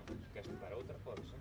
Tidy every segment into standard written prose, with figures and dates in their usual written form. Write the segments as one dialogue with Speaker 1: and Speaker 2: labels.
Speaker 1: Se queres tocar outra, podes, eh?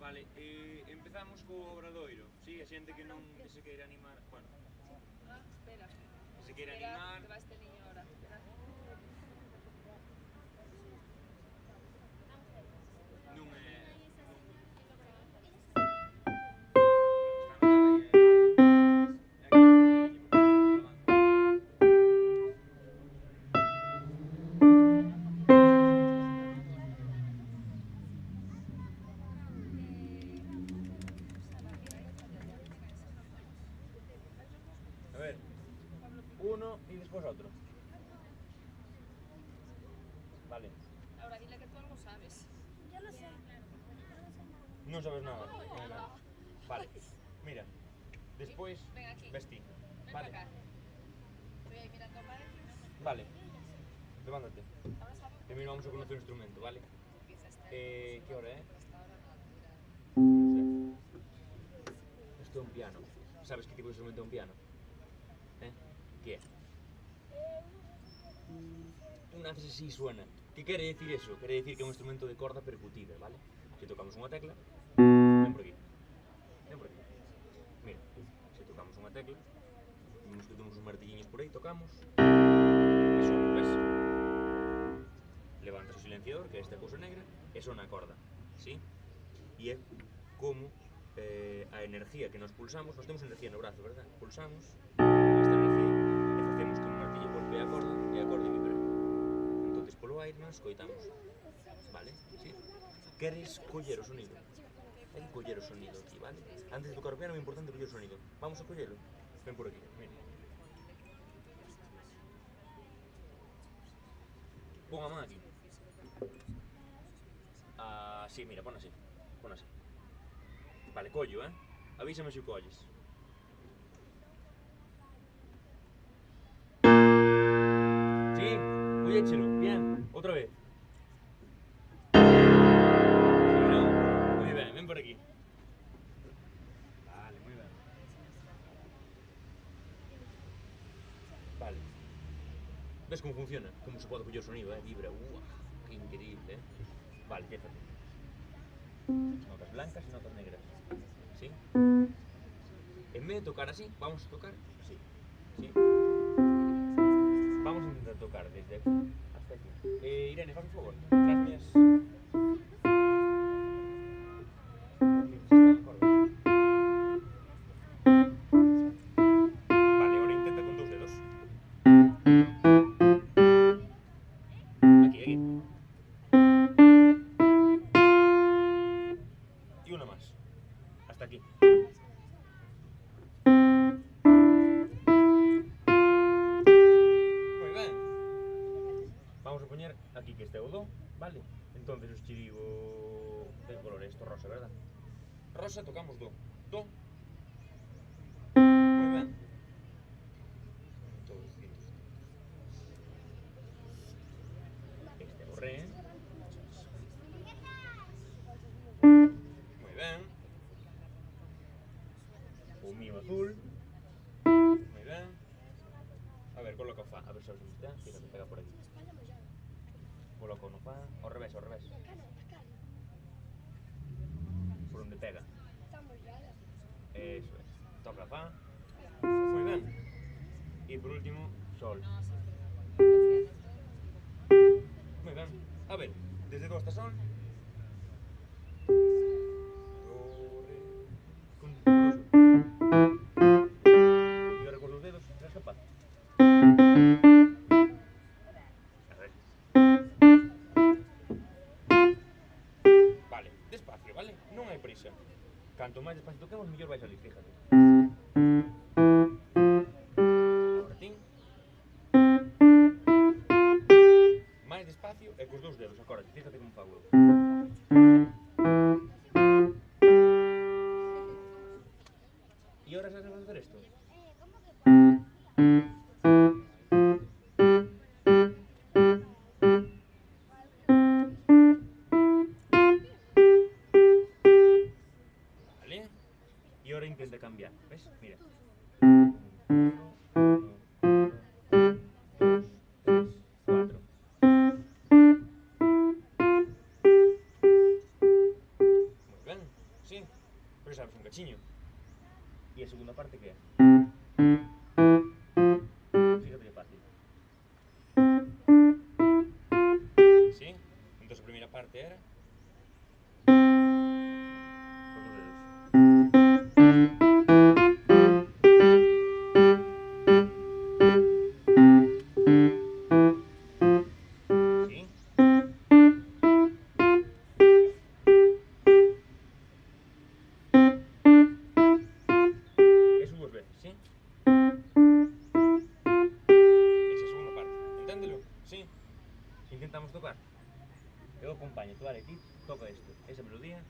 Speaker 1: Vale, empezamos co obradoiro, si, a xente que non que se queira animar, bueno,
Speaker 2: Espera.
Speaker 1: que se queira
Speaker 2: Espera,
Speaker 1: animar,
Speaker 2: que va este niño ahora. Espera.
Speaker 1: non é... A ver, uno y después otro. Vale.
Speaker 2: Ahora dile que tú algo sabes.
Speaker 3: Yo no sé.
Speaker 1: Non sabes nada. Vale, mira, despois
Speaker 2: Ven aquí.
Speaker 1: vestí.
Speaker 2: Ven
Speaker 1: Vale,
Speaker 2: para acá. Estoy ahí mirando a pared.
Speaker 1: vale, levántate.
Speaker 2: Ahora sabes
Speaker 1: Terminamos vamos a conocer o instrumento, vale?
Speaker 2: empieza este.
Speaker 1: Que hora é?
Speaker 2: Hasta ahora no, mira.
Speaker 1: Non sei. Isto é un piano. Sabes que tipo de instrumento é un piano? Que é? Un haces así y suena. Que quere decir eso? Quere decir que é un instrumento de corda percutida, vale? Se tocamos unha tecla, ven por aquí. Ven por aquí. Mira, se tocamos unha tecla, vemos que temos uns martilliños por aí, tocamos. E son, ves? Levantas o silenciador, que é esta cousa negra, e sona a corda, ¿sí? E é como a energía que nos pulsamos, nos temos energía no brazo, verdad? Pulsamos esta energía e facemos que o martillo golpee a corda e a corda vibra. Entonces polo aire nos escoitamos, vale? Sí? Queres coller o sonido? Hai que coller o sonido aquí, vale? Antes de tocar o piano é moi importante coller o sonido. Vamos a collelo? Ven por aquí, mira. Pon a man aquí. Ah, sí, mira, pon así. Pon así. Vale, collo, Avísame se o colles. Sí, colléchelo, bien, outra vez. Sí, no, moi ben, ven por aquí. Vale, moi ben. Vale. Ves como funciona? Como se pode coller o sonido, vibra, que increíble, Vale, ya está. Notas blancas y notas negras. ¿Sí? En vez de tocar así, vamos a tocar así. ¿Sí? Vamos a intentar tocar desde aquí hasta aquí. Irene, faz un favor. Gracias. Vale, ahora intenta con 2 dedos. Aquí, aquí. Y una más. Hasta aquí. Vale, entonces os digo de qué color es esto, rosa, ¿verdad? Rosa, tocamos do. Do. Muy bien. Entonces, este o re. Muy bien. O mío azul. Muy bien. A ver, coloca o fa. A ver se os está. Fíjate, pega por aquí. Coloca o no fa. Ao revés, ao revés. Por onde pega. Eso es. Toca fa. Muy bien. Y por último, sol. Muy bien. A ver, desde do hasta sol. Do, re, con sol. Y ahora con los dedos, ¿eres capaz? A ver. Vale, despacio, ¿vale? Non hai prisa. Canto máis despacio toquemos, mellor vai salir, fíjate. Agora ti. Máis despacio e cos dous dedos, acórdate, fíjate como fago eu. E ahora sabes facer isto? Vale. E ahora intenta cambiar, ves? Mira. 1, 2, 3, 4. Muy bien, sí. Pero sabes un cachiño. E a segunda parte que é? Fíjate que fácil. Sí? Entón a primeira parte era con os dedos. Sí? Eso dúas veces, sí? Esa segunda parte, enténdelo? Sí? Intentamos tocar. Eu acompaño, tú vale, ti toca isto, esa melodía.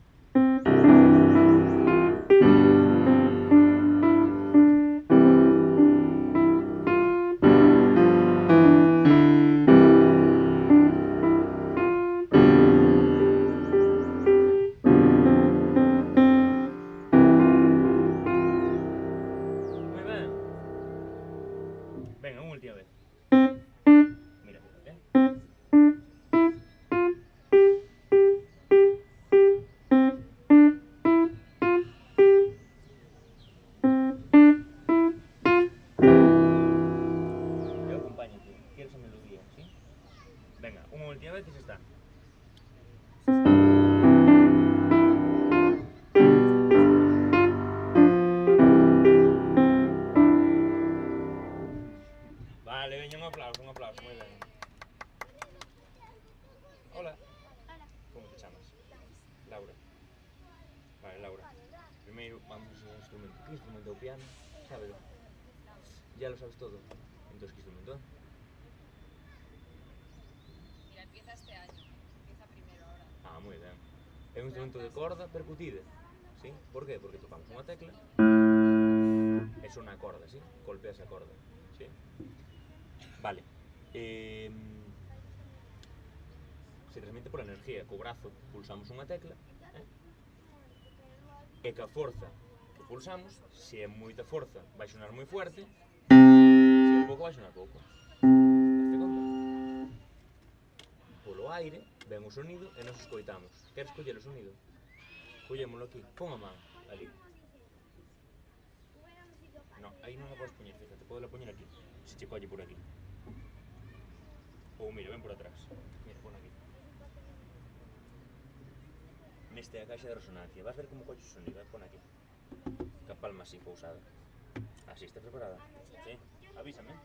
Speaker 1: Muy ben. Venga, unha última vez. Mira, fíjate. Eu acompaño, tú. Quieres a melodía, sí? Venga, unha última vez e xa está. Vale, veña, un aplauso, moi ben. Hola. Como te chamas? Laura. Vale, Laura. Primeiro vamos a enseñar instrumento. Que instrumento é o piano? Sábelo. Ya lo sabes todo. Entón, que instrumento é?
Speaker 2: Mira, empieza este año. Empieza primero ahora.
Speaker 1: Ah, moi ben. É un instrumento de corda percutida. Sí? Por qué? Porque tocamos unha tecla e sona a corda, sí? Golpeas a corda. Sí? Vale. Se transmite pola enerxía. Co brazo pulsamos unha tecla e ca forza que pulsamos, se é moita forza vai sonar moi fuerte, se é pouco vai sonar pouco. Daste conta? Polo aire ven o sonido e nos escoitamos. Queres coller o sonido? Collémolo aquí, pon a man ali. No, aí non a podes poñer, fíjate, podela poñer aquí, se che colle por aquí. Ou mira, ven por atrás. Mira, pon aquí. Neste é a caixa de resonancia. Vas ver como colles o sonido, pon aquí. Ca palma así, pousada. Así, está preparada? Sí? Avísame.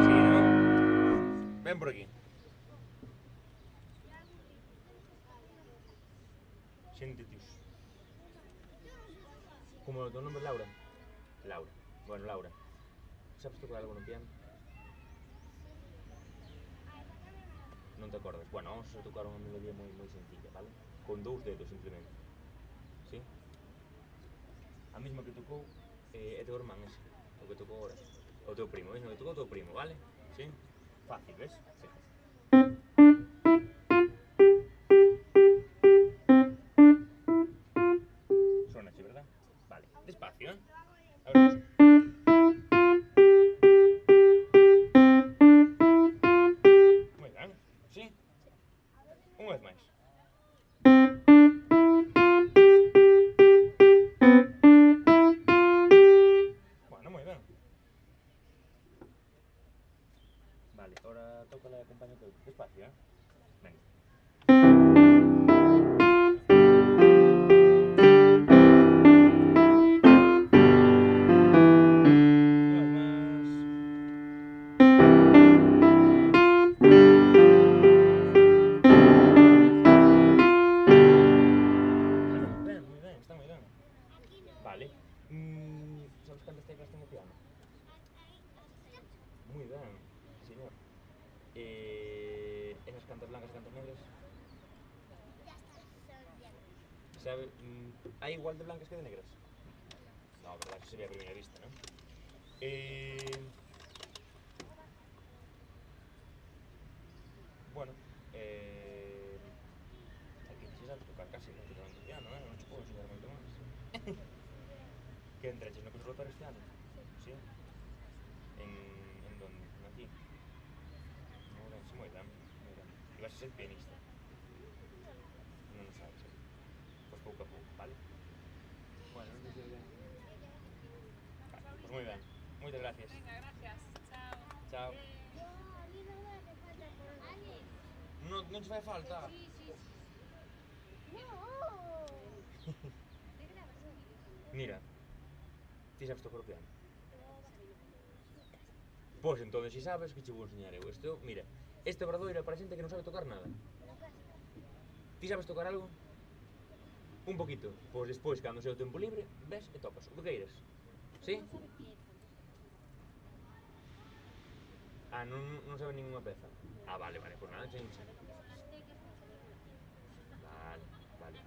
Speaker 1: Sí, ¿no? Ven por aquí. Siéntete Como o teu nome é Laura? Laura. Bueno, Laura, sabes tocar algo no piano? Non te acordas? Bueno, vamos a tocar unha melodía moi sencilla, vale? Con 2 dedos, simplemente. Sí? A mesma que tocou é teu irmán ese, o que tocou agora. O teu primo, ves? O que tocou o teu primo, vale? Sí? Fácil, ves? Sí. Suena así, ¿verdad? Vale, despacio, ¿eh? A ver, moi ben, sí? Unha vez máis. Bueno, moi ben. Vale, ahora toca la acompaña todo. Despacio, ¿eh? Venga. Muy bien, está muy bien. Vale. ¿Sabes cuántas teclas tengo piano? Muy bien, señor. Esas cantas blancas y cantas negras. ¿Sabe? ¿Hay igual de blancas que de negras? No, verdad, que sería a primera vista, ¿no? Bueno, aquí se sabe tocar casi prácticamente piano, ¿eh? No te puedo enseñar moito máis. Que entraches no conservatorio este ano? Sí? En donde? Aquí? No, sí, moi ben, moi ben. E vas a ser pianista? Non sabes, eh? Pois pouco a pouco, vale? Bueno, non sei ben. Vale, pois moi ben. Moitas gracias.
Speaker 2: Venga, gracias. Chao.
Speaker 1: Chao.
Speaker 3: No, a mí no me hace falta poner.
Speaker 1: Non te fai falta?
Speaker 2: Sí, sí, sí.
Speaker 3: No.
Speaker 1: Mira, ti sabes tocar o piano? Pois entón, se sabes, que che vou enseñar eu. Mira, este obradoiro é para xente que non sabe tocar nada. Ti sabes tocar algo? Un poquito. Pois despois, cando sea o tempo libre, ves e tocas o que queiras. Sí? Ah, non sabe ninguna peza? Ah, vale, pois nada, che enseño. Vale.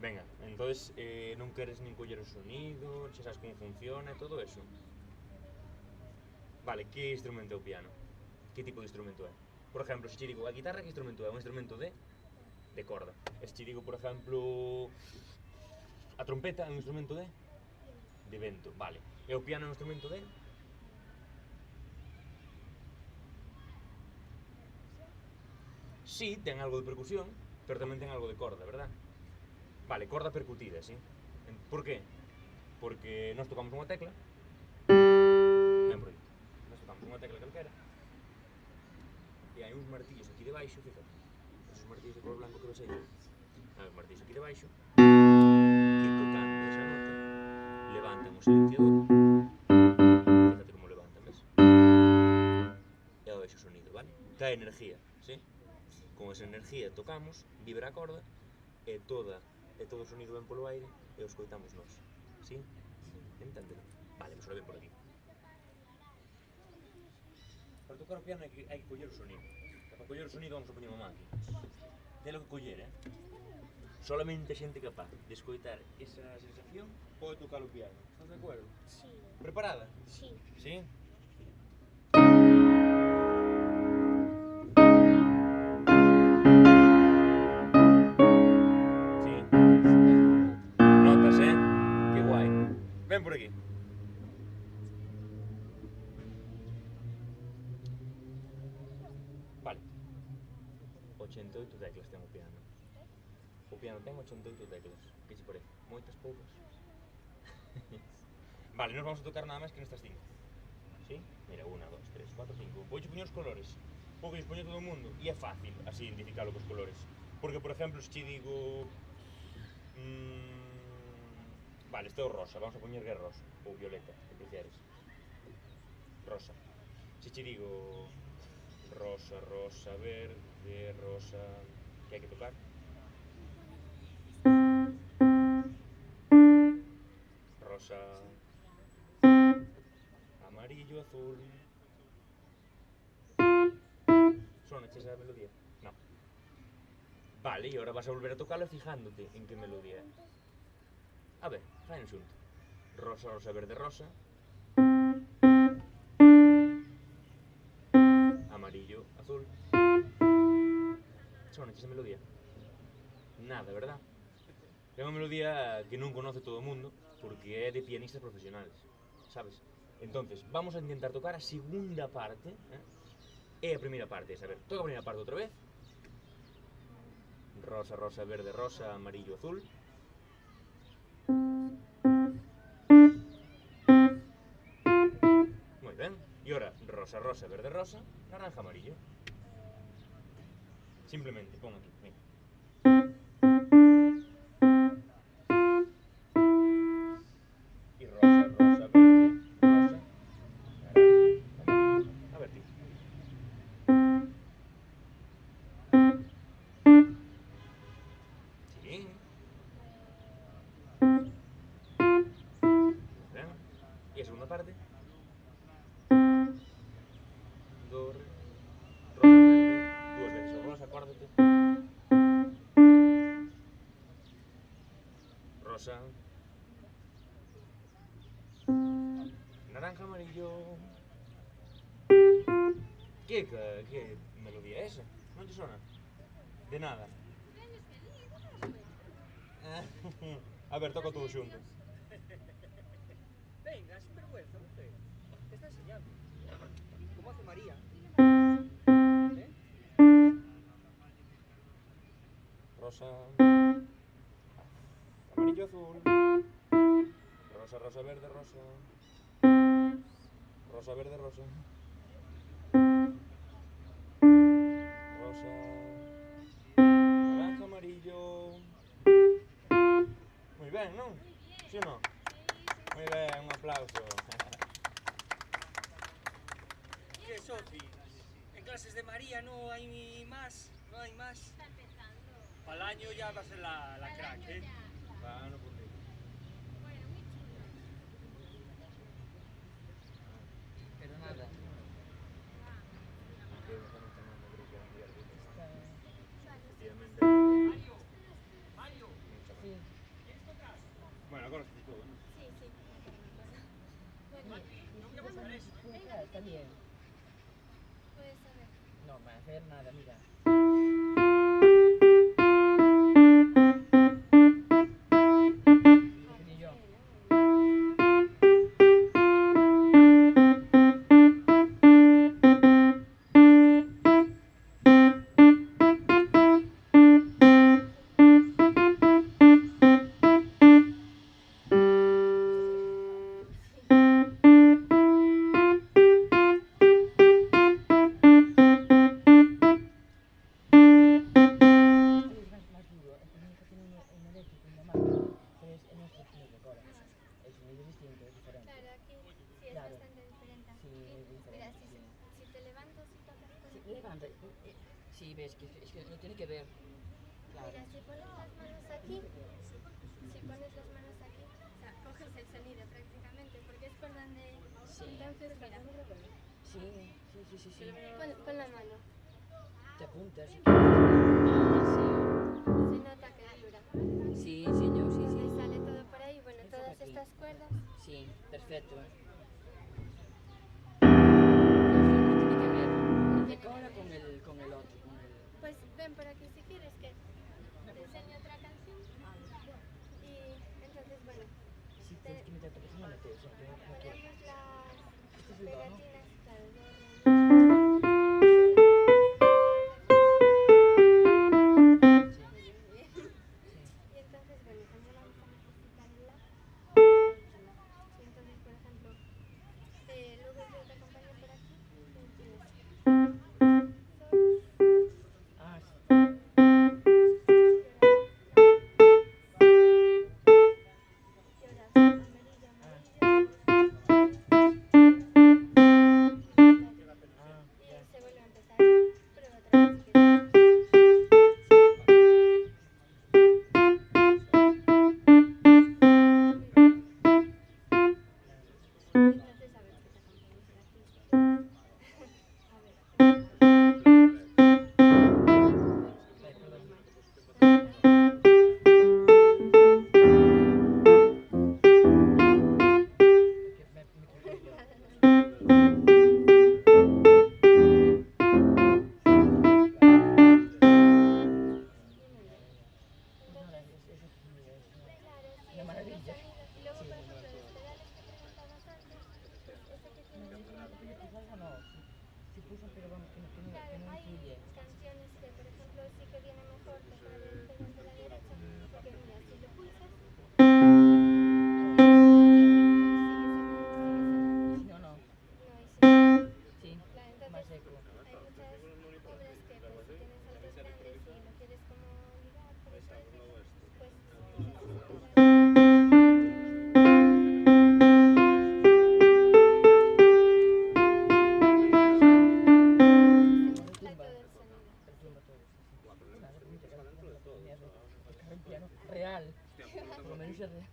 Speaker 1: Venga, entonces non queres nin coller o sonido, xa sabes como funciona e todo eso. Vale, que instrumento é o piano? Que tipo de instrumento é? Por exemplo, se che digo a guitarra, que instrumento é? Un instrumento de corda. E se che digo, por exemplo, a trompeta é un instrumento de vento, vale. E o piano é un instrumento de? Sí, ten algo de percusión, pero tamén ten algo de corda, verdad? Vale, corda percutida, sí. Por qué? Porque nós tocamos unha tecla. Ben por aí. Nós tocamos unha tecla calquera. E hai uns martillos aquí debaixo, fíjate. Esos martillos de color blanco que ves aí. Hai uns martillos aquí debaixo. Que tocando esa nota, levantan o silenciador. Fíjate como levantan, ves? E ao ese sonido, vale? Cae energía, sí? Con esa energía tocamos, vibra a corda, e todo o sonido ven polo aire e o escoitamos nós. Sí? Enténdelo? Vale, pois ahora ven por aquí. Para tocar o piano hai que coller o sonido. E para coller o sonido vamos a poñer unha máquina. Telo que coller, Solamente xente capaz de escoitar esa sensación pode tocar o piano. Estás de acordo?
Speaker 3: Sí.
Speaker 1: Preparada?
Speaker 3: Sí.
Speaker 1: Sí? Ven por aquí. Vale. 88 teclas ten o piano. O piano ten 88 teclas. Que che parece? Moitas, poucas? Vale, nos vamos a tocar nada máis que nestas 5. Sí? Mira, 1, 2, 3, 4, 5. Vouche poñer os colores. Pouco lles poñer todo o mundo. E é fácil así identificalo cos colores. Porque, por exemplo, se che digo... Vale, este é o rosa, vamos a poñer que é rosa, ou violeta, que prefieres. Rosa. Se che digo rosa, rosa, verde, rosa... Que hai que tocar? rosa, amarillo, azul. ¿Suena esa melodía? No. Vale, y ahora vas a volver a tocarla fijándote en qué melodía é. A ver, faen xunto. Rosa, rosa, verde, rosa. Amarillo, azul. Suena esa melodía? Nada, verdad? É unha melodía que non conoce todo o mundo porque é de pianistas profesionales, sabes? Entonces, vamos a intentar tocar a segunda parte, e a primeira parte, a ver, toca a primeira parte outra vez. Rosa, rosa, verde, rosa, amarillo, azul. Moi ben. E ora, rosa, rosa, verde, rosa, naranja, amarillo. Simplemente, pon aquí, mira. Y rosa, rosa, verde, rosa, naranja, amarillo. A ver, tío. Sí. ¿Ven? Y a segunda parte. Do, re, rosa, verde, dúas veces o rosa, acuérdate. Rosa, naranja, amarillo. ¿Qué melodía es esa? ¿No te suena? De nada. A ver, toca todo xunto.
Speaker 4: Venga, sin vergüenza, usted. Te está enseñando. ¿Cómo hace María? ¿Eh?
Speaker 1: Rosa, amarillo, azul. Rosa, rosa, verde, rosa. Rosa, verde, rosa. Rosa, naranja, amarillo. Muy bien, ¿no? ¿Sí o no? Muy bien, un aplauso.
Speaker 4: ¿Qué, Sofi? En clases de María no hay más, no hay más.
Speaker 3: Está empezando.
Speaker 4: Para el año ya va a ser la
Speaker 3: Al
Speaker 4: crack,
Speaker 3: año
Speaker 4: ¿eh?
Speaker 3: ya.
Speaker 1: Va, no puedo.
Speaker 3: Bueno, muy chulo.
Speaker 5: Pero nada.
Speaker 1: Bueno, ahora sí todo, ¿no?
Speaker 3: Sí, sí. Bueno,
Speaker 5: Está bien.
Speaker 3: puedes saber.
Speaker 5: No me va a hacer nada, mira. Ni yo. Más duro, es que mi hija tiene un eléctrico en la mano, pero es nuestro eléctrico ahora. El sonido es distinto, es diferente.
Speaker 3: Claro, aquí sí es
Speaker 5: Claro.
Speaker 3: bastante diferente.
Speaker 5: Sí, es
Speaker 3: Mira,
Speaker 5: diferente. Sí.
Speaker 3: si te levantas y tocas con
Speaker 5: Sí,
Speaker 3: el
Speaker 5: levanta. Sí, ves que es que no tiene que ver. Claro.
Speaker 3: Mira, si pones las manos aquí, o sea, coges el sonido prácticamente, porque es por donde...
Speaker 5: Sí.
Speaker 3: Entonces, mira,
Speaker 5: Sí.
Speaker 3: con la mano.
Speaker 5: Te apuntas.
Speaker 3: Se nota que vibra.
Speaker 5: Sí, señor, sí,
Speaker 3: Entonces
Speaker 5: sí.
Speaker 3: sale todo por ahí, bueno, todas
Speaker 5: aquí.
Speaker 3: estas cuerdas.
Speaker 5: Sí, perfecto. No tiene que ver.
Speaker 3: No
Speaker 5: De
Speaker 3: tiene que
Speaker 5: ahora
Speaker 3: ver.
Speaker 5: con el otro, con el...
Speaker 3: Pues ven por aquí si quieres que te enseñe otra canción. Y entonces, bueno,
Speaker 5: Sí, tienes que meterte, porque si no metes, o sea, que no quiero.
Speaker 3: ponemos las
Speaker 5: Este es el do, ¿no?
Speaker 3: pegatinas, claro, do, re,
Speaker 5: Sí.
Speaker 3: mi. Muy bien. Y entonces, bueno, también vamos a necesitar el la. Y entonces, por ejemplo,
Speaker 5: excusa, pero vamos, que
Speaker 3: Claro,
Speaker 5: no
Speaker 3: hay
Speaker 5: influye.
Speaker 3: canciones que, por ejemplo, sí que viene mejor tocar el pedal de la derecha, porque mira, si lo pulsas,
Speaker 5: Si no, no.
Speaker 3: no, y si no,
Speaker 5: Sí,
Speaker 3: claro,
Speaker 5: más
Speaker 3: entonces
Speaker 5: eco.
Speaker 3: hay muchas obras que pues si tienes altos grandes y lo quieres como ligar, por eso decirlo, pues utilizas ese pedal. Se mezcla todo el sonido.
Speaker 5: Retumba todo. Sí. Bueno, a ver, muchas gracias por la oportunidad de tocar el piano real. Por lo menos es real.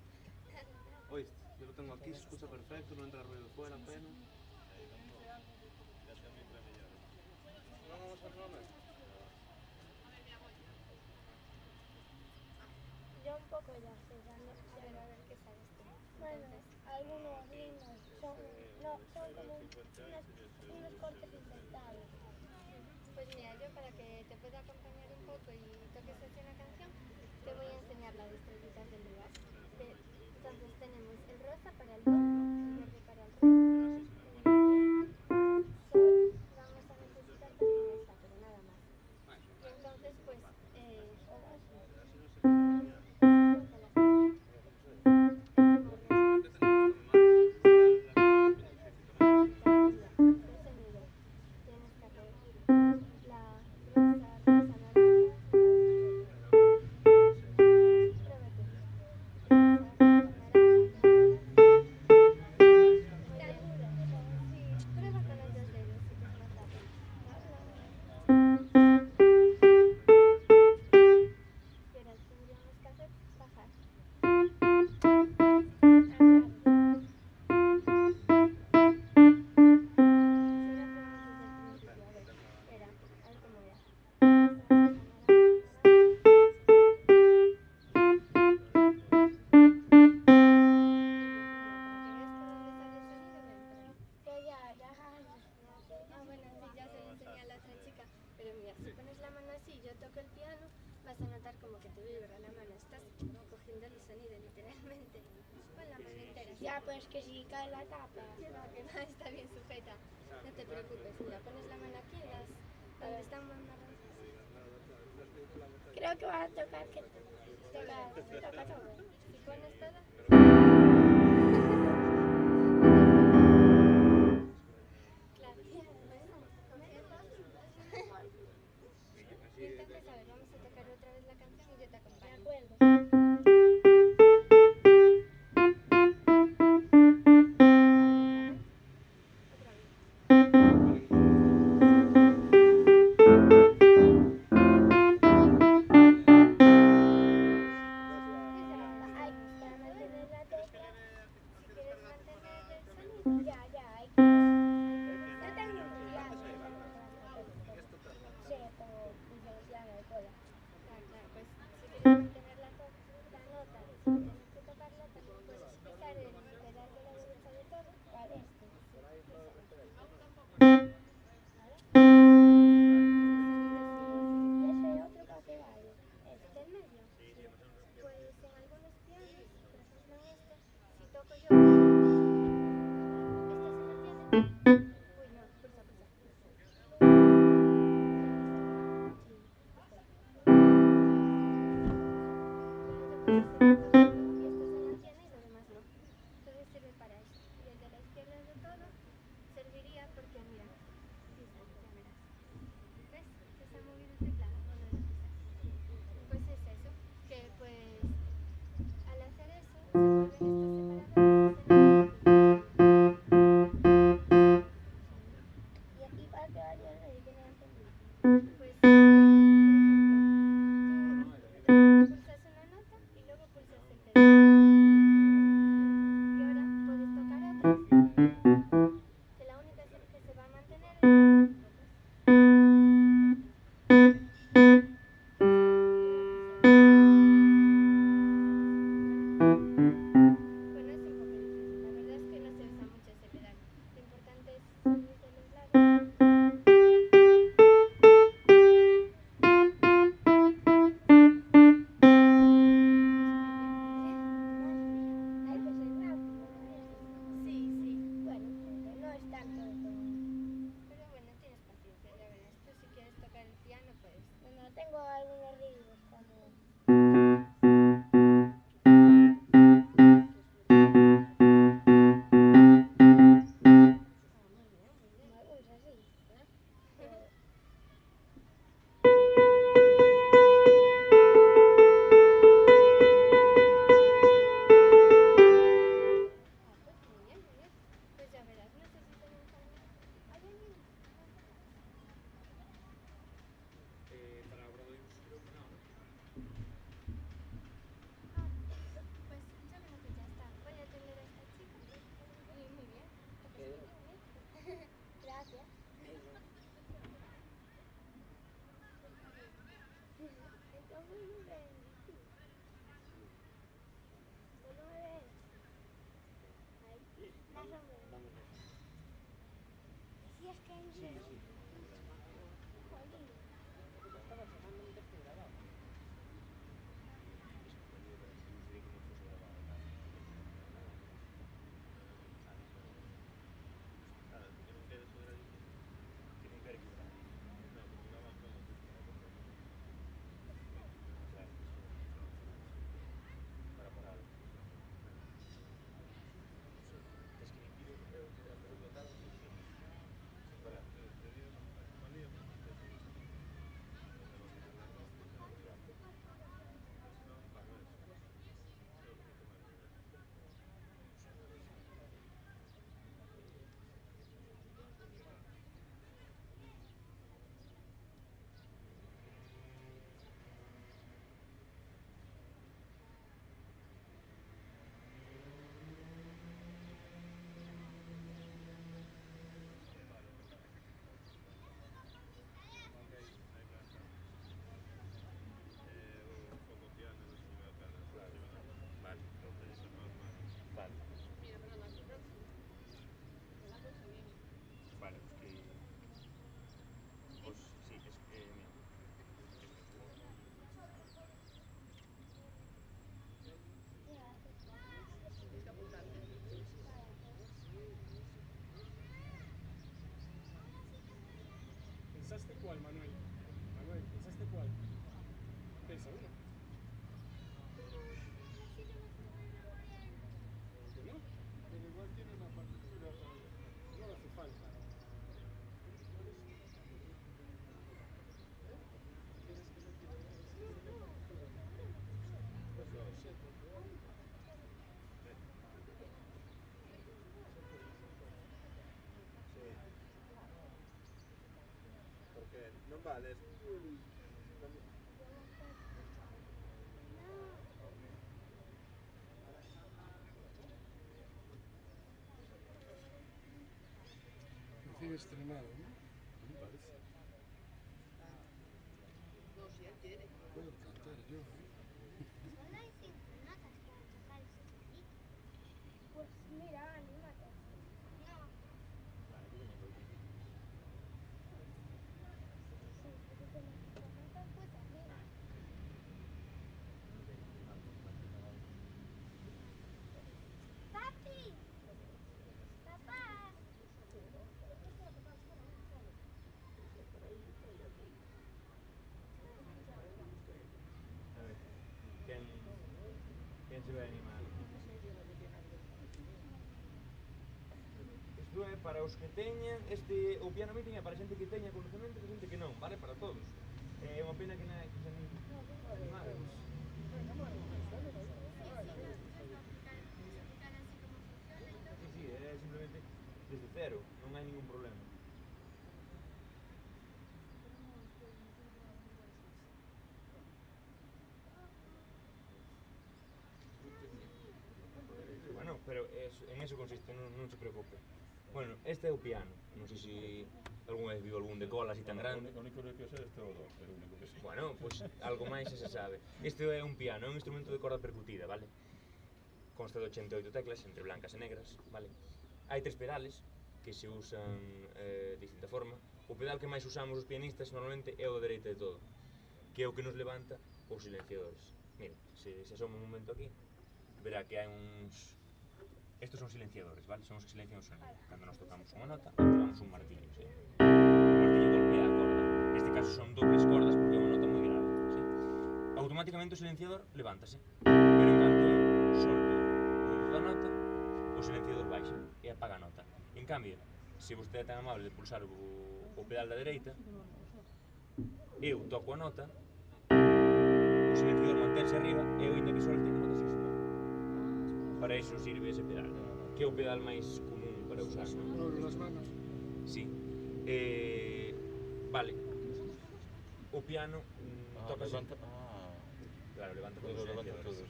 Speaker 6: Oíste, yo lo tengo aquí, se escucha perfecto, no entra ruido fuera, apenas. Vamos a Roma.
Speaker 3: Yo un poco ya sé, ya no, a ver qué sabes tú. Bueno, algunos ritmos son, no, son como unos cortes inventados. Pues mira, yo para que te pueda acompañar un poco y toques así una canción, te voy a enseñar la de estrellitas del lugar. Entonces tenemos el rosa para el do, el verde para el re, el mi, sol, vamos a necesitar también esta, pero nada más. Y entonces pues, tienes que hacer la rosa, rosa, naranja, pruébate. Rosa, rosa, naranja, sí, prueba con los dos dedos si te es más fácil. Y ahora tendríamos que hacer bajar. Pero mira, si pones la mano así y yo toco el piano, vas a notar como que te vibra la mano. Estás cogiendo el sonido, literalmente. Pon la mano entera. Ya, pues que si cae la tapa. Que no, está bien sujeta. No te preocupes. Mira, pones la mano aquí, donde están más marrones. Creo que vas a tocar que toca todo. Si pones todo. Y entonces, a ver, vamos a tocar otra vez la canción y yo te acompaño. De acuerdo. Para mantener la tecla, si quieres mantener el sonido, ya, hay que... Yo tengo un piano. Sí, como diferenciar el cola. Claro, pues si quieres mantener la nota, si tienes que tocarla, también puedes pisar el pedal de la derecha de todo. ¿Cuál? Este. ¿Vale? ¿Y ese otro para qué vale? ¿Este del medio? Pues en algunos pianos, por ejemplo en este, si toco yo, ¿este se mantiene? Uy, no, pulsa. Y esto se mantiene y lo demás no. Entonces sirve para eso. Y el de la izquierda de todo serviría porque, mira, pisa, ya verás. ¿Ves? Que se ha movido el teclado cuando lo pisas. Pues es eso, que pues al hacer eso se mueven estos separadores y se y aquí para que vaya el medio que no he entendido. Pues, por ejemplo, tú pulsas una nota y luego pulsas el pedal. Y ahora puedes tocar otras, que la única que se va a mantener es bueno, es un poco difícil, la verdad es que no se usa mucho ese pedal. Lo importante es subir de los lados.
Speaker 1: Sí, sí.
Speaker 4: Estaba sonando un texto grabado.
Speaker 1: Vale, pues sí, es que mira.
Speaker 5: Tienes que apuntarte.
Speaker 6: ¿Pensaste cuál, Manuel? Manuel, ¿pensaste cuál? Pensa uno. ¿Que no? Pero igual tiene una partitura todavía. No le hace falta.
Speaker 7: Porque non vales.
Speaker 6: Recién estrenado, ¿no? Me parece.
Speaker 5: No, si él quiere.
Speaker 6: Puedo cantar yo, ¿eh?
Speaker 3: Solo hay 5 notas para tocar ese pianito. Pues mira, anímate. No. Sí, porque se me cantar, pues arriba. ¡Papi! ¡Papá!
Speaker 1: A ver, quen se vai animar? Isto é para os que teñan o piano meeting é para xente que teña conocemento e xente que non, vale? Para todos. É unha pena que se animaren. Sí, sí, é simplemente desde cero, non hai ningún problema. Bueno, pero en eso consiste, non se preocupe. Bueno, este é o piano. Non sei se algún vez viu algún de cola así tan grande.
Speaker 8: O único que sei este o do, é o único que sei.
Speaker 1: Bueno, pois algo máis se sabe. Este é un piano, é un instrumento de corda percutida, vale? Consta de 88 teclas, entre blancas e negras, vale? Hai 3 pedales que se usan de distinta forma. O pedal que máis usamos os pianistas normalmente é o da dereita de todo, que é o que nos levanta os silenciadores. Mira, se asoma un momento aquí, verá que hai uns... Estos son silenciadores, vale? Son os que silencian o sonido. Cando nos tocamos unha nota, activamos un martillo, ¿sí? O martillo golpea a corda. Neste caso son dobles cordas porque é unha nota moi grave, ¿sí? Automáticamente o silenciador levántase. Pero en canto solto o dedo da nota, o silenciador baixa e apaga a nota. En cambio, se vostede é tan amable de pulsar o pedal da dereita, eu toco a nota, o silenciador mantense arriba e eu, inda que solte, a nota sigue sonando. Para iso sirve ese pedal, que é o pedal máis común para usar, non?
Speaker 6: Con las manos.
Speaker 1: Sí. Vale. O piano tócase... Claro, levanta todos os silenciadores.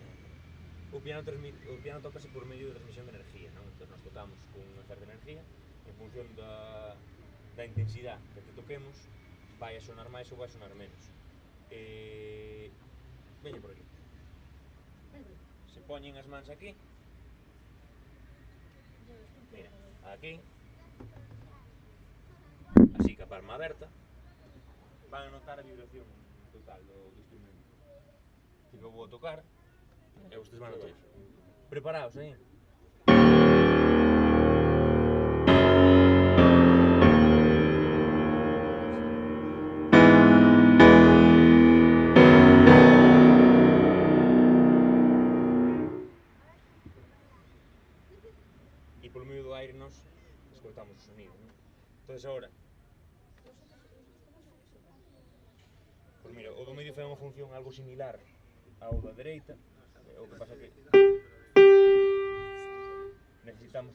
Speaker 1: O piano tócase por medio de transmisión de energía, non? Entón nos tocamos con unha certa energía, en función da intensidade que toquemos, vai a sonar máis ou vai a sonar menos. Veña por aquí. Se poñen as mans aquí. Mira, aquí. palma aberta, van a notar a vibración total do instrumento. Que eu vou a tocar, e vostedes van a notar iso. Preparaos, aí? E polo medio do aire nos escoitamos o sonido, non? Entonces agora, pois mira, o do medio fai unha función algo similar ao da dereita, o que pasa que necesitamos,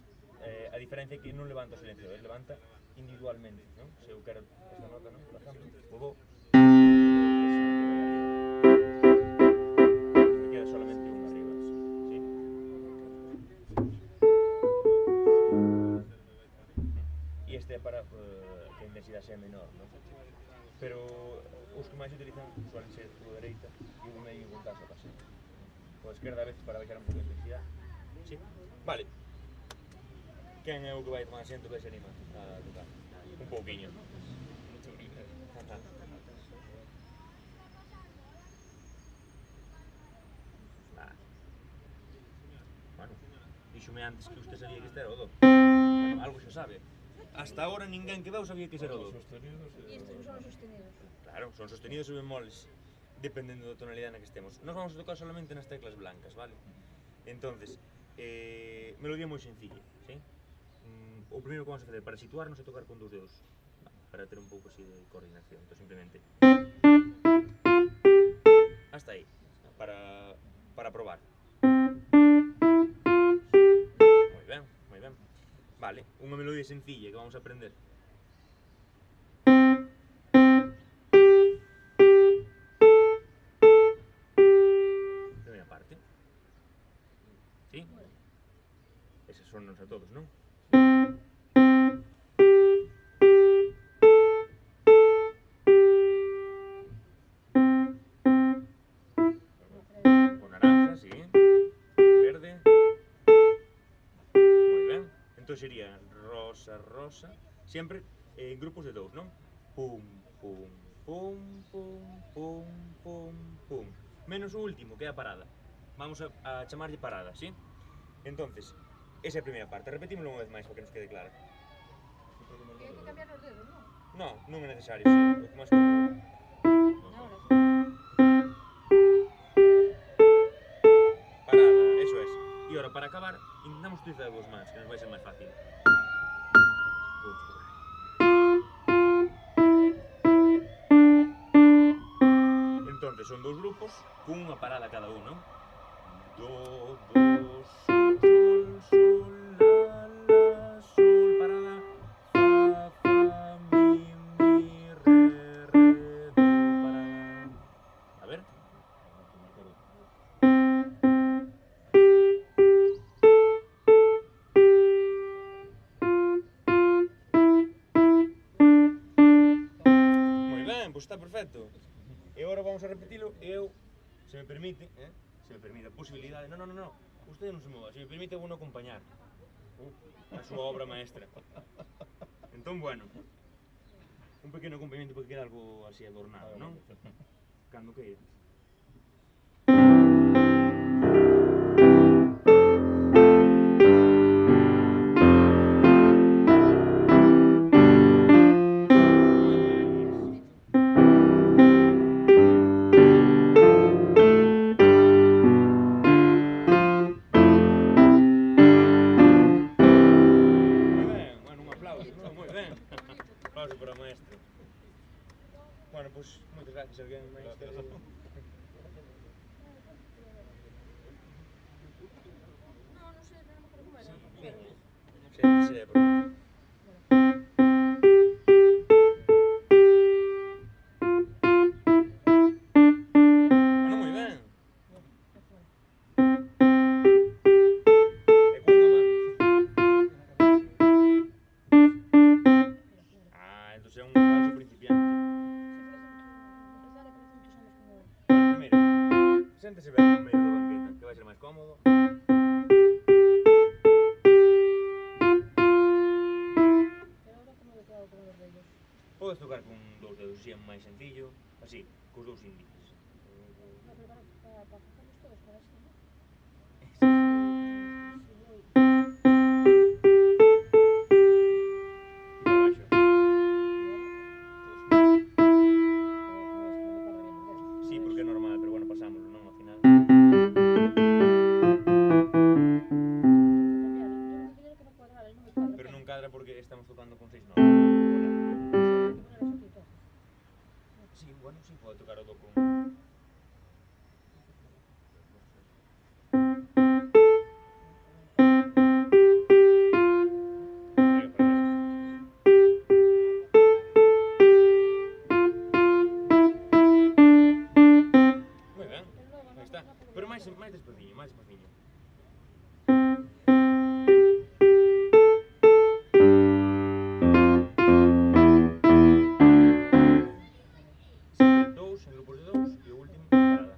Speaker 1: a diferencia é que non levanta o silenciador, levanta individualmente, non? Se eu quero esta nota, non? Por exemplo, o do, me queda solamente unha arriba, ¿sí? E este é para que a intensidade sea menor, non? Pero os que máis se utilizan suelen ser o dereita e o medio con caso casi. O esquerda a veces para baixar un pouco de intensidade. Sí? Vale. Quen é o que vai tomar asiento que se anima a tocar? Un pouquiño. Bueno, díxome antes que usted sabía que este era o do. Bueno, algo xa sabe. Hasta agora ninguén que veu sabía que ese era o do.
Speaker 5: E estes son os sostenidos.
Speaker 1: Claro, son sostenidos e bemoles, dependendo da tonalidade na que estemos. Nos vamos a tocar solamente nas teclas blancas, vale? Entonces, melodía moi sencilla, ¿sí? O primeiro que vamos a facer para situarnos é tocar con 2 dedos, vale, para ter un pouco así de coordinación. Entón, simplemente hasta aí, para probar. Moi ben, moi ben. Vale, unha melodía sencilla que vamos a aprender. Primeira parte. ¿Sí? Eses son a todos, non? Con naranja, sí. Verde. Moi ben. Entón sería rosa, rosa. Sempre en grupos de 2, non? Pum, pum, pum, pum, pum, pum, pum. Menos o último, que é a parada. Vamos a chamarlle parada, ¿sí? Entonces, esa é a primeira parte. Repetímoslo unha vez máis para que nos quede clara.
Speaker 5: E hai que cambiar os dedos, non?
Speaker 1: No, non é necesario, sí. O que máis cómodo.
Speaker 5: Ahora sí.
Speaker 1: Parada, eso es. E ahora, para acabar, intentamos utilizar as dúas mans, que nos vai ser máis fácil. Entonces, son 2 grupos, con unha parada cada un, non? Do, do, sol, sol, sol, la, la, sol, parada. Fa, fa, mi, re, do, parada. A ver. Moi ben, pois está perfecto. E agora vamos a repetilo e eu, se me permite, se me permite a posibilidade, non, usted non se mova, se me permite vou acompañar a súa obra maestra. Entón, bueno, un pequeno acompañamento porque queda algo así adornado, non? Cando queira. Aplauso para o maestro. Bueno, pois, moitas gracias, alguén máis.
Speaker 5: Non, non sei, non me acordo como era.
Speaker 1: Sempre, pero... Bueno, moi ben. E con unha man. Entón é un falso principiante. Bueno, primeiro, séntese ben no medio da banqueta, que vai ser máis cómodo. Podes tocar con dous dedos, así é máis sencillo, así, cos dous índices.
Speaker 5: No, pero para cogerlos todos para así, ¿no?
Speaker 1: Sí, porque é normal, pero bueno, pasámoslo, non? Ao final. Pero non cadra porque estamos tocando con 6 notas. Sí, bueno, sí, pode tocar o do con... Moi ben, aí está. Pero máis despaciño, máis despaciño. Sempre dous en grupos de dous e o último parada.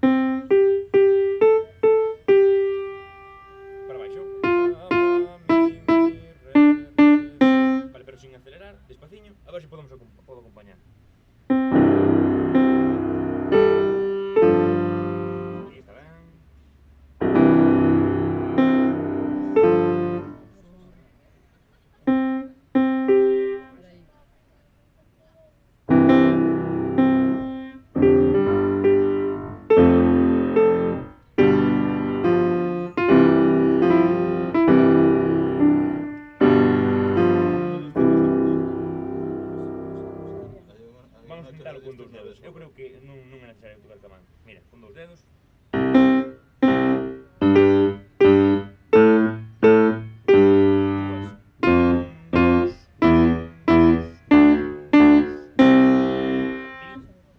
Speaker 1: Para baixo. Vale, pero sin acelerar, despaciño, a ver se podo acompañar. Aí está ben. Vamos a intentalo con dous dedos. Eu creo que non é necesario tocar ca man. Mira, con dous dedos.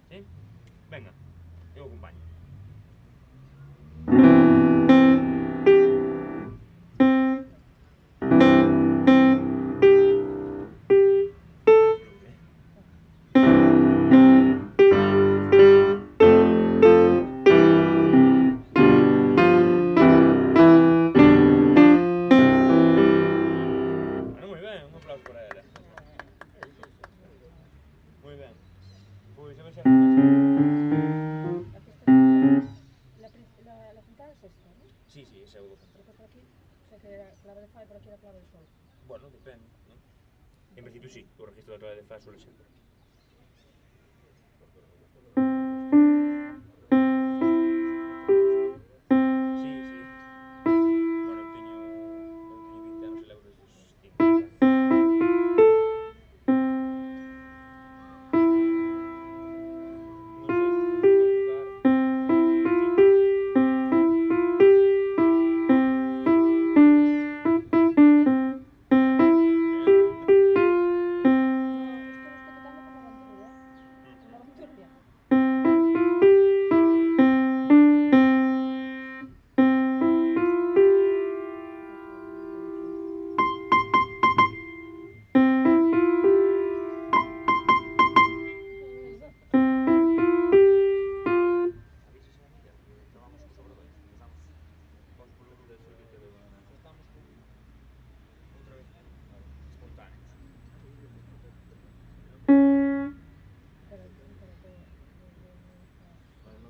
Speaker 1: Sí? Venga, eu acompaño. Bueno, moi ben, un aplauso para ela. Moi ben. Pois a ver se
Speaker 5: La puntada es esta, ¿no?
Speaker 1: Sí, sí, ese é o do centro.
Speaker 5: Porque por aquí, o sea que era clave de fa y por aquí era clave de sol.
Speaker 1: Bueno, depende, non? En principio sí, o registro da clave de fa suele ser. Sí, sí. Bueno, eu teño 20 anos e levo desde os 5.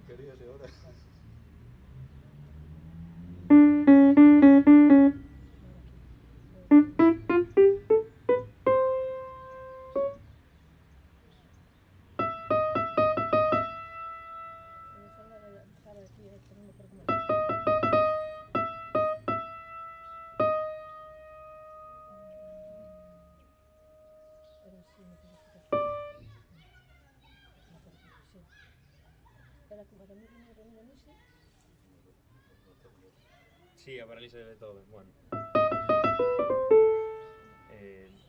Speaker 7: querías y ahora.
Speaker 1: Sí, a paralisa de Beethoven, bueno.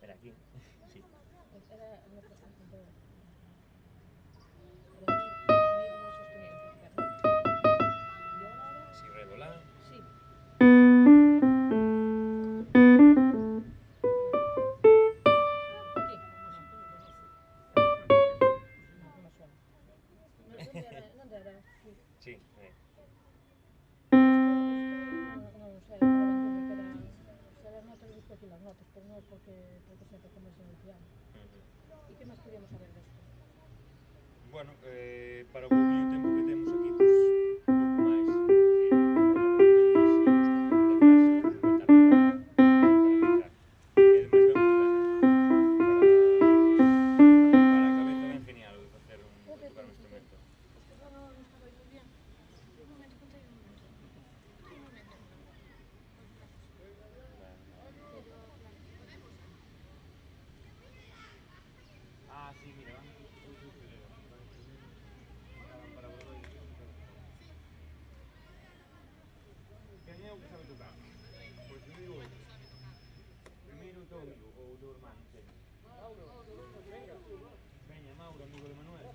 Speaker 1: Era aquí, sí.
Speaker 5: Era
Speaker 1: Si, re, do, la.
Speaker 5: sí.
Speaker 1: Sí,
Speaker 5: No, o sea, las notas puesto aquí las notas, pero no es porque se hace comerse en el piano. ¿Y qué más queríamos saber de esto?
Speaker 1: Bueno, para o pouquinho tempo que temos aquí, pues, un pouco máis, para a cabeza ben genial facer tocar un instrumento. Ah, sí, mira, vamos para Bordoy. Quen é o que sabe tocar? Pois eu digo hoxe. Primeiro o teu amigo, ou o teu irmán, non sei. Veña, Mauro, amigo de Manuel.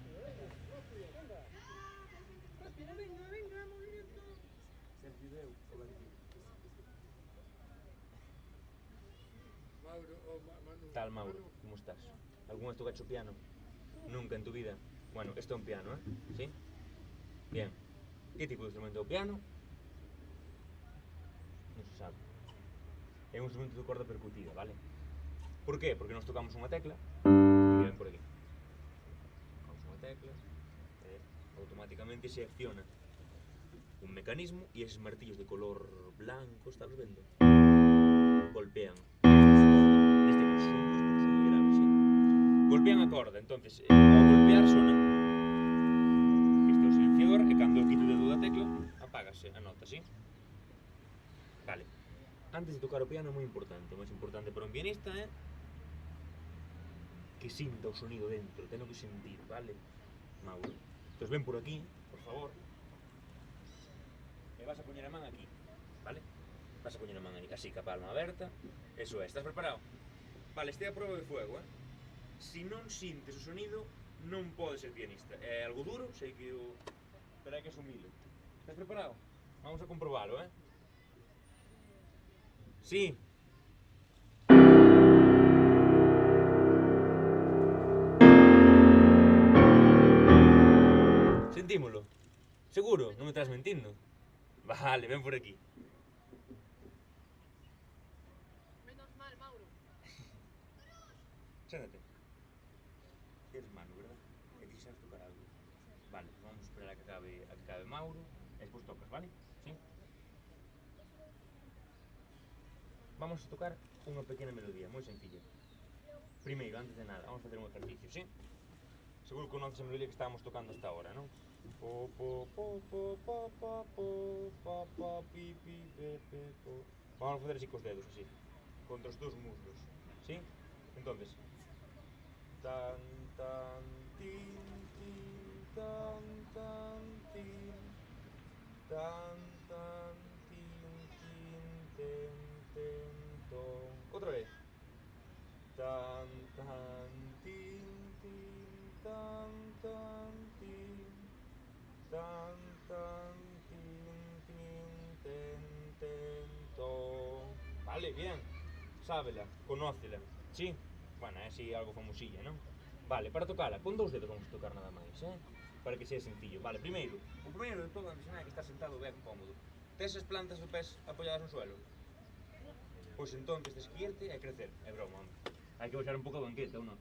Speaker 1: Sergio Deu, o Bandido. Tal, Mauro, como estás? ¿Alguna vez tocaste piano? Nunca en tu vida. Bueno, esto es un piano, ¿eh? ¿Sí? Bien. ¿Qué tipo de instrumento? ¿O piano? No se sabe. Es un instrumento de corda percutida, ¿vale? ¿Por qué? Porque nos tocamos una tecla y ven por aquí. Tocamos una tecla, automáticamente se acciona un mecanismo y esos martillos de color blanco, ¿estás viendo? Golpean. En este caso son dos porque son muy graves, ¿sí? Golpean a corda, entonces ao golpear sona. Este é o silenciador e cando eu quito o dedo da tecla apágase a nota, ¿sí? Vale. Antes de tocar o piano é moi importante, o máis importante para un pianista é que sinta o sonido dentro, teno que sentir, vale? Mauro. Entón ven por aquí, por favor. E vas a poñer a man aquí, vale? Vas a poñer a man aí, así, ca palma aberta. Eso é, estás preparado? Vale, este é a prova de fuego, eh? Si non sintes o sonido, non podes ser pianista. É algo duro, sei que o... pero hai que asumilo. Estás preparado? Vamos a comprobalo, eh? Sí. Sentímolo. Seguro? Non me estás mentindo? Vale, ven por aquí.
Speaker 2: Menos mal, Mauro.
Speaker 1: Séntate. Eres mano, verdad? E ti sabes tocar algo. Vale, vamos a esperar a que acabe Mauro e despois tocas, vale? Sí? Vamos a tocar unha pequena melodía, moi sencilla. Primeiro, antes de nada, vamos a facer un ejercicio, sí? Seguro que conoces a melodía que estábamos tocando hasta ahora, non? Po, po, po, po, po, po, po, pa, pa, pi, pi, pe, pe, po. Vamos a facer así cos dedos, así. Contra os dous muslos, sí? Entonces, tan, tan, tin, tin, tan, tan, tin, tan, tan, tin, tin, ten, ten, ton. Outra vez. Tan, tan, tin, tin, tan, tan, tin, tan, tan, tin, tin, ten, ten, ton. Vale, bien. Sábela, conócela, sí? Bueno, é así algo famosilla, non? Vale, para tocala, con dous dedos vamos a tocar nada máis, para que sea sencillo. Vale, primeiro, o primeiro de todo, antes de nada, que está sentado ben cómodo. Tes as plantas dos pés apoyadas no suelo? Pois entón, tes que irte e crecer. É broma, hombre. Hai que baixar un pouco a banqueta, ou non?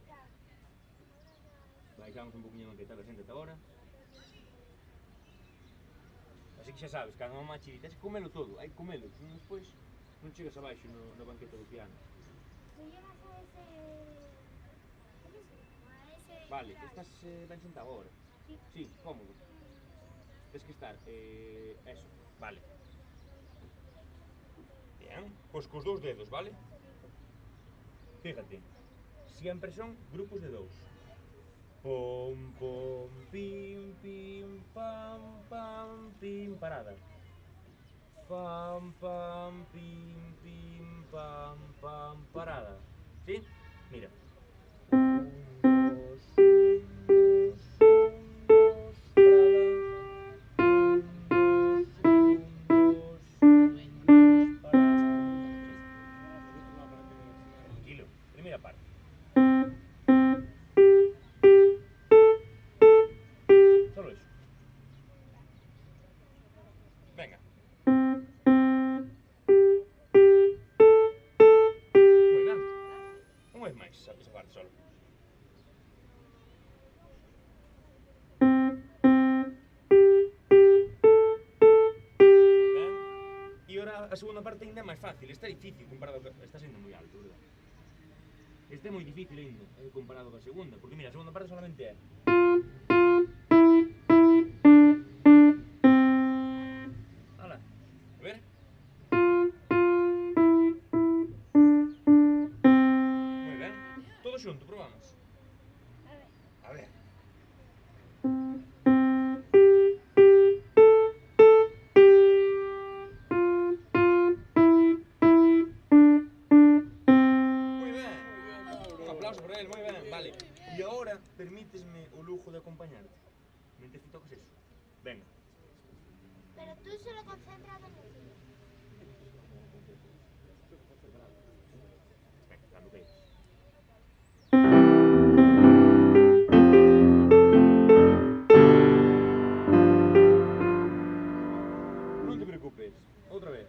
Speaker 1: Baixamos un pouquinho a banqueta, a ver, séntate agora. Así que xa sabes, cando a mamá che di, tes que comelo todo, hai que comelo, senón despois non chegas abaixo na banqueta do piano.
Speaker 3: ¿Tú llegas a ese... ¿Cómo se llama? A ese...
Speaker 1: Vale, estás ben sentado agora? Sí, cómodo. Tens que estar, eso, vale. Bien, pois cos dous dedos, vale? Fíjate, siempre son grupos de dous. Pom, pom, pim, pim, pam, pam, pim, parada. Pam, pam, pim, pim, pam, pam, parada. ¿Sí? Mira. Un, dos, parada. Tranquilo, primera parte. Solo eso. Venga. solo. E agora a segunda parte ainda é máis fácil. Está difícil comparado con... Está sendo moi alto, verdad? Este é moi difícil ainda, comparado con a segunda. Porque mira, a segunda parte solamente é... Ala, a ver? Moi ben. Todo xunto, probamos. A ver. Por él, moi ben, vale. E agora, permítesme o lujo de acompañarte. Mentres ti tocas eso. Venga.
Speaker 3: Pero tú solo concentrado en el...
Speaker 1: Venga, cando que non te preocupes. Outra vez.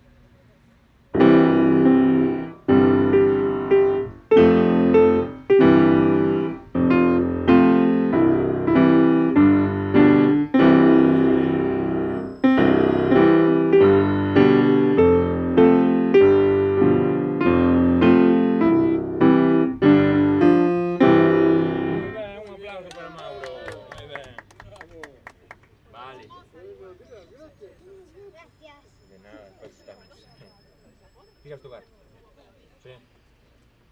Speaker 1: ¿Quieres tocar? Sí.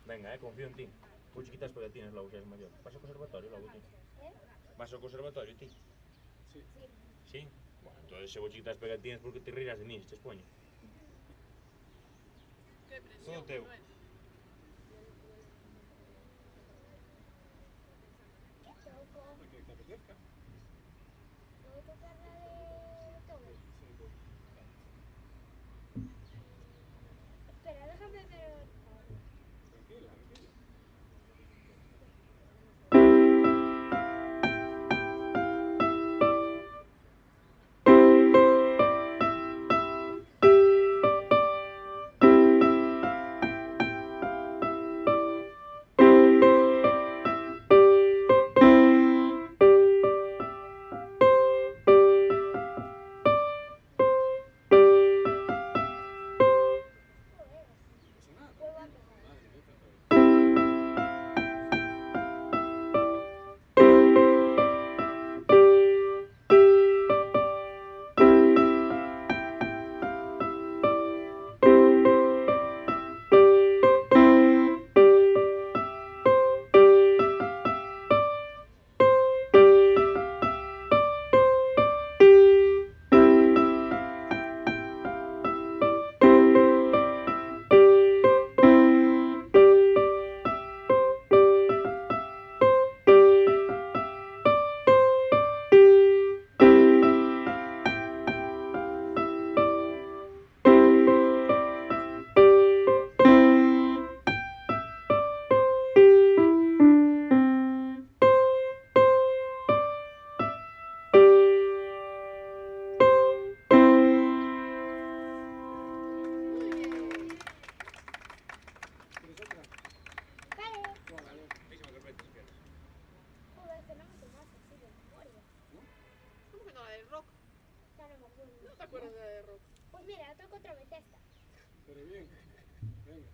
Speaker 1: Venga, confío en ti. Vou quitar as pegatinas logo, xa és maior. Vas ao conservatorio logo, ti? Vas ao conservatorio, ti?
Speaker 7: Sí.
Speaker 1: Sí? Bueno, entón se vou quitar as pegatinas porque te rirás de mí, se expoño. Todo teu.
Speaker 3: ¿Puedo tocar la de Beethoven? Espera, déjame ver.
Speaker 7: Tranquila, tranquila.
Speaker 3: Pues mira, toco otra vez esta.
Speaker 7: Pero bien, venga.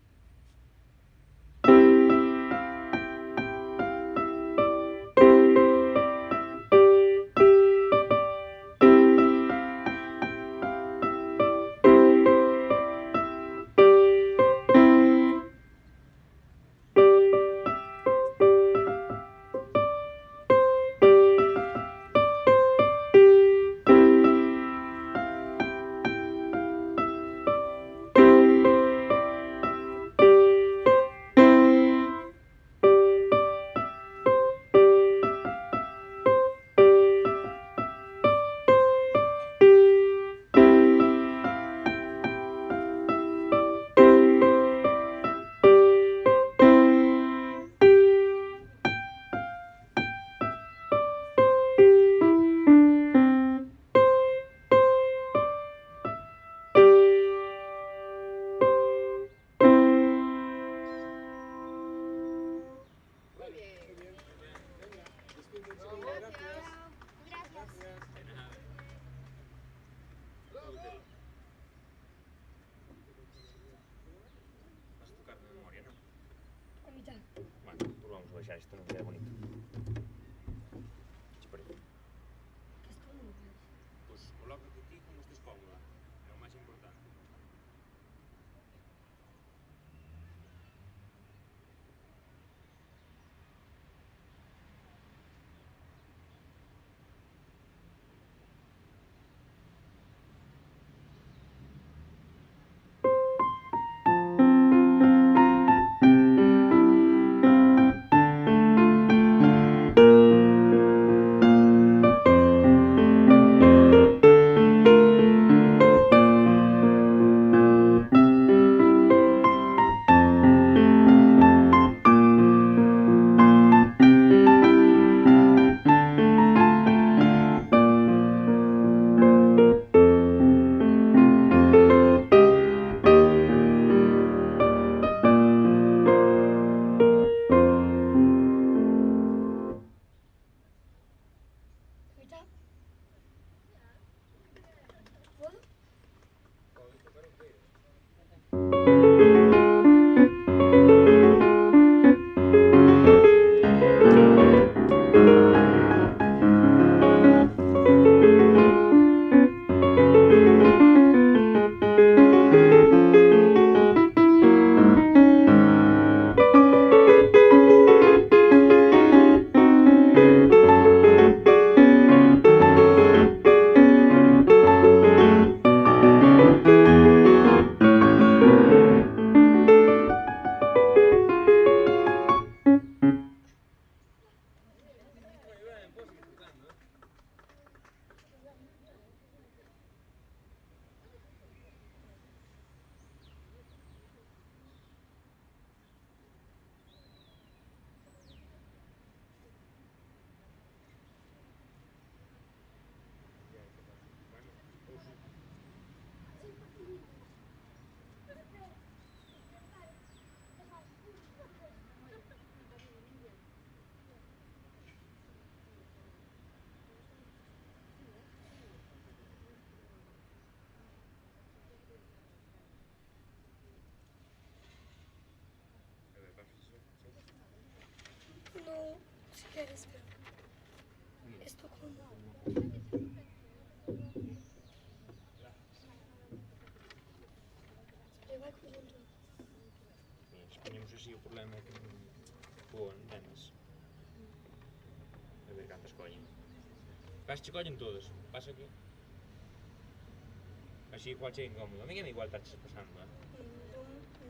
Speaker 7: Gracias.
Speaker 3: Gracias.
Speaker 1: De nada. Vas a tocar de memoria, ¿no?
Speaker 3: A mitad.
Speaker 1: Bueno, pues vamos a deixar isto, non queda bonito. Que che parece?
Speaker 3: Que es cómodo,
Speaker 1: Pois colócate ti como estés cómoda, é o máis importante.
Speaker 3: mitad. ¿Puedo? No, si quieres, pero esto con... Lleva conjunto.
Speaker 1: Se poñemos así o problema é que non poan, entendes? A ver cantas collen. Casi che collen todas, pasa que... Así igual che incómodo. A mí é igual estar pasando, eh?
Speaker 3: No,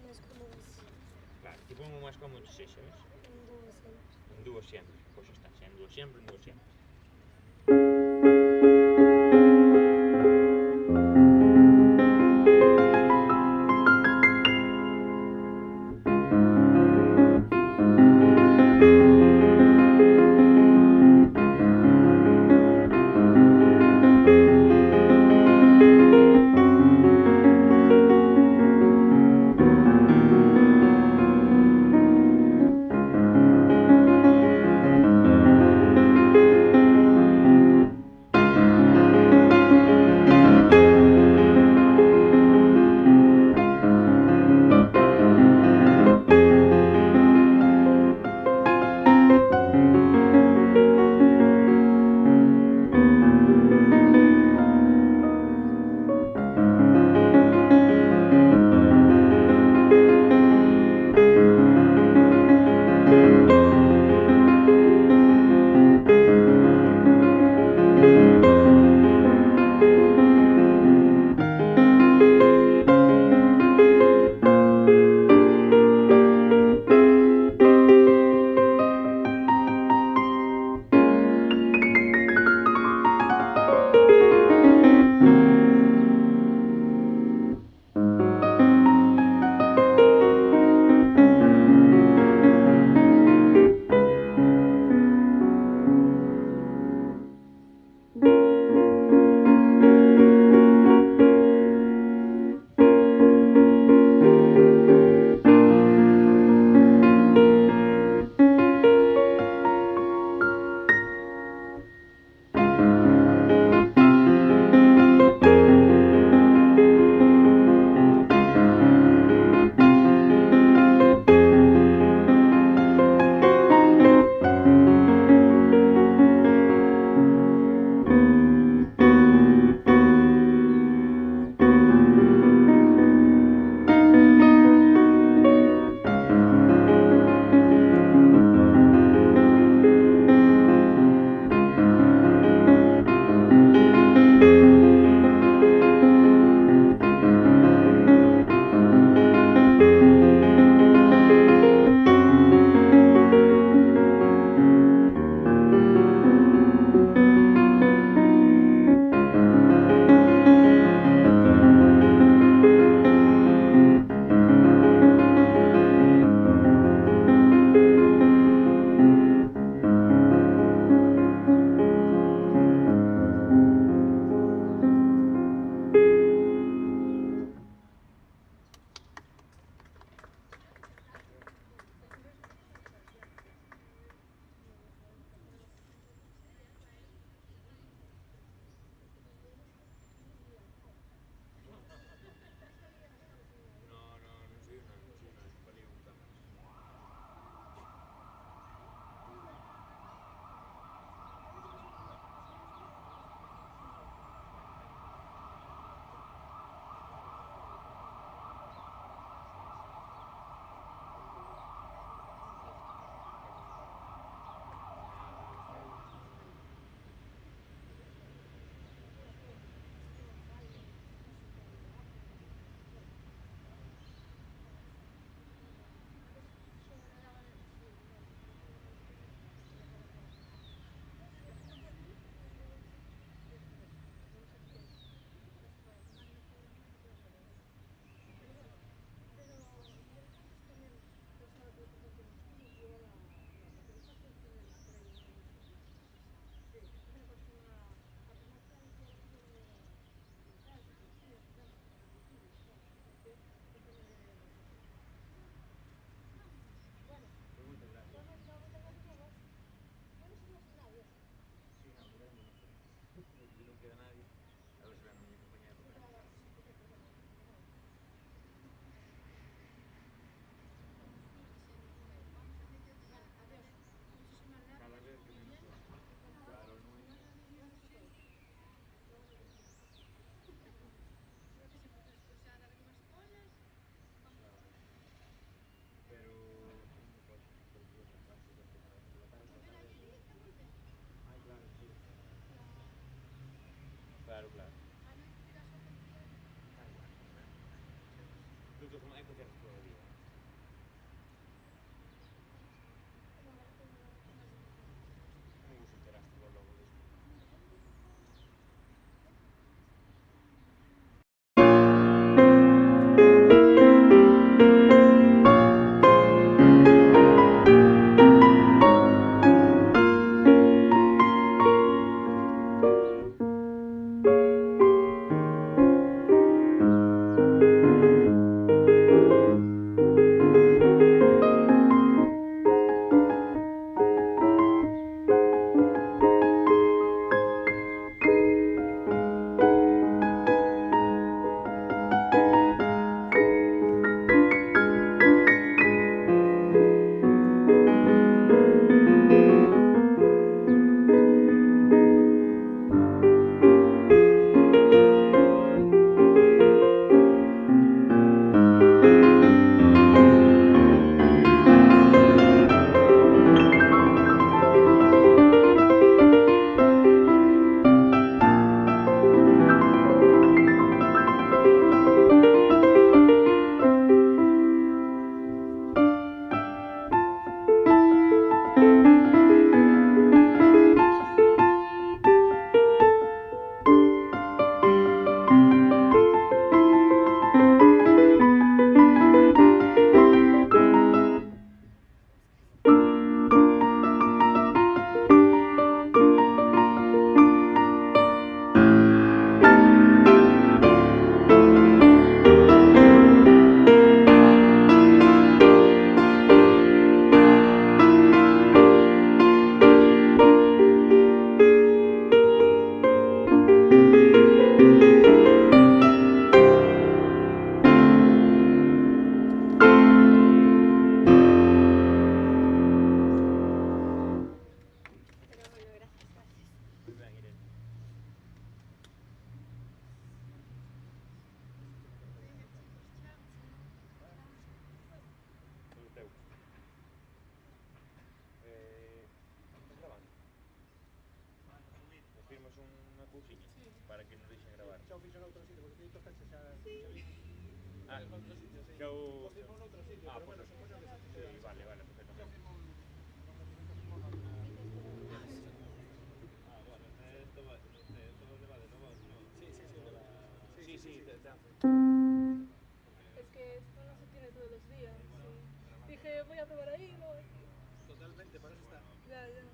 Speaker 3: no es como
Speaker 1: Claro, tipo o máis cómodo que sexa, ves? En dúas sempre. Pois xa está, xa en dúas sempre, en dúas sempre. Claro, claro. Creo que hai concertos todo o día. Non vos enteraste logo disto. Para que nos deixen gravar.
Speaker 7: Xa o fixo noutro sitio, porque ti tocaste xa...
Speaker 1: Ah,
Speaker 7: noutro sitio, sí.
Speaker 1: xa o...
Speaker 7: O firmou noutro sitio,
Speaker 1: Ah,
Speaker 7: pero
Speaker 1: pues,
Speaker 7: bueno, supoño que se
Speaker 1: sí, vale, vale, perfecto.
Speaker 7: xa o firmou...
Speaker 6: Ah, bueno, esto va, esto donde va de nuevo, ¿no?
Speaker 7: Sí, sí, sí, va.
Speaker 1: Sí, sí, te hace.
Speaker 9: Es que esto no se tiene todos los días. Sí. Dije, voy a probar ahí, luego aquí.
Speaker 7: Totalmente, para eso está.
Speaker 9: Ya, ya.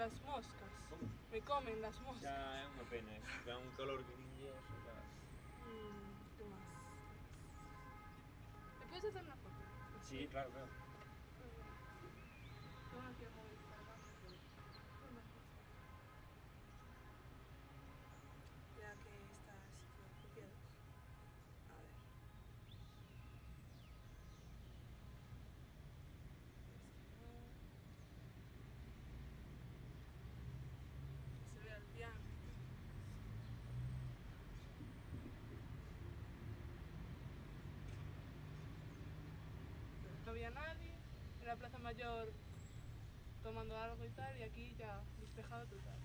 Speaker 9: las moscas. Me comen las moscas.
Speaker 1: Ya é unha pena, é un calor que ninguén xa.
Speaker 9: ¿Qué más? ¿Me puedes hacer una foto?
Speaker 1: Sí, claro, claro.
Speaker 9: Yo no quiero mover para abajo. Ya que estas fotocopiadas. A ver. Que se vea el piano. No había nadie en la Plaza Mayor tomando algo y tal, y aquí ya despejado total.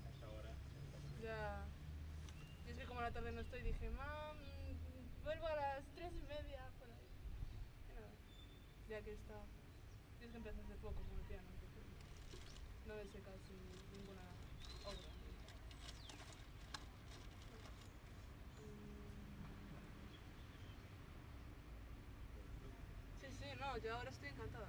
Speaker 1: A esa hora.
Speaker 9: Ya. Y es que como a la tarde no estoy, dije, mam, vuelvo a las 3:30 por ahí. Y nada, ya que está. Y es que empecé hace poco con el piano, entonces no he hecho casi ninguna obra. Sí, sí, no, yo ahora estoy encantada.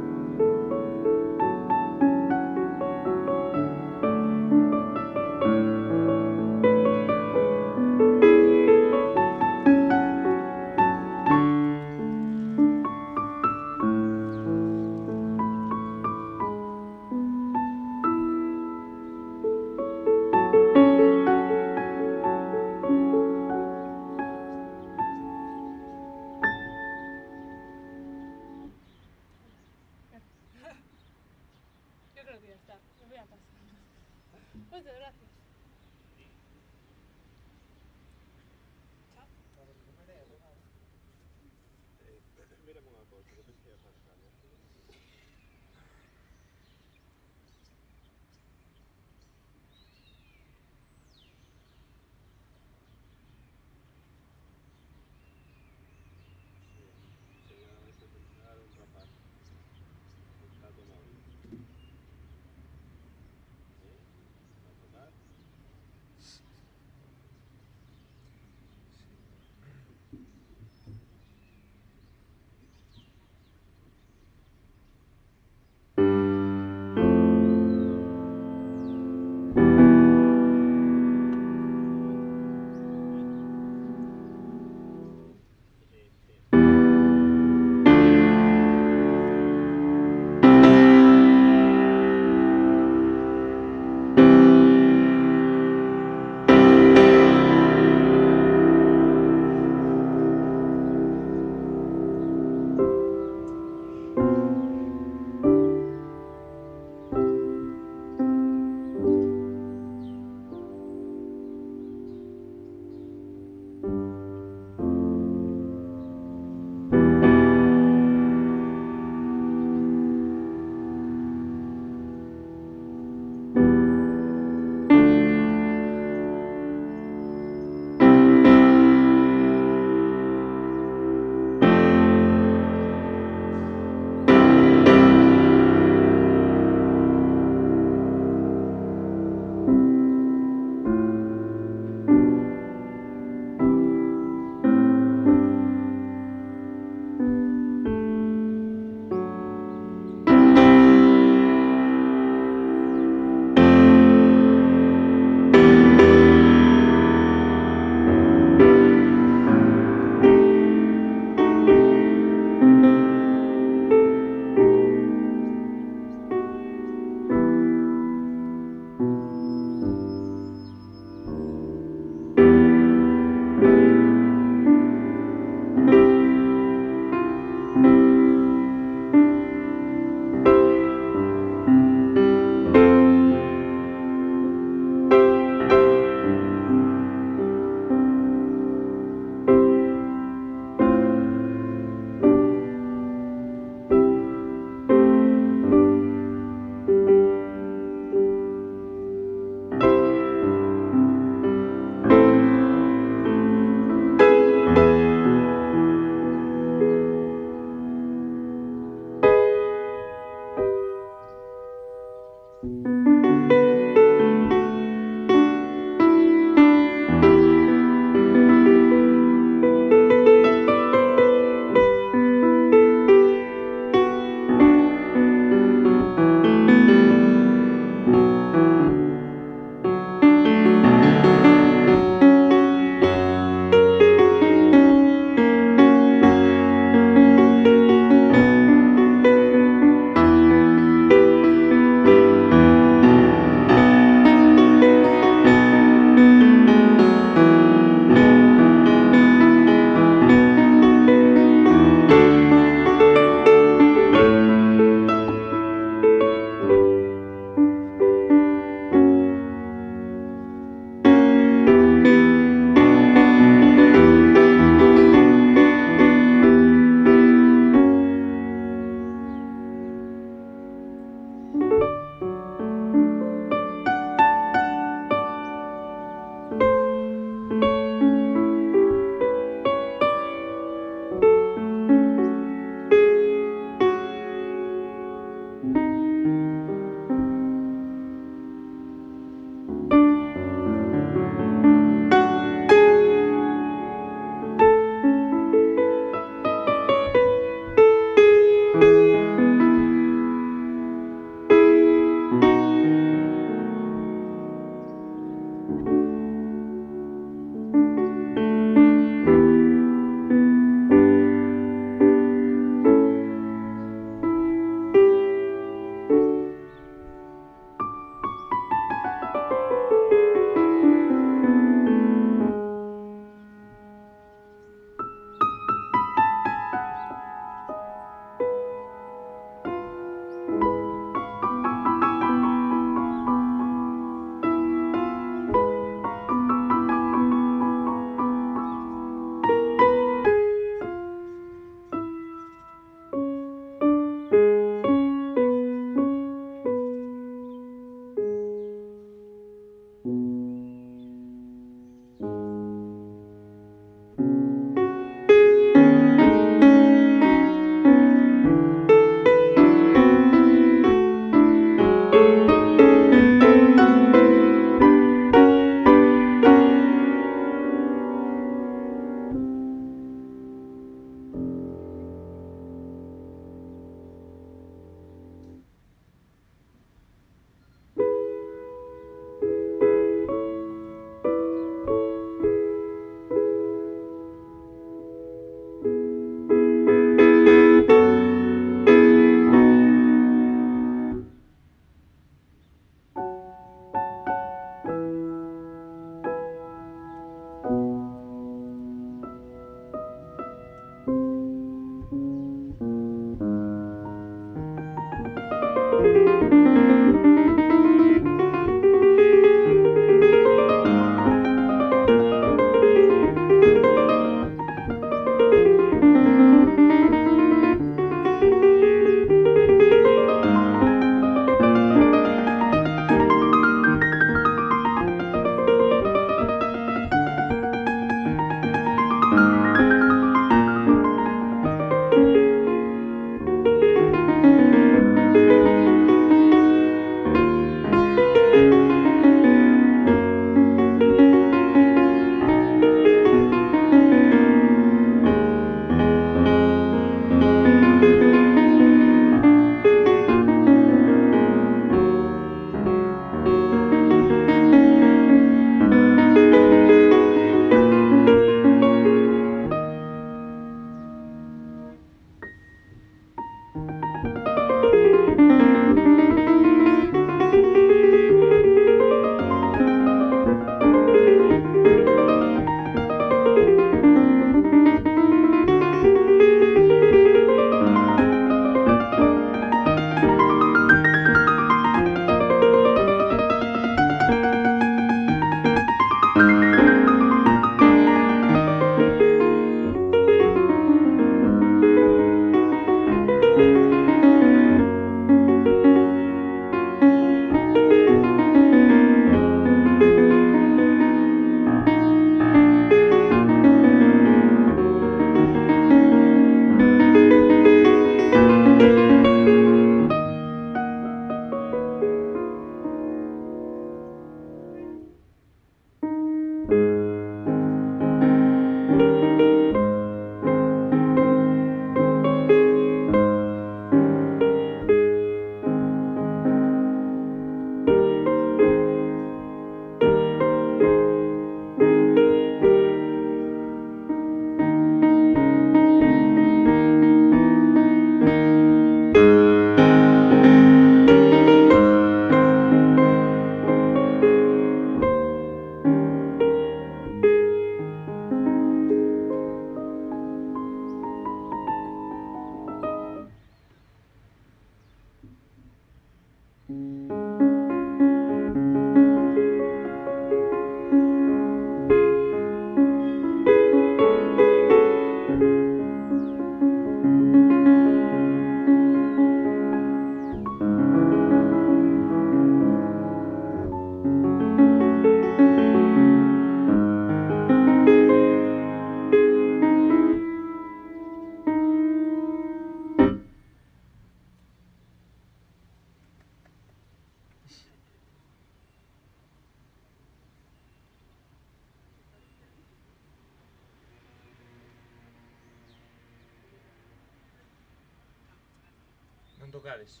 Speaker 1: tocades.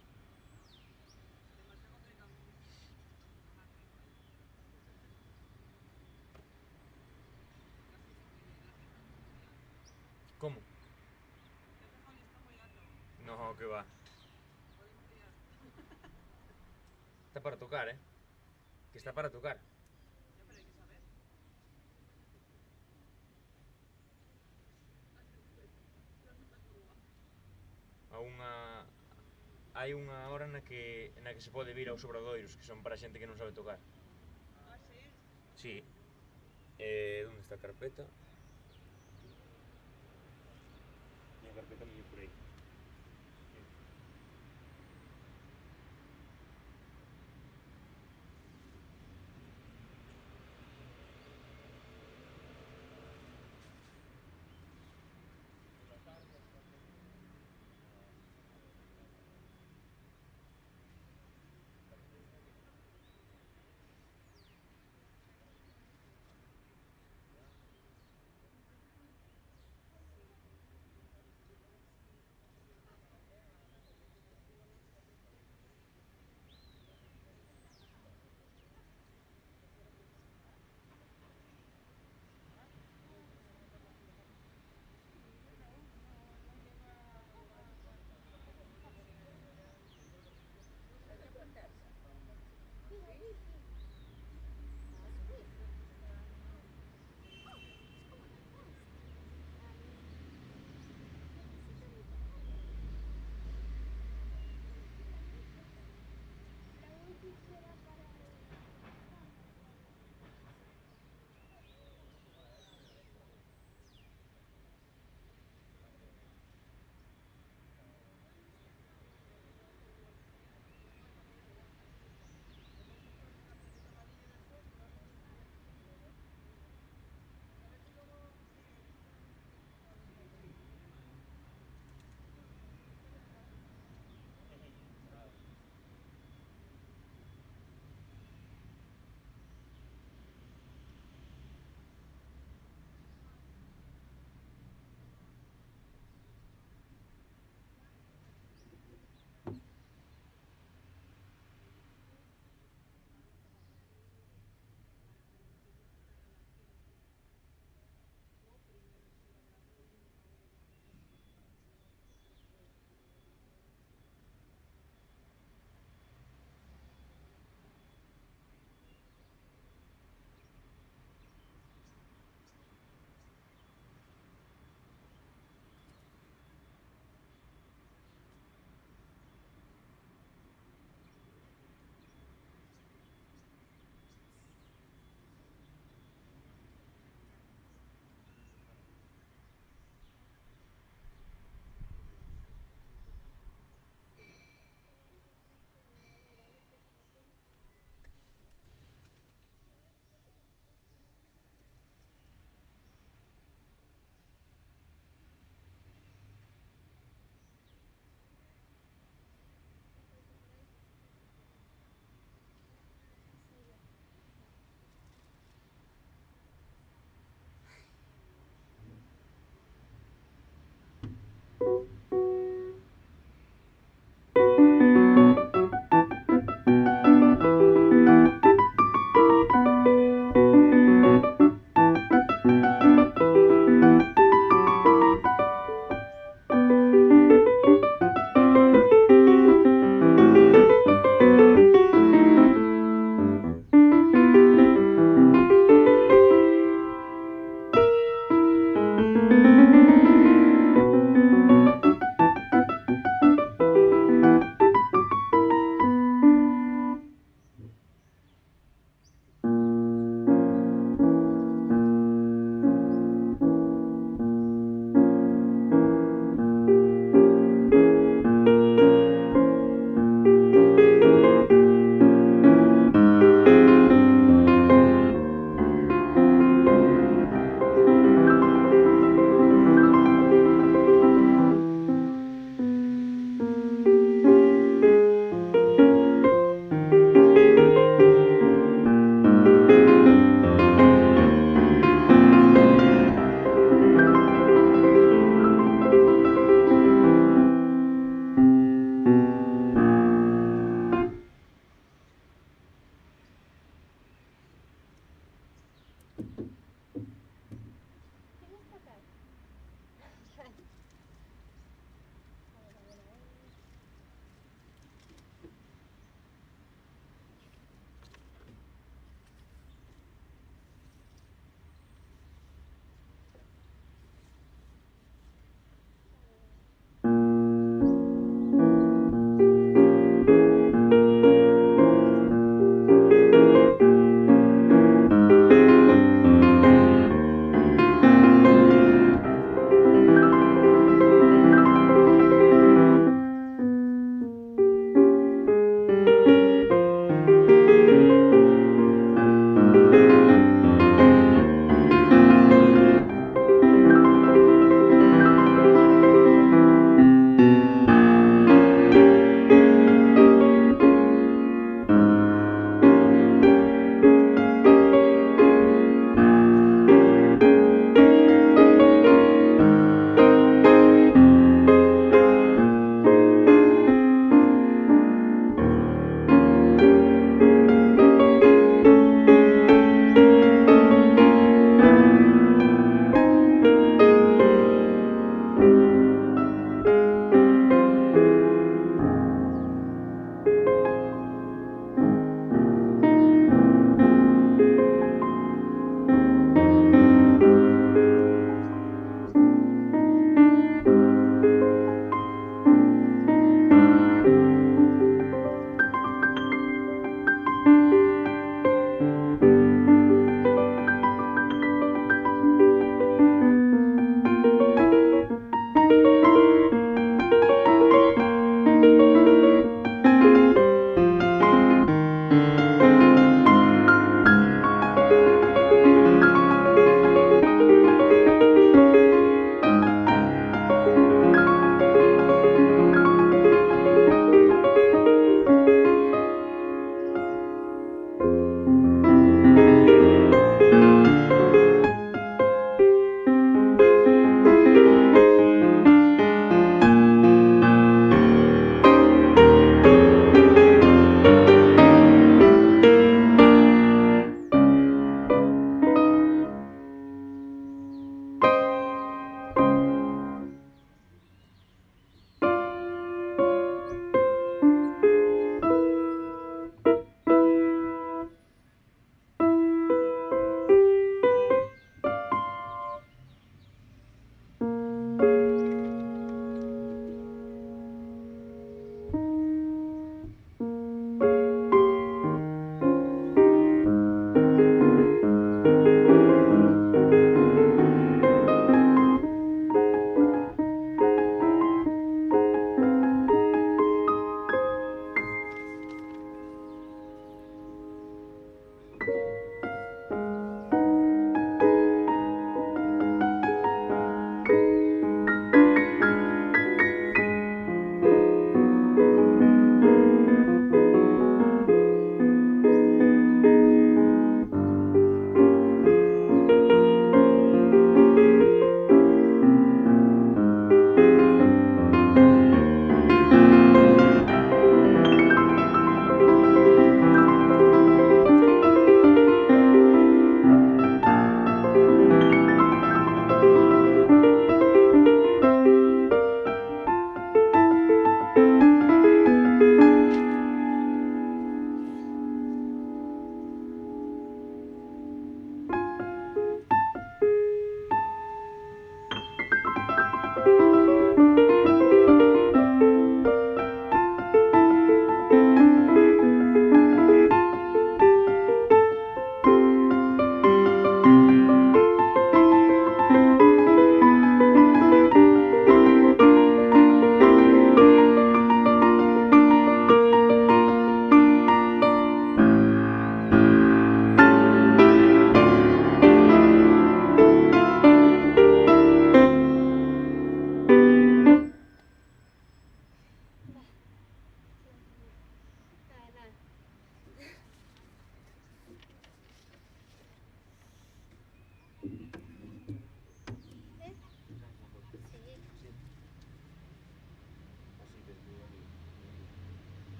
Speaker 1: Como? No, que va. Está para tocar, que está para tocar. Hai unha hora na que se pode vir aos obradoiros, que son para xente que non sabe tocar.
Speaker 9: Ah, sí?
Speaker 1: Sí. Onde está a carpeta? A carpeta me por aí.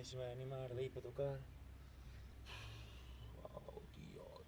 Speaker 1: se vai a animar de aí para tocar. Wow, tío.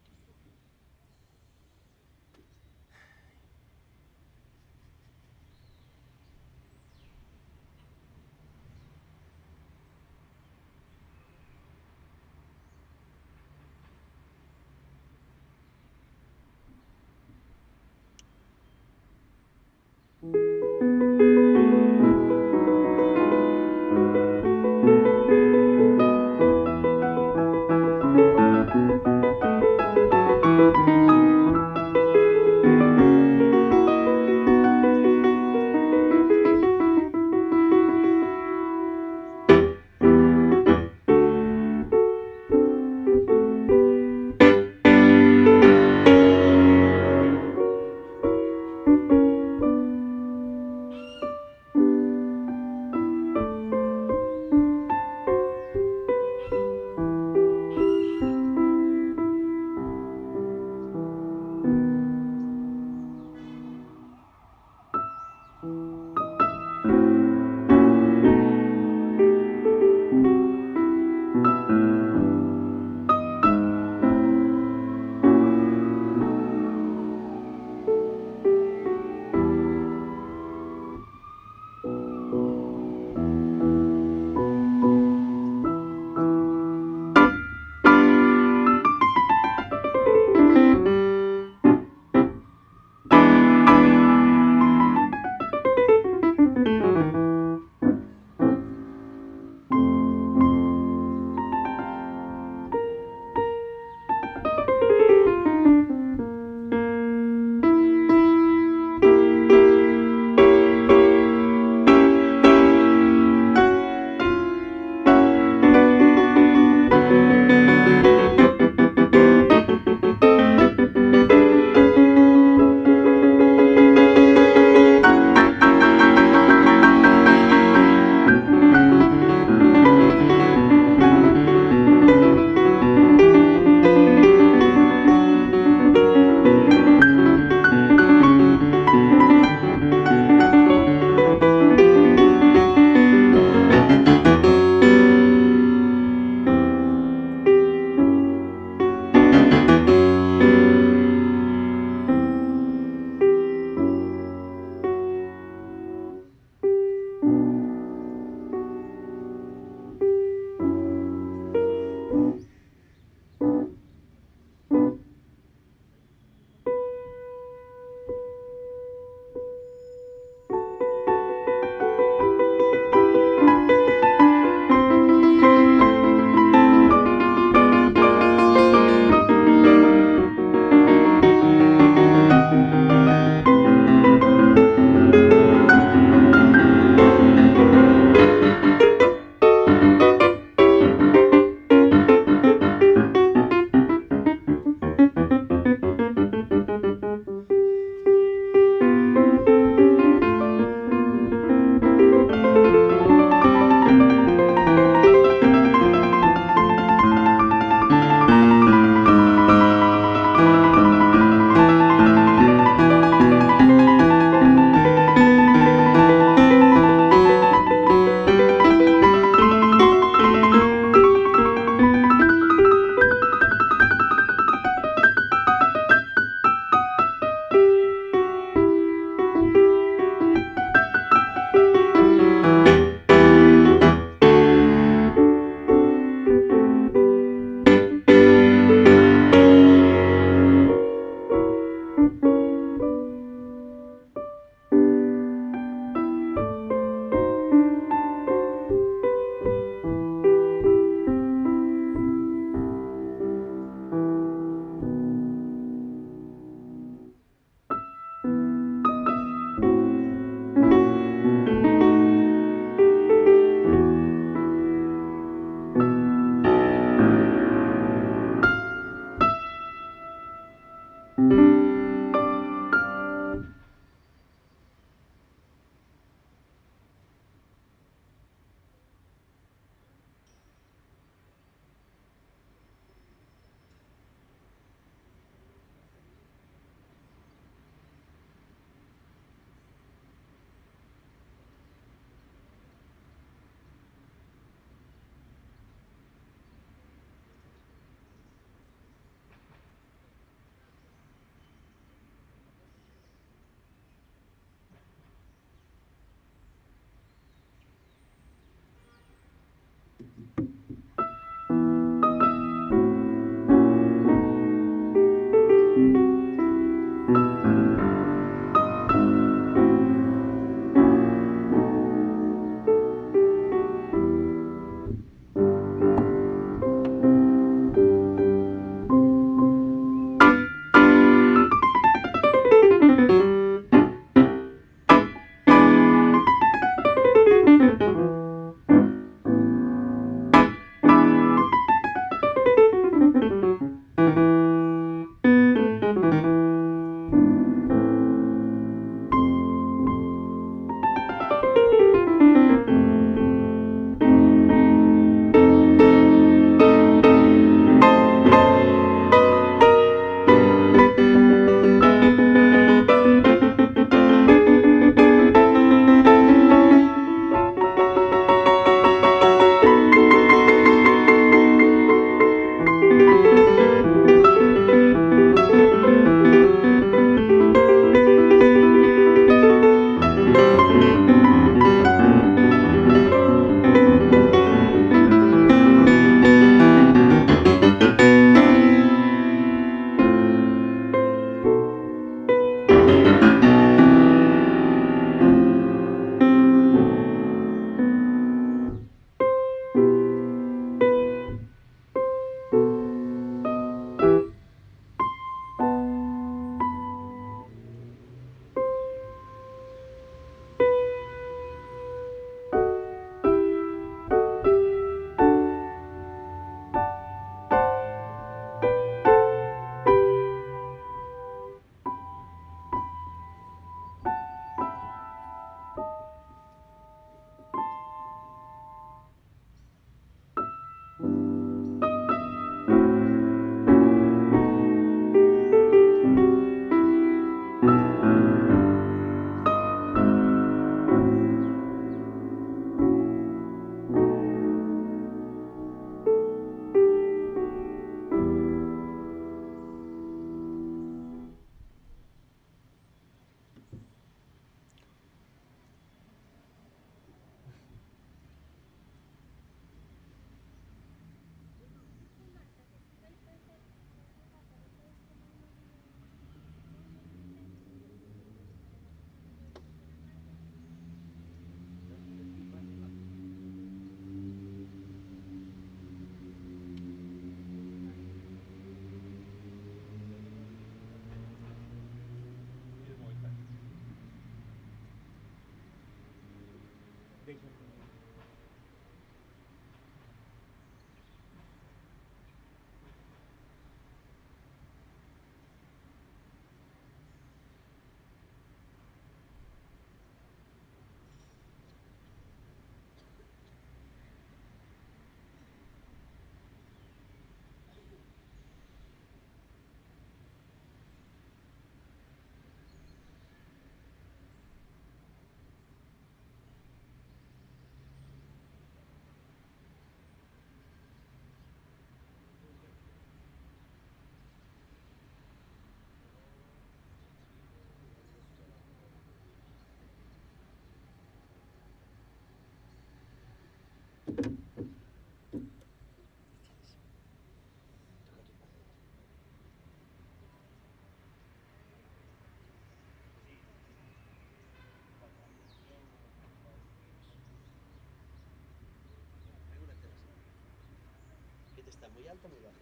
Speaker 7: Está muy alta o muy baja.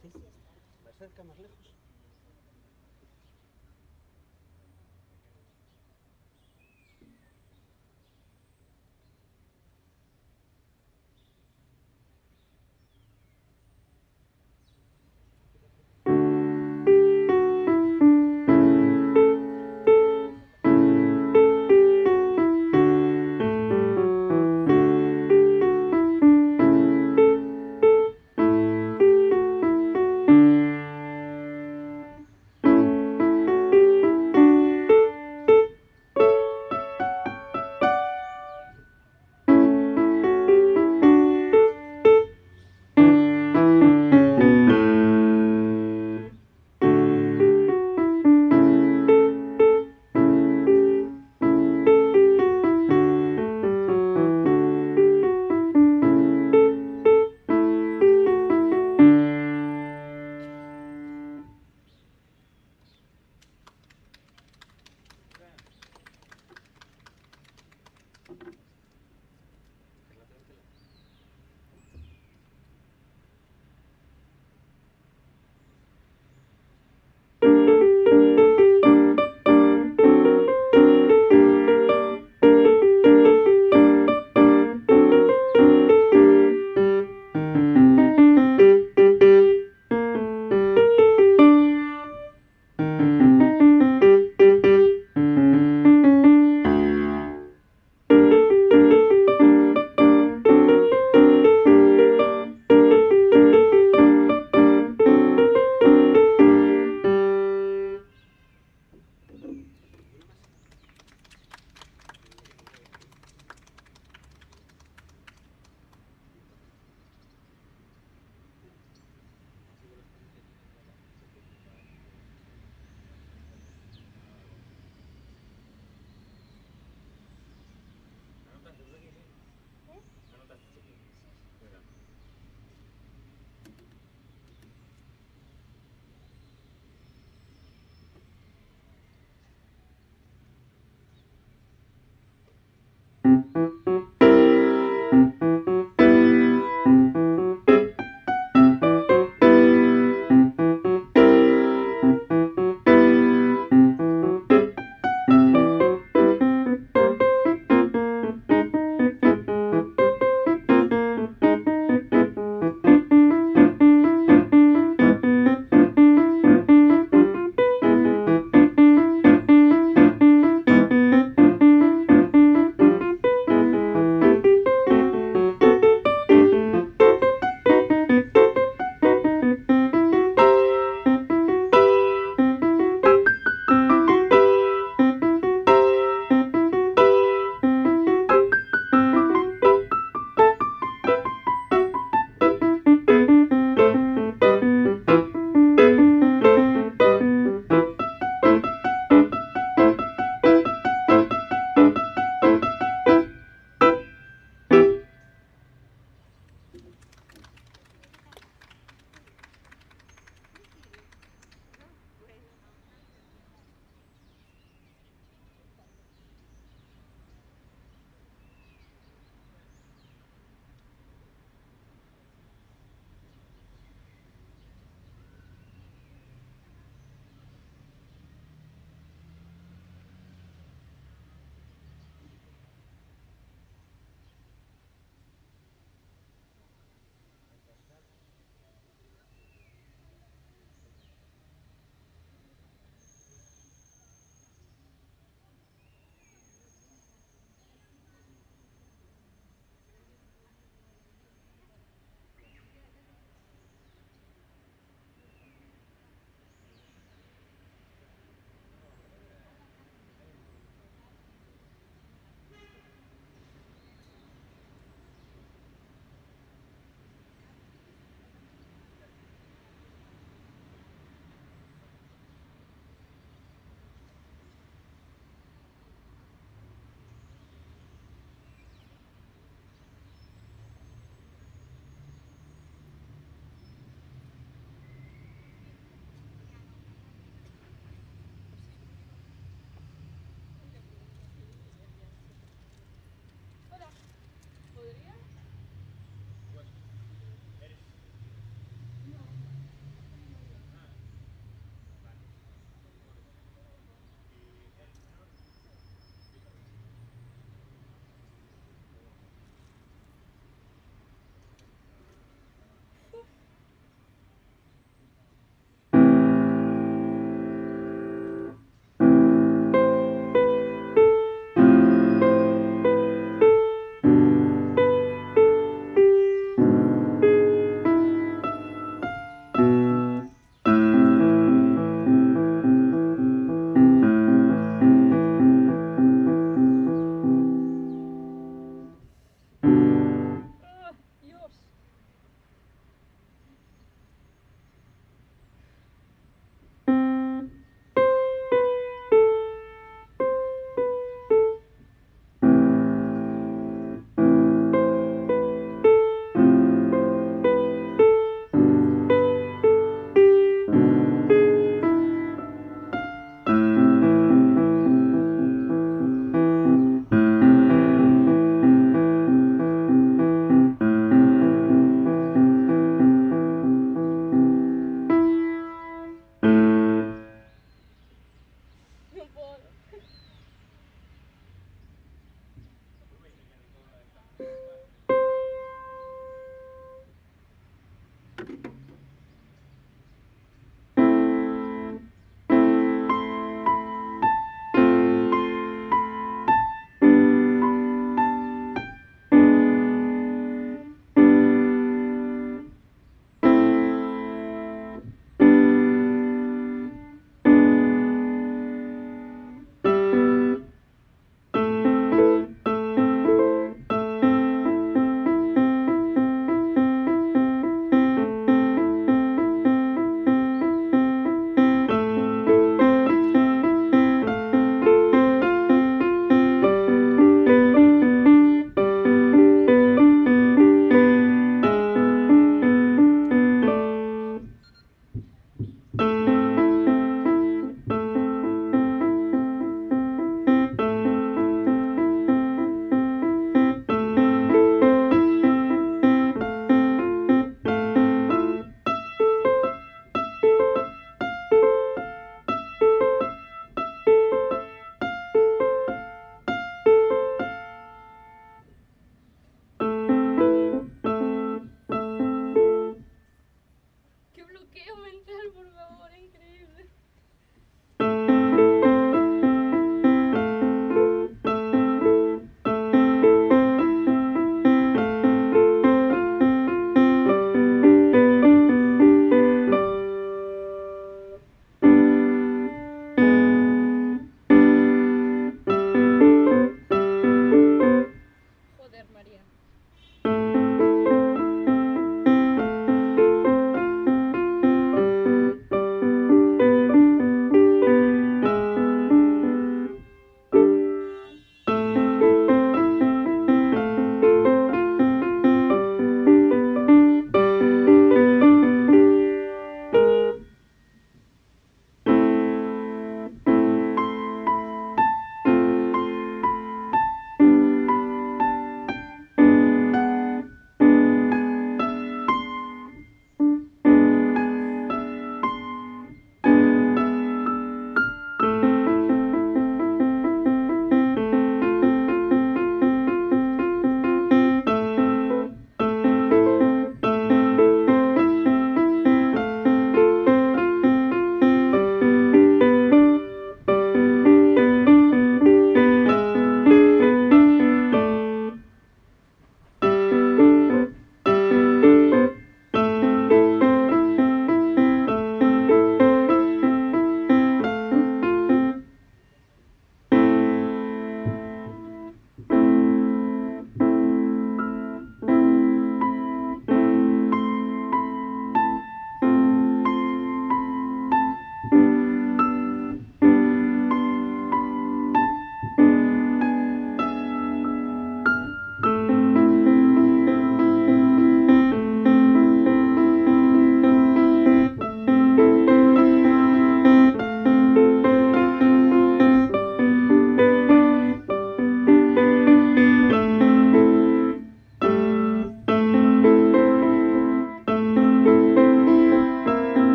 Speaker 7: ¿Sí? ¿Más cerca, más lejos?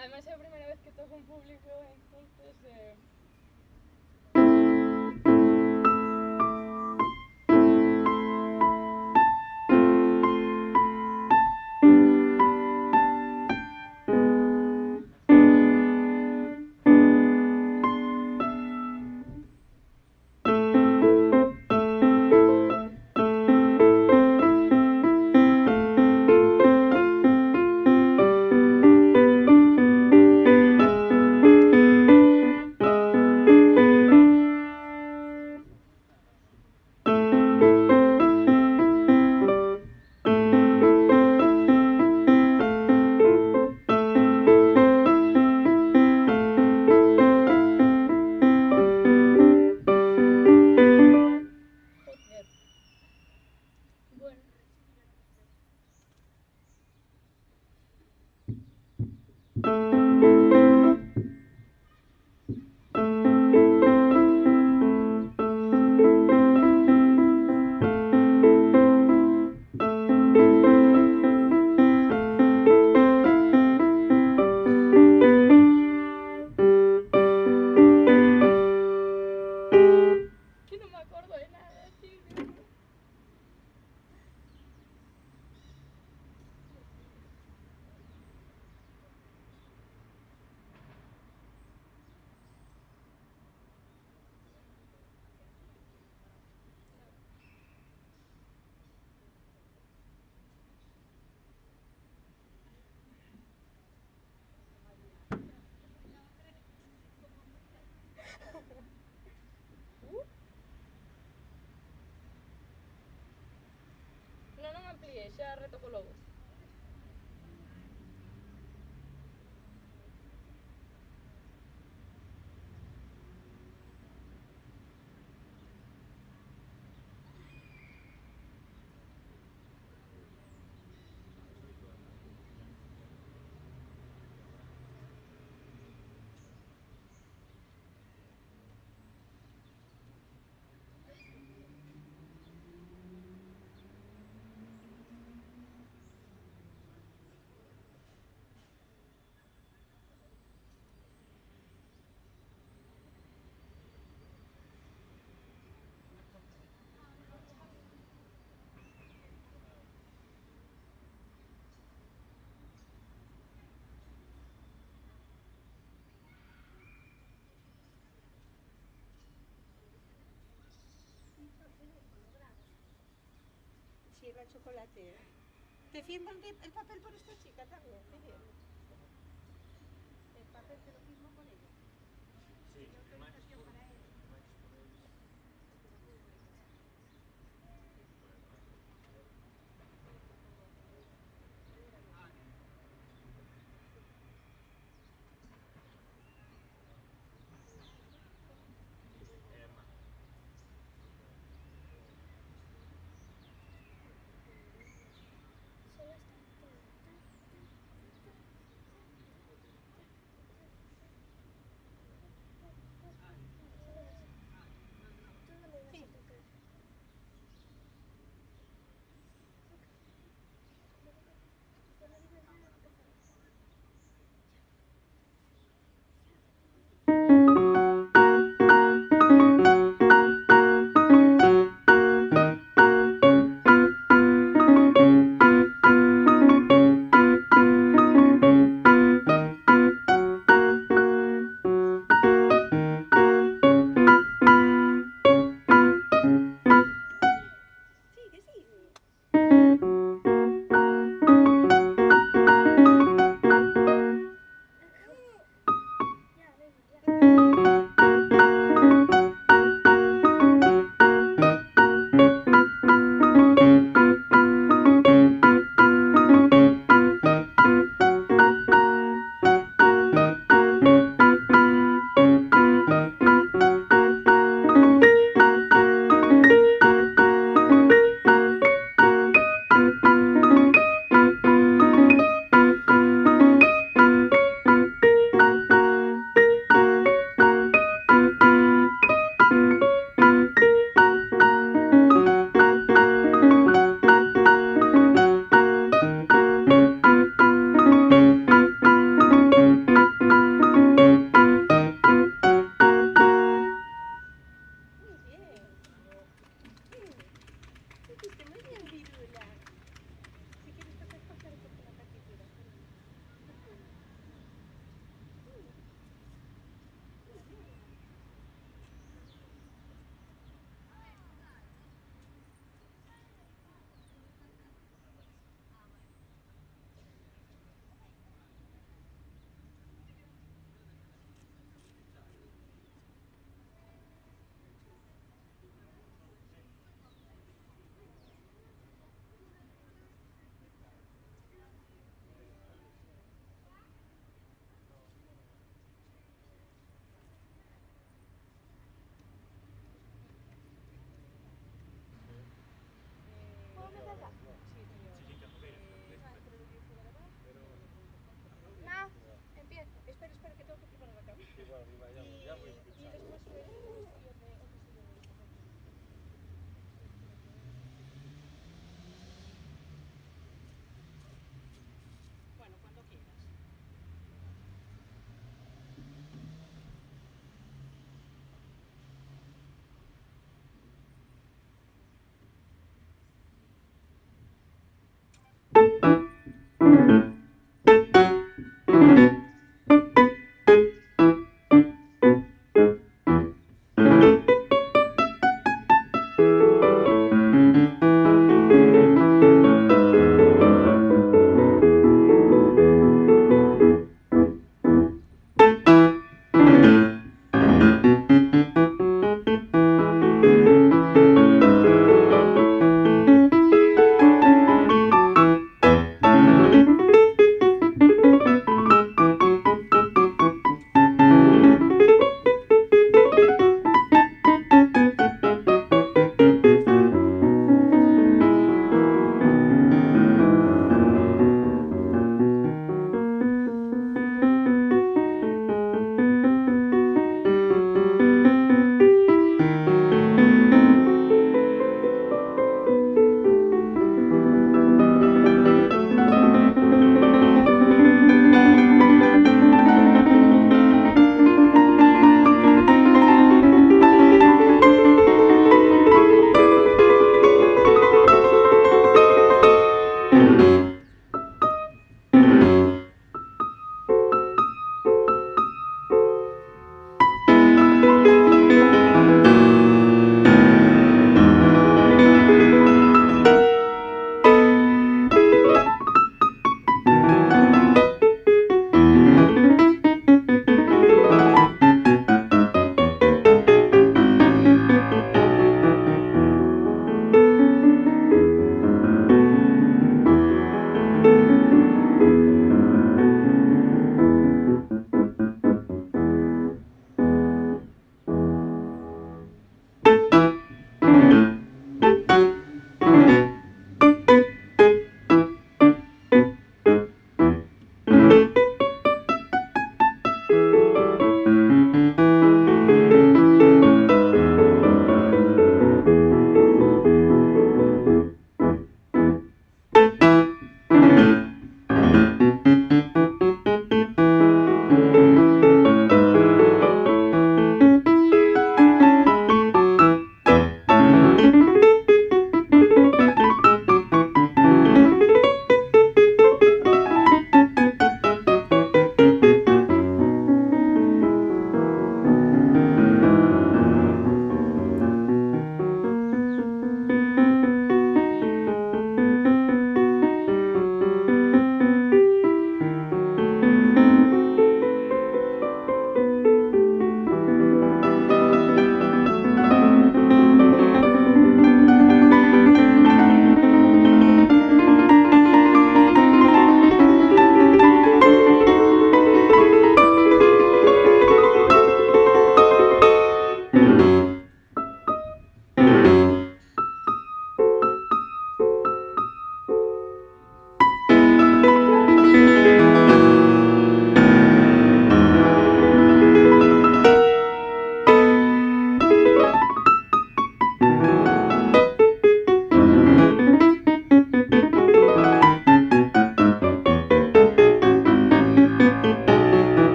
Speaker 9: Además es la primera vez que toco en público, entonces...
Speaker 3: Bueno.
Speaker 9: Que no me acuerdo de nada, tío. No, non amplié, xa retoco logo.
Speaker 10: Sí, la chocolate. ¿Te firman el papel por esta chica también? ¿Te firman? ¿El papel te lo firmo por ella?
Speaker 1: Sí,
Speaker 10: ¿Y autorización para él?
Speaker 3: Solo está.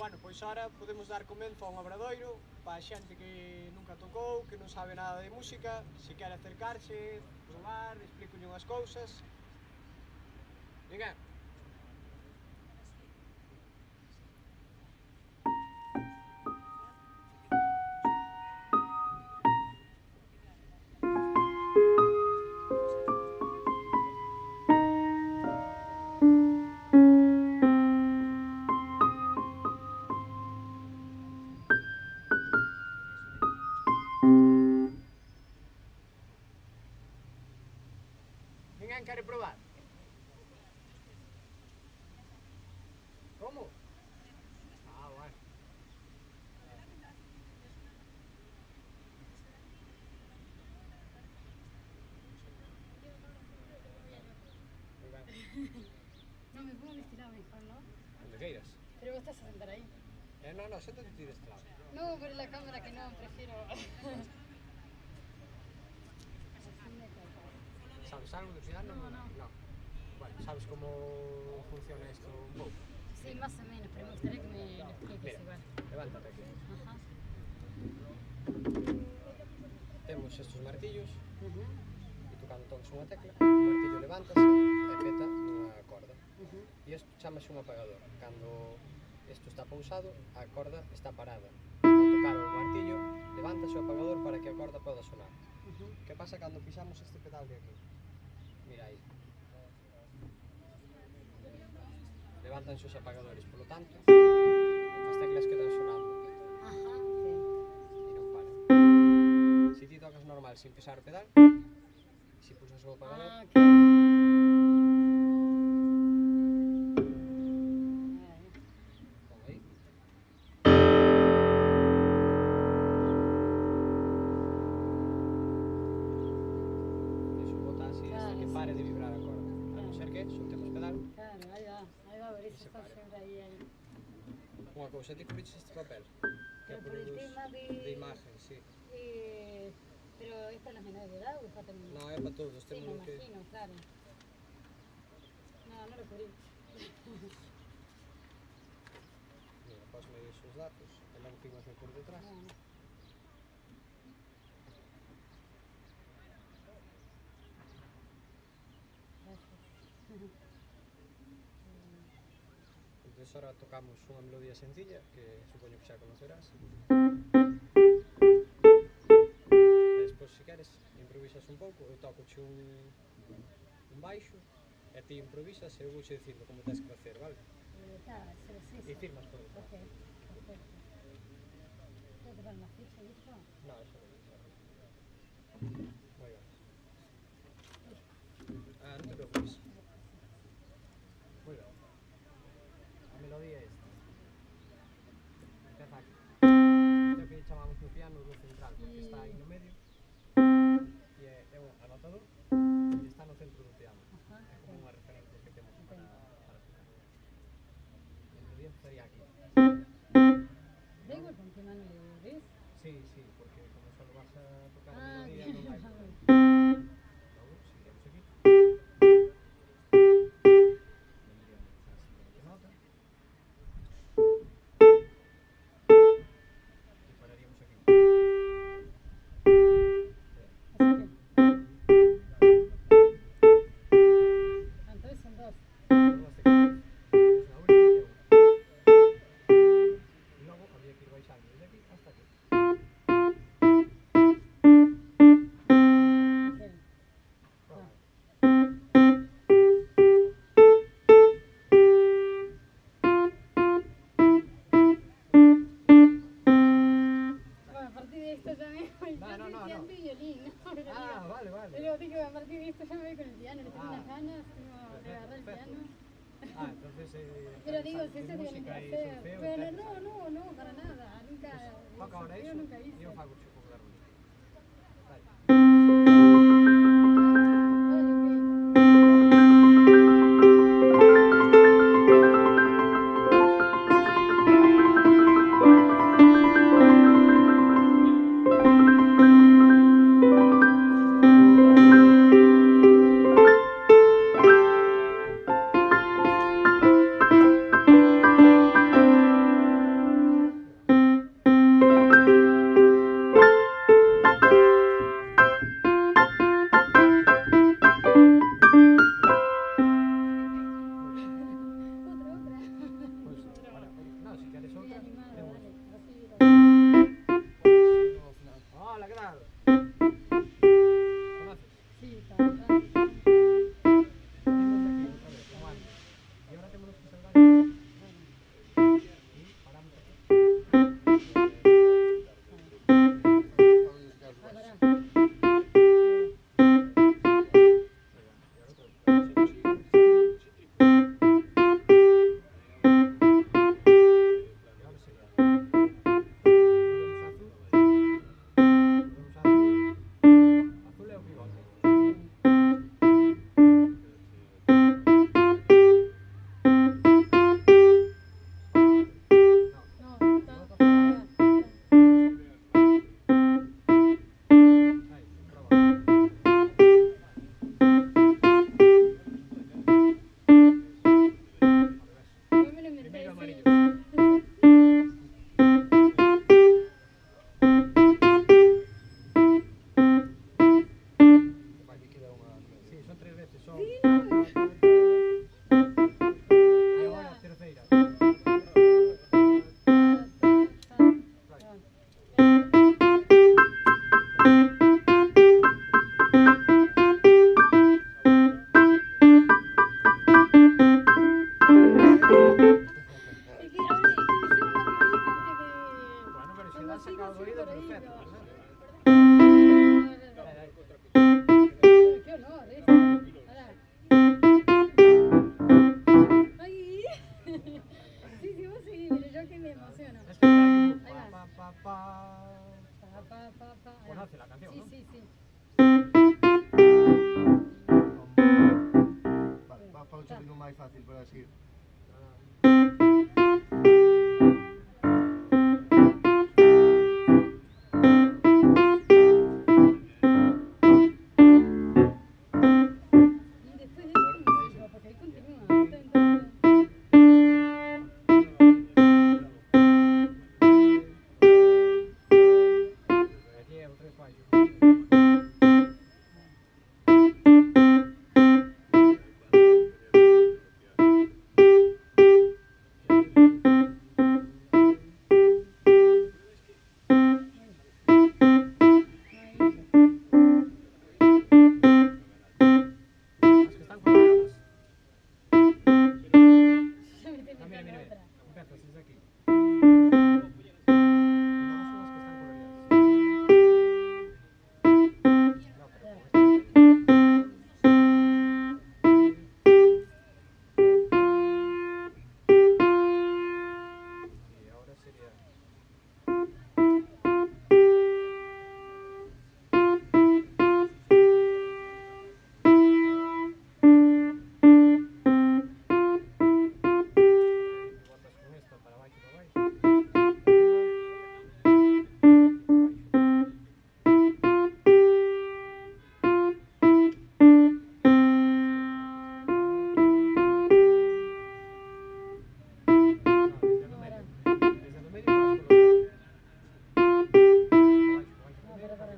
Speaker 11: Bueno, pois ahora podemos dar comenzo a un obradoiro para a xente que nunca tocou, que non sabe nada de música, se quere acercarse, probar, explicolle unhas cousas. Venga. Ninguén quere probar? Como? Ah, bueno.
Speaker 12: No, me pongo de este lado mejor, ¿no?
Speaker 11: Onde queiras.
Speaker 12: Pero vos estás a sentar ahí.
Speaker 11: No, séntate ti deste lado.
Speaker 12: No, por la cámara que no, prefiero.
Speaker 11: Sabes algo de piano?
Speaker 12: No.
Speaker 11: Bueno, sabes como funciona isto un pouco?
Speaker 12: Sí, más o menos, pero me gustaría que me lo expliques igual.
Speaker 11: Levántate aquí.
Speaker 12: Ajá.
Speaker 11: Temos estes martillos e tú cando toques unha tecla, o martillo levántase e peta unha corda. E isto chamase un apagador. Cando isto está pousado, a corda está parada. Ao tocar o martillo, levántase o apagador para que a corda poda sonar. Que pasa cando pisamos este pedal de aquí? Mira aí. Levántanse os apagadores, polo tanto, as teclas quedan sonando.
Speaker 12: Ajá, sí.
Speaker 11: E non paran. Se ti tocas normal sin pisar o pedal, se pulsas o apagador,
Speaker 12: Ah, ok.
Speaker 11: pon aí. Iso bota así hasta que pare de vibrar a corda. A non ser que soltemos pedal.
Speaker 12: Claro, ahí va, por eso está siempre ahí.
Speaker 11: Unha cousa, ti cubriches este papel? Que é
Speaker 12: Pero por el
Speaker 11: luz
Speaker 12: tema
Speaker 11: de imagen, sí.
Speaker 12: Pero es para las menores de edad o es para también.
Speaker 11: No, é para todos,
Speaker 12: Sí, me
Speaker 11: temos que...
Speaker 12: imagino, claro. No lo cubrí.
Speaker 11: Mira, podes medir os datos, e logo pingas por detrás. Entón, ahora tocamos unha melodía sencilla, que supoño que xa conocerás. E despois, se queres, improvisas un pouco, eu tocoche un baixo, e ti improvisas e eu vouche dicindo como tens que facer, vale?
Speaker 12: Sí.
Speaker 11: E firmas por detrás.
Speaker 12: Ok, perfecto. ¿Tengo que dar una ficha y esto?
Speaker 11: No, eso no. Moi ben. Non te preocupes. Moi ben. A melodía é esta. Empeza aquí. Isto é o que chamamos no piano do central, porque está aí no medio. E é un anotador e está no centro do piano. É como unha referencia que temos para tocar. A melodía empezaría aquí.
Speaker 12: ¿Da igual con qué mano le ves?
Speaker 11: Sí, porque como solo vas a tocar a melodía non vai poder. Logo, seguiremos aquí. Vendríamos a siguiente nota. E pararíamos aquí.
Speaker 12: Entonces son dos.
Speaker 11: Logo había que ir baixando desde aquí hasta aquí.
Speaker 12: Bueno, a partir de esto también.
Speaker 11: No.
Speaker 12: Piano y violín, ¿no?
Speaker 11: Ah, vale.
Speaker 12: Pero digo, a partir de esto ya me voy con el piano, le tengo unas ganas, de agarrar el piano.
Speaker 11: Entonces...
Speaker 12: Pero digo, si esto tiene que
Speaker 11: música e
Speaker 12: hacer.
Speaker 11: solfeo e
Speaker 12: Pero
Speaker 11: tal.
Speaker 12: no, para nada. Nunca.
Speaker 11: Toca ahora
Speaker 12: Yo
Speaker 11: eso
Speaker 12: nunca
Speaker 11: e
Speaker 12: hice.
Speaker 11: eu fago chupo con garrón. Vale. veces son.
Speaker 12: Sí,
Speaker 11: E agora a terceira. Bueno, pero se dá sacado do oído, perfecto.
Speaker 12: Qué honor, Ahora. Ay. Sí, sí, vos sí, mire, yo que me emociono.
Speaker 11: Es que mira
Speaker 12: Ahí
Speaker 11: que
Speaker 12: va.
Speaker 11: pa.
Speaker 12: Ahí va.
Speaker 11: Conoce la canción,
Speaker 12: Sí,
Speaker 11: ¿no?
Speaker 12: sí, sí.
Speaker 13: Vale, va para un chapino máis fácil para seguir.
Speaker 12: Y después de esto, ¿cómo sigo? Porque ahí continúa. Tan, tan, tan.
Speaker 11: Aquí é o tres baixo. As que están coloreadas.
Speaker 12: Ya me tengo
Speaker 11: Ah, mira,
Speaker 12: que
Speaker 11: mira,
Speaker 12: otra.
Speaker 11: mira. Empezas desde aquí. Y luego son as que están coloreadas. No, pero con y ahora sería. Botas con esta para abaixo, Desde o medio vas coloreando. Abaixo,
Speaker 12: No,
Speaker 11: primeiro,
Speaker 12: para.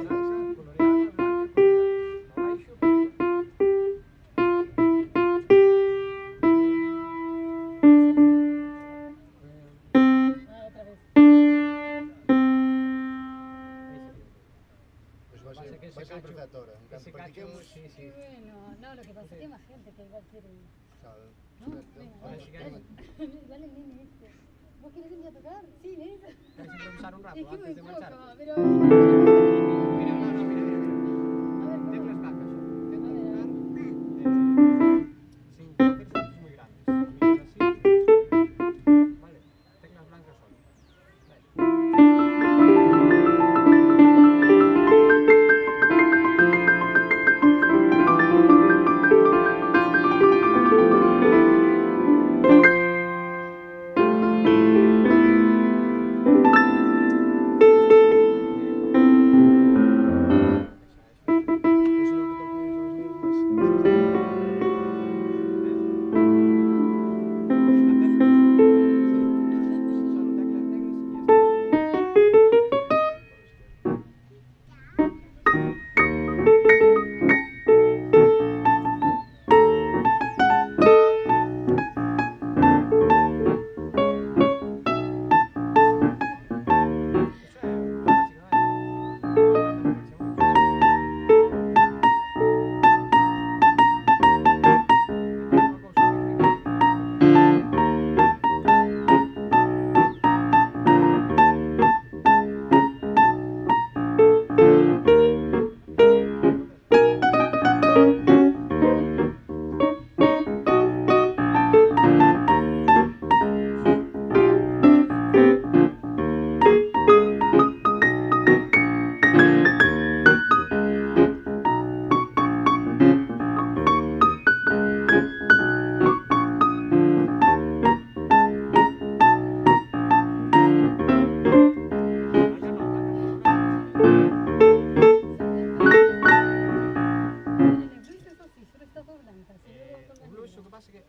Speaker 11: blanca, coloreada, blanca, coloreada. Abaixo, arriba.
Speaker 12: Otra vez.
Speaker 13: Pois
Speaker 11: Pasa que ese
Speaker 13: vai ser
Speaker 11: cacho-
Speaker 13: perfecto ahora. En
Speaker 11: ese
Speaker 13: canto
Speaker 11: cacho,
Speaker 13: practiquemos,
Speaker 11: sí, sí.
Speaker 12: Qué bueno. No, lo que pasa es que hay más gente que igual quiere.
Speaker 13: sabe.
Speaker 12: No, venga,
Speaker 11: Ahora
Speaker 12: dale.
Speaker 11: sí que hay.
Speaker 12: Dale, nene, este. ¿Vos querés venir a tocar? Sí, ven.
Speaker 11: ¿Queréis improvisar un rato
Speaker 12: Es que
Speaker 11: antes
Speaker 12: muy
Speaker 11: de marchar?
Speaker 12: poco, pero...
Speaker 11: Mira, no, mira.
Speaker 12: A ver,
Speaker 11: Teclas blancas son. Intenta
Speaker 12: A ver, a
Speaker 11: tocar
Speaker 12: ver.
Speaker 11: sin hacer saltos muy grandes. Mirar así. Vale, teclas blancas solo. Vale.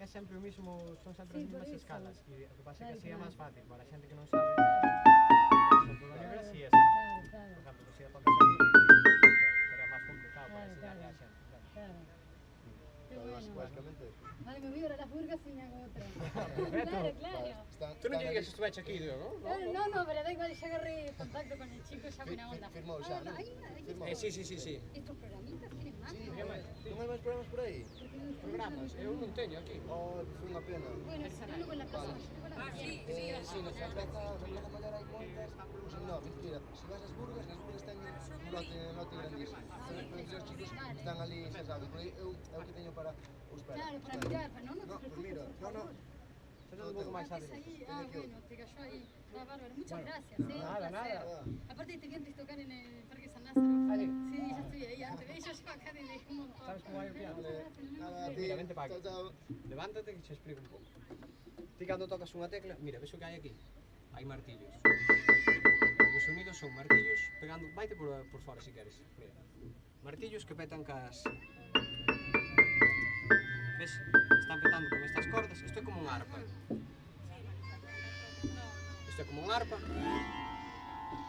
Speaker 11: sempre o mismo, son sempre as mesmas escalas. E o que pasa é que así é máis fácil para a xente que non sabe. Por exemplo, do negra así é así. Por exemplo, se a tocas aquí, sería máis complicado para
Speaker 12: Claro. Qué bueno.
Speaker 13: Básicamente.
Speaker 12: Vale, me voy ahora a las burgas y me hago otra.
Speaker 11: Perfecto.
Speaker 12: Claro.
Speaker 11: Tú non llegues estuveche aquí, ¿no?
Speaker 12: No, pero da igual, ya agarré contacto con el chico, ya buena onda.
Speaker 13: Firmou xa, non?
Speaker 11: Sí.
Speaker 12: Estos programitas tienen más.
Speaker 13: Non hai máis programas por aí?
Speaker 11: Programas, eu non teño aquí.
Speaker 13: Oh, foi unha pena.
Speaker 12: Bueno, si no, luego en la casa.
Speaker 13: Sí, nos empreza maior hai moitas. No, mentira, se vas ás burgas teñen un lote grandísimo. Os chicos están ali, xa sabes, por aí eu que teño para...
Speaker 12: Claro, para mirar, pero no te
Speaker 13: pues
Speaker 12: preocupes.
Speaker 13: mira, no.
Speaker 11: Un pouco máis
Speaker 12: Antes
Speaker 11: hábil.
Speaker 12: ahí, bueno, te cayó ahí. Ah, bárbaro, muchas gracias,
Speaker 11: Nada,
Speaker 12: un placer.
Speaker 11: nada.
Speaker 12: Aparte te vi antes tocar en el Parque San Lázaro.
Speaker 11: ¿Ah, sí?
Speaker 12: Sí, ya estoy ahí antes. Yo llevo acá desde un montón.
Speaker 11: Sabes como vai o piano?
Speaker 13: Nada,
Speaker 11: Mira, vente para aquí.
Speaker 13: Chao.
Speaker 11: Levántate que te explico un pouco. Ti cando tocas unha tecla, mira, ves o que hai aquí? Hai martillos. Os sonidos son martillos pegando, vaite por fora se queres. Mira. Martillos que petan cas... Ves? Están petando con estas cordas. Isto é como un arpa. Isto é como un arpa.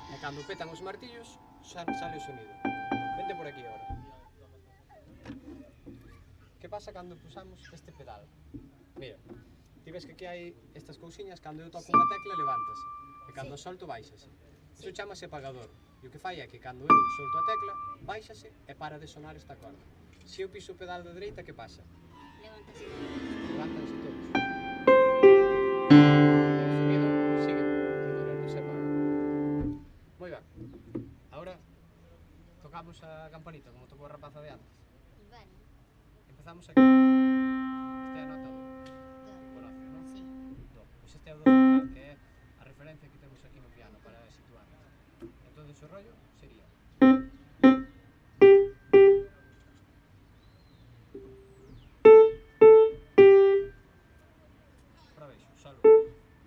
Speaker 11: E cando petan os martillos, sale o sonido. Vente por aquí agora. Que pasa cando pusamos este pedal? Mira, ti ves que aquí hai estas cousiñas, cando eu toco unha tecla levántase, e cando solto baixase. Iso chamase apagador, e o que fai é que cando eu solto a tecla, baixase e para de sonar esta corda. Se eu piso o pedal da dereita, que pasa? Levántanse todos. E o sonido sigue, non se apaga. Moi ben, agora tocamos a campanita, como tocou a rapaza de antes.
Speaker 3: Vale.
Speaker 11: Empezamos aquí. Este é a nota do. Conoce, non?
Speaker 3: Sí.
Speaker 11: Do. Pois este é o do central, que é a referencia que temos aquí no piano para situarnos. Entón, o rollo sería. Para baixo, solo.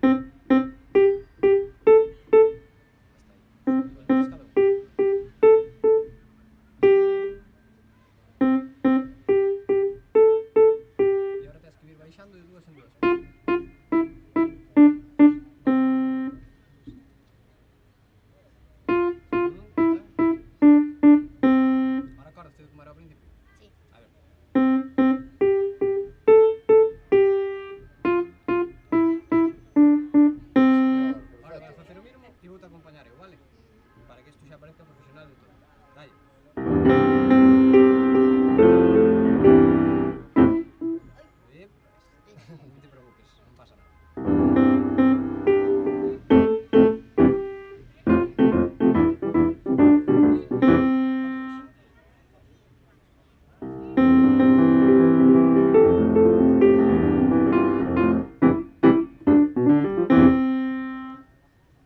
Speaker 11: Hasta aí. Entonces, cada uno. E agora tens que ir baixando de dúas en dúas. Ahora acordas de como era ao principio?
Speaker 3: Sí.
Speaker 11: A ver. Ahora vas a facer o mínimo e vou te acompañar eu, vale? Para que isto xa parezca profesional de todo. Dalle. Bien, pues, non te preocupes, non pasa nada.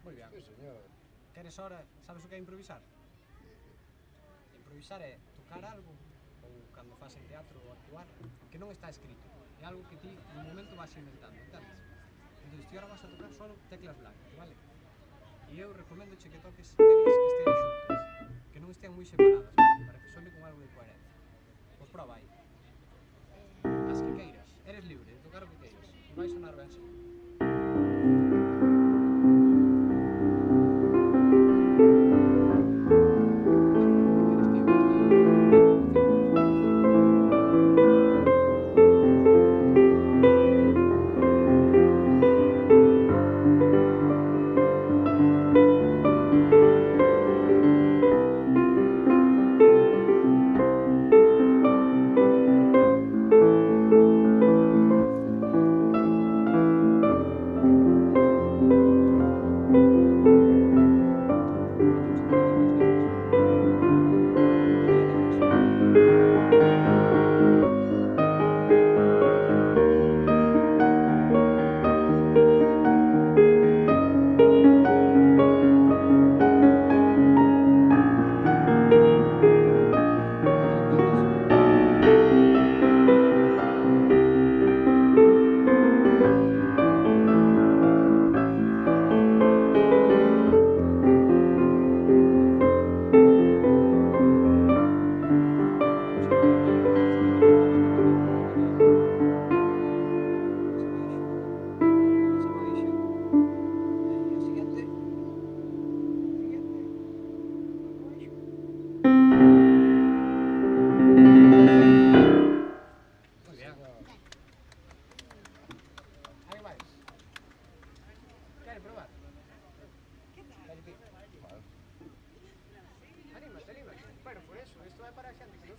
Speaker 11: Moi ben.
Speaker 13: Sí, señor.
Speaker 11: Queres ahora, sabes o que é improvisar? Improvisar é tocar algo, ou cando faz en teatro ou actuar, que non está escrito. É algo que ti no momento vas inventando, entendes? Entón, ti ahora vas a tocar solo teclas blancas, vale? E eu recomendoche que toques teclas que estean xuntas, que non estean moi separadas, vale? Para que sone con algo de coherencia. Pois prova aí. As que queiras, eres libre de tocar o que queiras, e vai sonar ben seguro.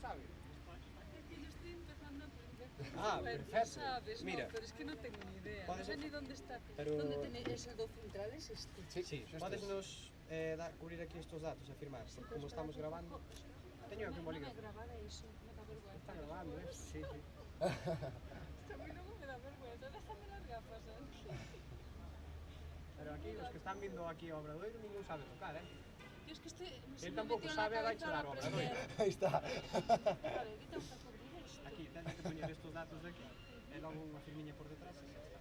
Speaker 11: sabe.
Speaker 9: Es que yo estoy empezando a aprender.
Speaker 11: Ah, perfecto.
Speaker 9: ¿Sabes?
Speaker 11: Mira.
Speaker 9: No, pero es que no tengo ni idea. No
Speaker 11: Puedes-
Speaker 9: sé ni dónde está.
Speaker 11: pero-
Speaker 9: ¿Dónde tenéis el do central? Es este.
Speaker 11: Sí, podes nos cubrir aquí estos datos e firmar, porque como estamos grabando... Teño aquí un bolígrafo.
Speaker 9: Grabada eso, me da vergüenza.
Speaker 11: Está grabando, sí, sí.
Speaker 9: A mí luego me da vergüenza. Déjame las gafas,
Speaker 11: Pero aquí, os que están vindo aquí ao Obradoiro, ningún sabe tocar,
Speaker 9: Yo es que se
Speaker 11: Él
Speaker 9: me
Speaker 11: tampouco
Speaker 9: metió en la
Speaker 11: sabe, vai
Speaker 9: cabeza
Speaker 11: chegar ao
Speaker 9: ahora
Speaker 11: Obradoiro.
Speaker 9: aprender.
Speaker 13: Aí está.
Speaker 9: Vale, ¿qué tengo que cubrir esto?
Speaker 11: Aquí, tens que poñer estos datos de aquí, e logo unha firmiña por detrás e xa está.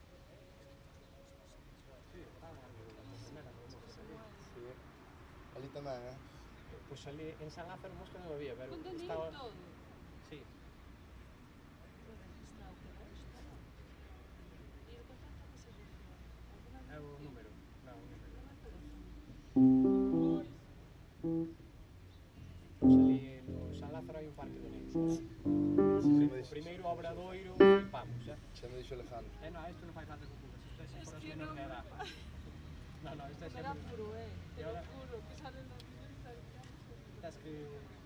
Speaker 11: Sí, está algo da primera, como mostra ali.
Speaker 13: Sí. Ali tamén,
Speaker 11: Pois ali en San Lázaro mosca non había, pero
Speaker 9: Con DNI
Speaker 11: estaba...
Speaker 9: y todo.
Speaker 11: Sí.
Speaker 9: Registrado, pero esto no. ¿Y el contacto a qué se refiere? ¿Alguna
Speaker 11: É o número, claro, o número. Pois ali no San Lázaro hai un parque de nenos. O primeiro obradoiro flipamos,
Speaker 13: Xa me dixo Alejandro.
Speaker 11: Non, isto non fai falta que ocupas, isto é xa por as
Speaker 9: que
Speaker 11: menores
Speaker 9: non-
Speaker 11: de edad. Non, isto é
Speaker 9: Me
Speaker 11: xa...
Speaker 9: da puro, te
Speaker 11: E
Speaker 9: lo
Speaker 11: ahora
Speaker 9: juro, que salen los vídeos y tal.
Speaker 11: tens que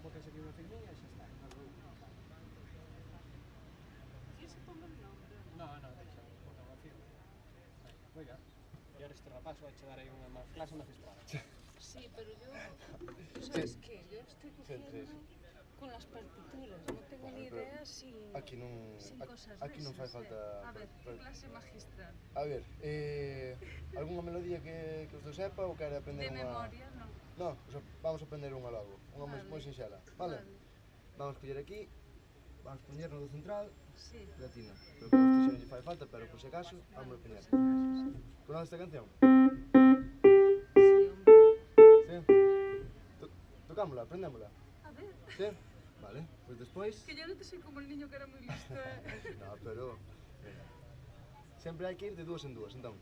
Speaker 11: botas aquí unha firmiña e xa está.
Speaker 9: ¿Quieres que ponga el nombre?
Speaker 11: Non, deixa, botar unha firma. Oiga, e ahora este rapaz vai che dar aí unha clase magistral.
Speaker 9: Sí, pero yo, ¿sabes qué? Yo estoy cogiendo con las partituras, no tengo ni
Speaker 13: pero
Speaker 9: idea sin,
Speaker 13: Aquí non,
Speaker 9: sin cosas
Speaker 13: aquí non fai
Speaker 9: de esas,
Speaker 13: falta...
Speaker 9: A ver, clase magistral.
Speaker 13: A ver, algunha melodía que usted sepa ou quere aprender
Speaker 9: De
Speaker 13: unha...
Speaker 9: memoria, no.
Speaker 13: No, vamos a aprender unha logo, unha moi sinxela, vale? Vamos a coller aquí, vamos a poñer no do central,
Speaker 9: Sí.
Speaker 13: latina. Creo que a usted xa non lle fai falta, pero por si acaso, vamos a poñer. Conoce esta canción?
Speaker 9: Sí, hombre.
Speaker 13: Sí? Tocámola, aprendémola.
Speaker 9: A ver.
Speaker 13: Sí? Vale, pois despois...
Speaker 9: Que yo no te soy como el niño que era muy listo,
Speaker 13: No, pero... Venga. Sempre hai que ir de dúas en dúas, entón.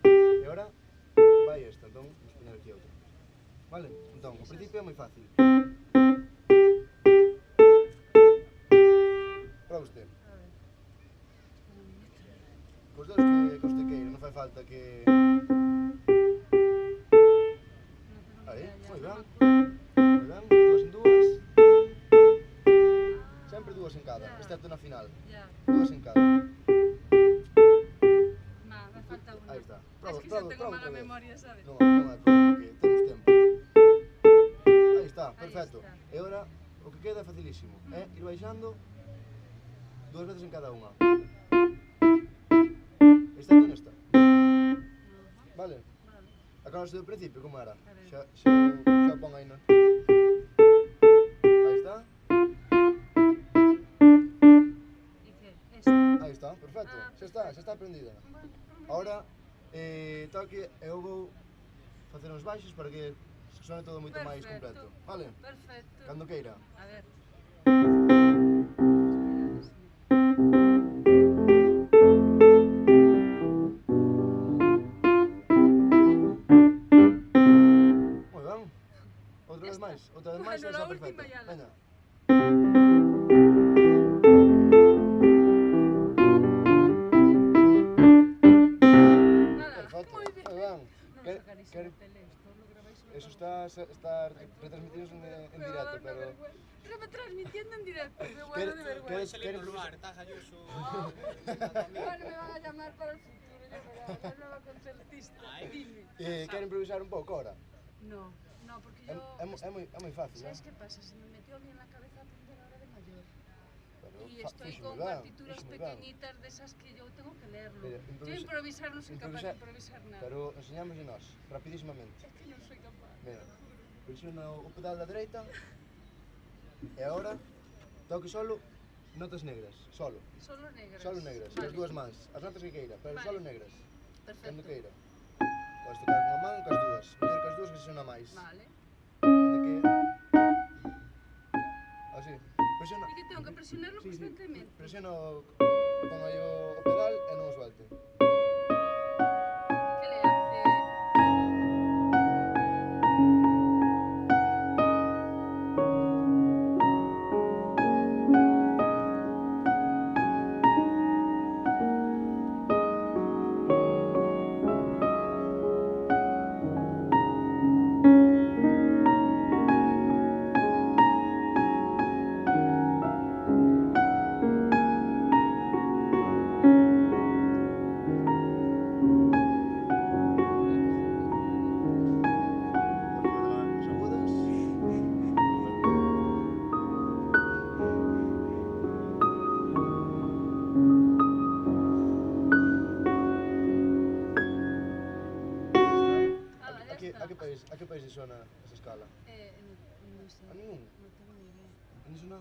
Speaker 13: E agora vai esta, entón vamos poñer aquí outra. Vale? Entón, o principio é moi fácil. Para usted. Cos dous que usted queira, non fai falta que... Aí, moi ben. Moi ben, de dúas en dúas. Sempre dúas en cada, excepto na final.
Speaker 9: Ya.
Speaker 13: Dúas en cada.
Speaker 9: Me falta una.
Speaker 13: Aí está.
Speaker 9: Es que yo tengo mala memoria, ¿sabes?
Speaker 13: Non hai problema, que temos tempo. Aí está, perfecto. E agora, o que queda é facilísimo. É ir baixando dúas veces en cada unha. Excepto nesta. Vale? Acabas do principio, como era? Xa pon aí, non? Aí está. Aí está, perfecto. Xa está aprendida. Ahora, toque, eu vou facer uns baixos para que sone todo moito máis completo. Vale?
Speaker 9: Perfecto.
Speaker 13: Cando queira.
Speaker 9: A ver.
Speaker 13: Moi ben. Outra vez máis,
Speaker 9: Bueno,
Speaker 13: xa
Speaker 9: la
Speaker 13: está
Speaker 9: última
Speaker 13: perfecto.
Speaker 9: ya la-
Speaker 13: Veña. Perfecto, moi ben. Eso está retransmitido en directo, pero...
Speaker 9: Retransmitiendo en directo, me muero
Speaker 13: ¿Quieres-
Speaker 9: de vergüenza.
Speaker 13: quieres-
Speaker 11: lugar, está Jalloso.
Speaker 9: Bueno, me van a llamar para el futuro, ya verás, la nueva concertista. Dime.
Speaker 13: Quer improvisar un pouco ahora?
Speaker 9: No, no, porque
Speaker 13: É,
Speaker 9: yo...
Speaker 13: é moi fácil,
Speaker 9: ¿Sabes qué pasa? Se me metió a mí en la cabeza aprender ahora de mayor. Y estoy
Speaker 13: fixo
Speaker 9: con
Speaker 13: moi ben,
Speaker 9: partituras
Speaker 13: fixo moi ben.
Speaker 9: pequeñitas de esas que yo tengo que leerlo.
Speaker 13: Mira,
Speaker 9: Yo improvisar no soy capaz de improvisar nada.
Speaker 13: Pero enseñámoslle nós, rapidísimamente.
Speaker 9: Es que no soy capaz.
Speaker 13: Mira, presiona o pedal da dereita e agora toque solo notas negras, solo.
Speaker 9: Solo negras.
Speaker 13: Solo negras,
Speaker 9: Vale.
Speaker 13: as dúas mans, as notas que queira, pero
Speaker 9: Vale.
Speaker 13: solo negras.
Speaker 9: Perfecto.
Speaker 13: Cando queira. Podes tocar con a man ou cas dúas, mellor cas dúas que se sona máis.
Speaker 9: Vale.
Speaker 13: Ainda que... Así, presiona...
Speaker 9: ¿Y qué tengo que presionarlo constantemente?
Speaker 13: Presiona pon aí o pedal e non o suelte.
Speaker 9: ¿Qué le hace?
Speaker 10: No tengo ni idea.
Speaker 13: ¿No es una?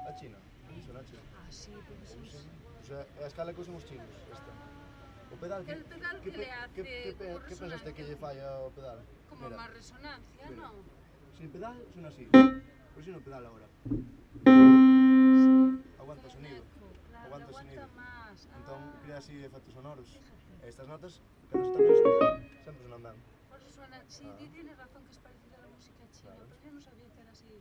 Speaker 13: A China. ¿Es una China?
Speaker 10: Ah, sí, porque son...
Speaker 13: O sea, a escala que usan os chinos, esta. O pedal,
Speaker 10: El pedal que le hace como
Speaker 13: ¿qué pensaste que lle falla o pedal?
Speaker 10: Como
Speaker 13: Mira,
Speaker 10: más resonancia,
Speaker 13: mira.
Speaker 10: ¿no?
Speaker 13: Sin pedal suena así. Pues sin el pedal ahora. Aguanta o sonido.
Speaker 10: Claro,
Speaker 13: Aguanta o sonido.
Speaker 10: más.
Speaker 13: Entón crea así efectos sonoros. Estas notas, que nos están isto, sempre sonan ben.
Speaker 10: Por eso suena... Sí, tienes razón que es parecida a la música china,
Speaker 13: Claro.
Speaker 10: pero yo no sabía que era así.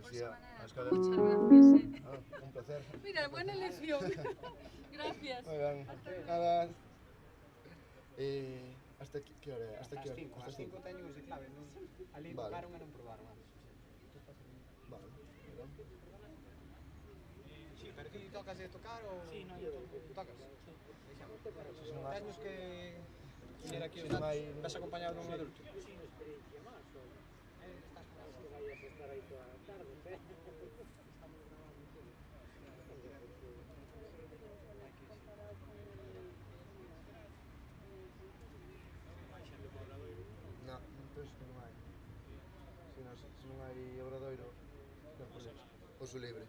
Speaker 10: Por
Speaker 13: Sí,
Speaker 10: esa
Speaker 13: a
Speaker 10: manera.
Speaker 13: escala...
Speaker 10: Muchas gracias,
Speaker 13: Un placer.
Speaker 10: Mira, buena elección. Gracias.
Speaker 13: Moi ben. Nada. Hasta aquí, que hora é? Hasta aquí.
Speaker 11: Hasta as 5 teño ese clave, non? Ali
Speaker 13: Vale.
Speaker 11: tocaron e non probaron antes.
Speaker 13: Vale.
Speaker 11: Sí, pero ti tocas de tocar ou... Sí, non, eu toco. Tocas? Sí. Teños que... Ir aquí os datos. Vas acompañado dun adulto?
Speaker 13: No, entón que non hai. Se non hai obradoiro, pouso libre.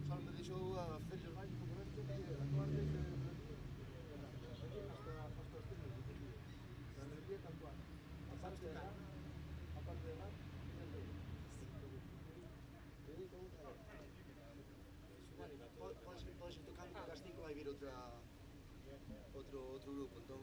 Speaker 13: Só me deixou a fecha baixo como resto que acorde hasta os términos. La energía tanto aparte de dar, podes ir tocando que as 5 vai vir outro grupo, entón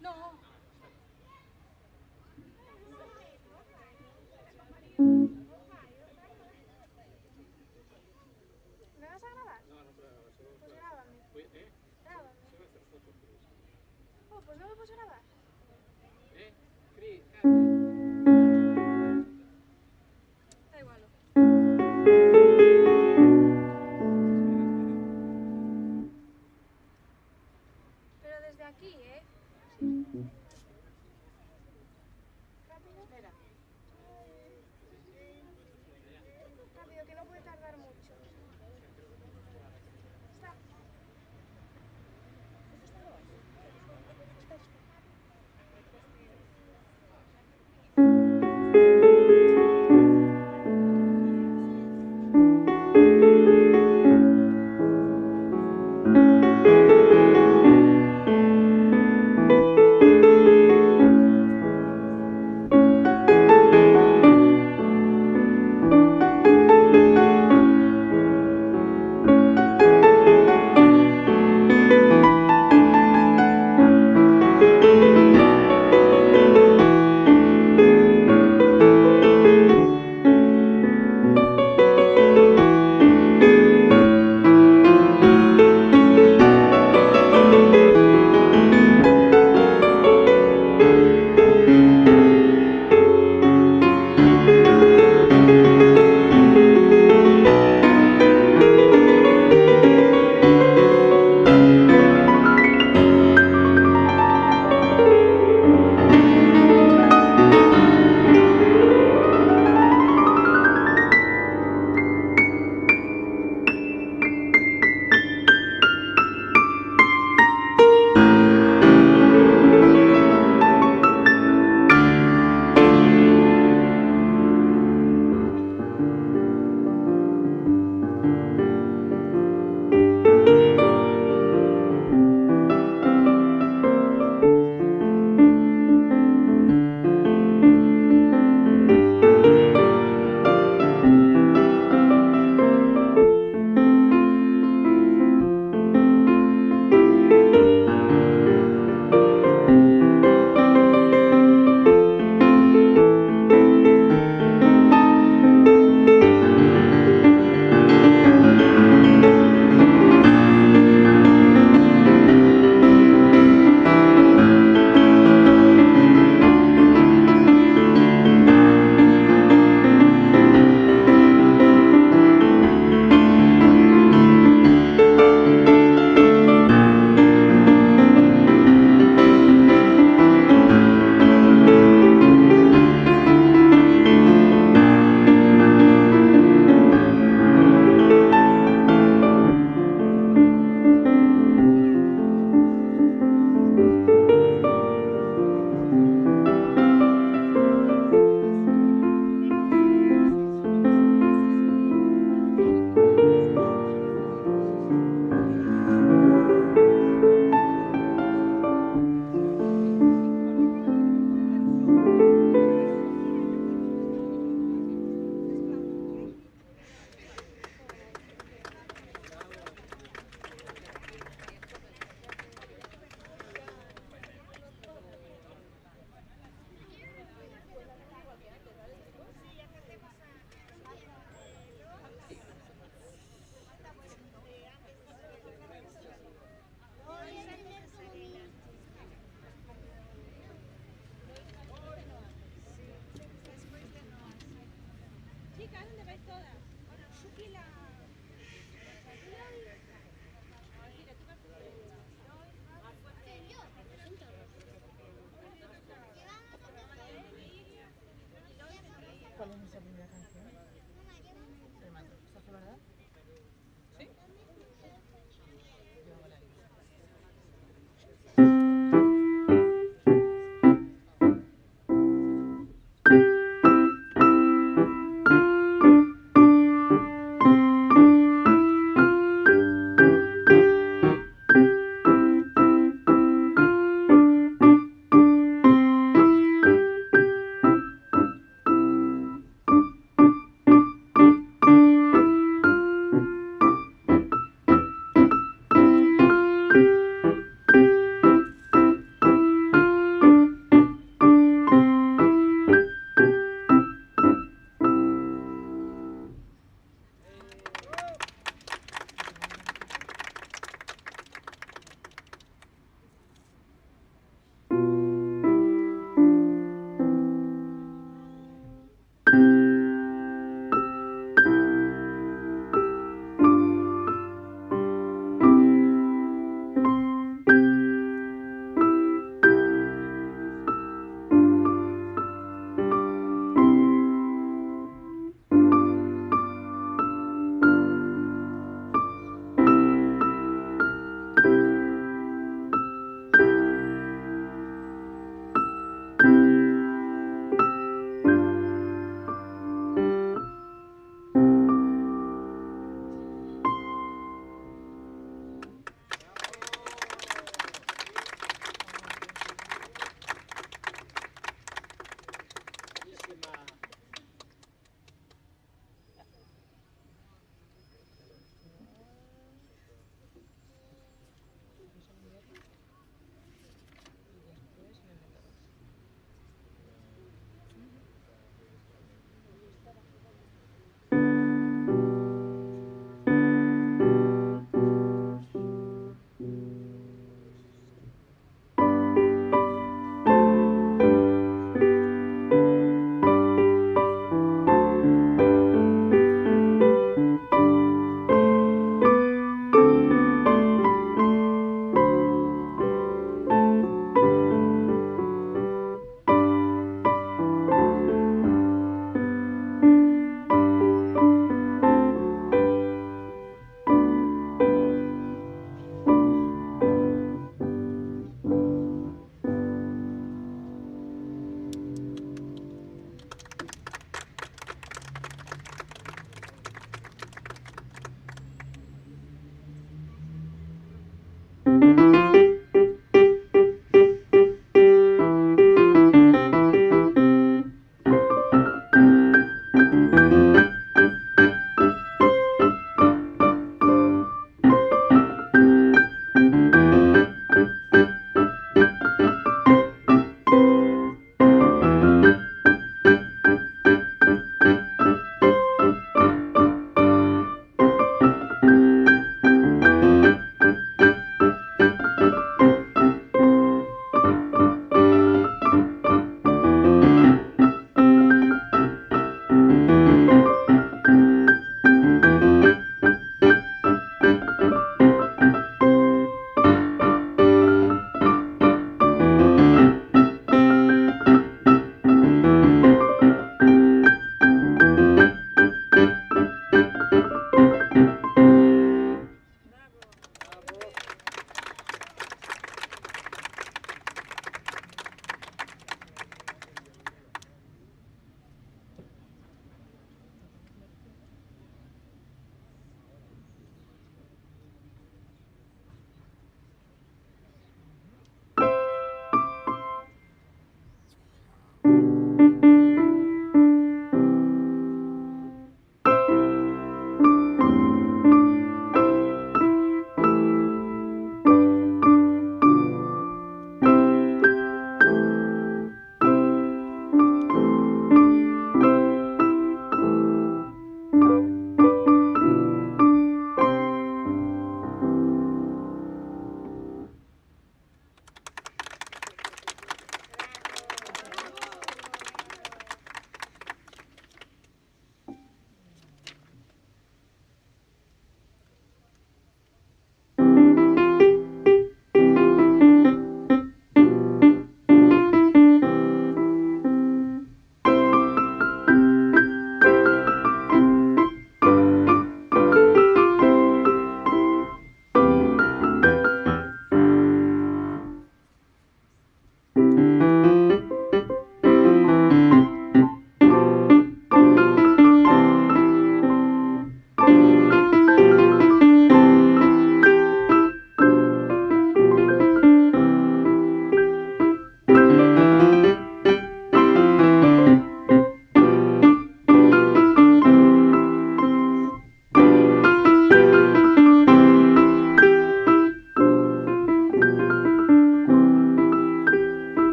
Speaker 9: No.
Speaker 3: ¿Me vas a grabar? Pues grábame. Grábame. Oh, pues no me puedes grabar.
Speaker 9: Da igual.
Speaker 3: Pero desde aquí, ¿eh? Rápido.
Speaker 9: Espera.
Speaker 3: Rápido, que no puede tardar mucho. Está. Espera.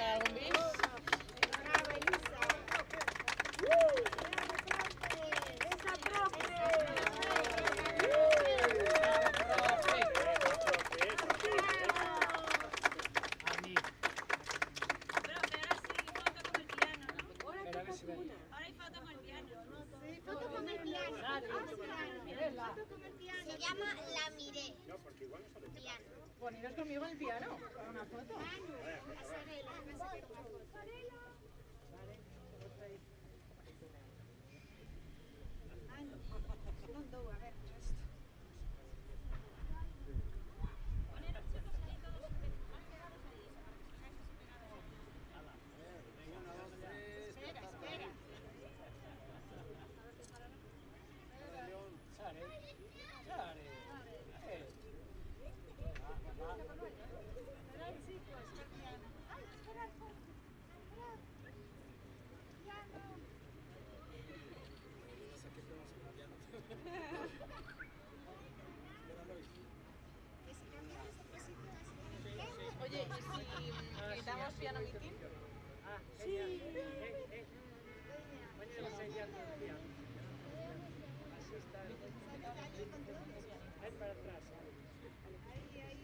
Speaker 5: algún bis?
Speaker 10: Bravo, Elisa. ¡Esa profe!
Speaker 5: A mí.
Speaker 10: Profe, ahora sí, foto con el piano.
Speaker 5: Espera, a ver si ven.
Speaker 10: Ahora hay foto con el piano. Sí, foto con el piano. Foto con el piano.
Speaker 3: Se llama La Miré. Piano.
Speaker 5: Ponidos conmigo en el piano. Para una foto.
Speaker 10: Non dou, a ver. Espera, espera. Esperad, chicos, que piano. Ay, esperad, esperad. Piano. Que si cambiamos de sitio así.
Speaker 5: Oye, ¿y si quitamos piano mitin?
Speaker 10: Sí.
Speaker 4: Mañana enseñando el piano. Así está. Ahí para atrás.
Speaker 10: Ahí, ahí.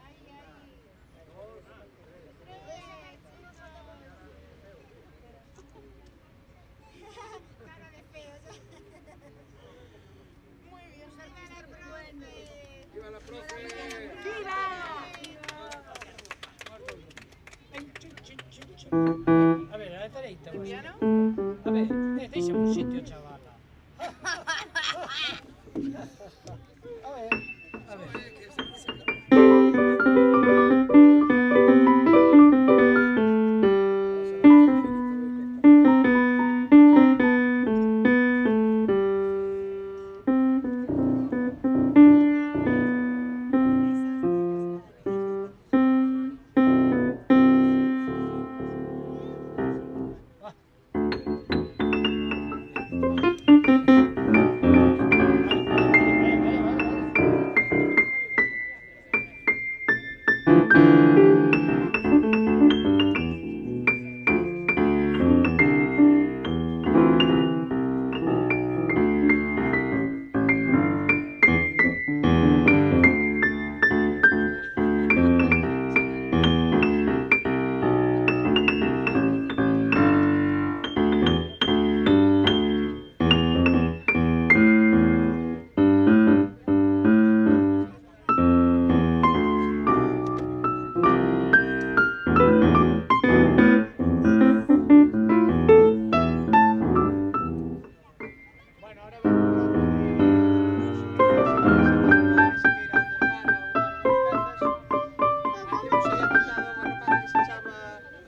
Speaker 10: Ahí, ahí. Cara de feos. Muy bien, viva la profe.
Speaker 4: ¡Viva la
Speaker 10: ¡Viva!
Speaker 5: A ver, a dereita.
Speaker 9: ¿Y piano?
Speaker 5: A ver, deixame un sitio, chavala. A ver.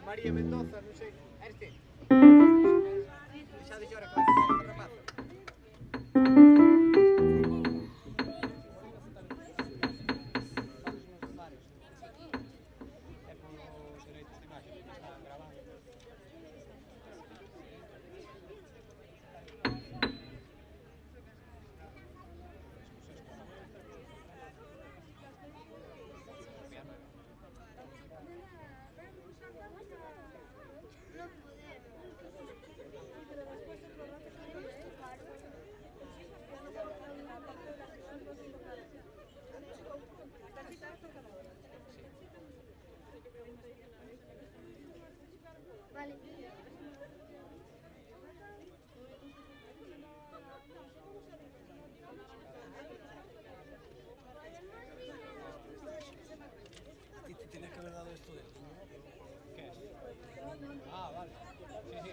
Speaker 4: María Mendoza, non sei. Este. Xa de llora que vai ser rapaz.
Speaker 3: Vale.
Speaker 11: A ti te tenía que haber dado esto de ¿qué es? Ah, vale. Sí, sí.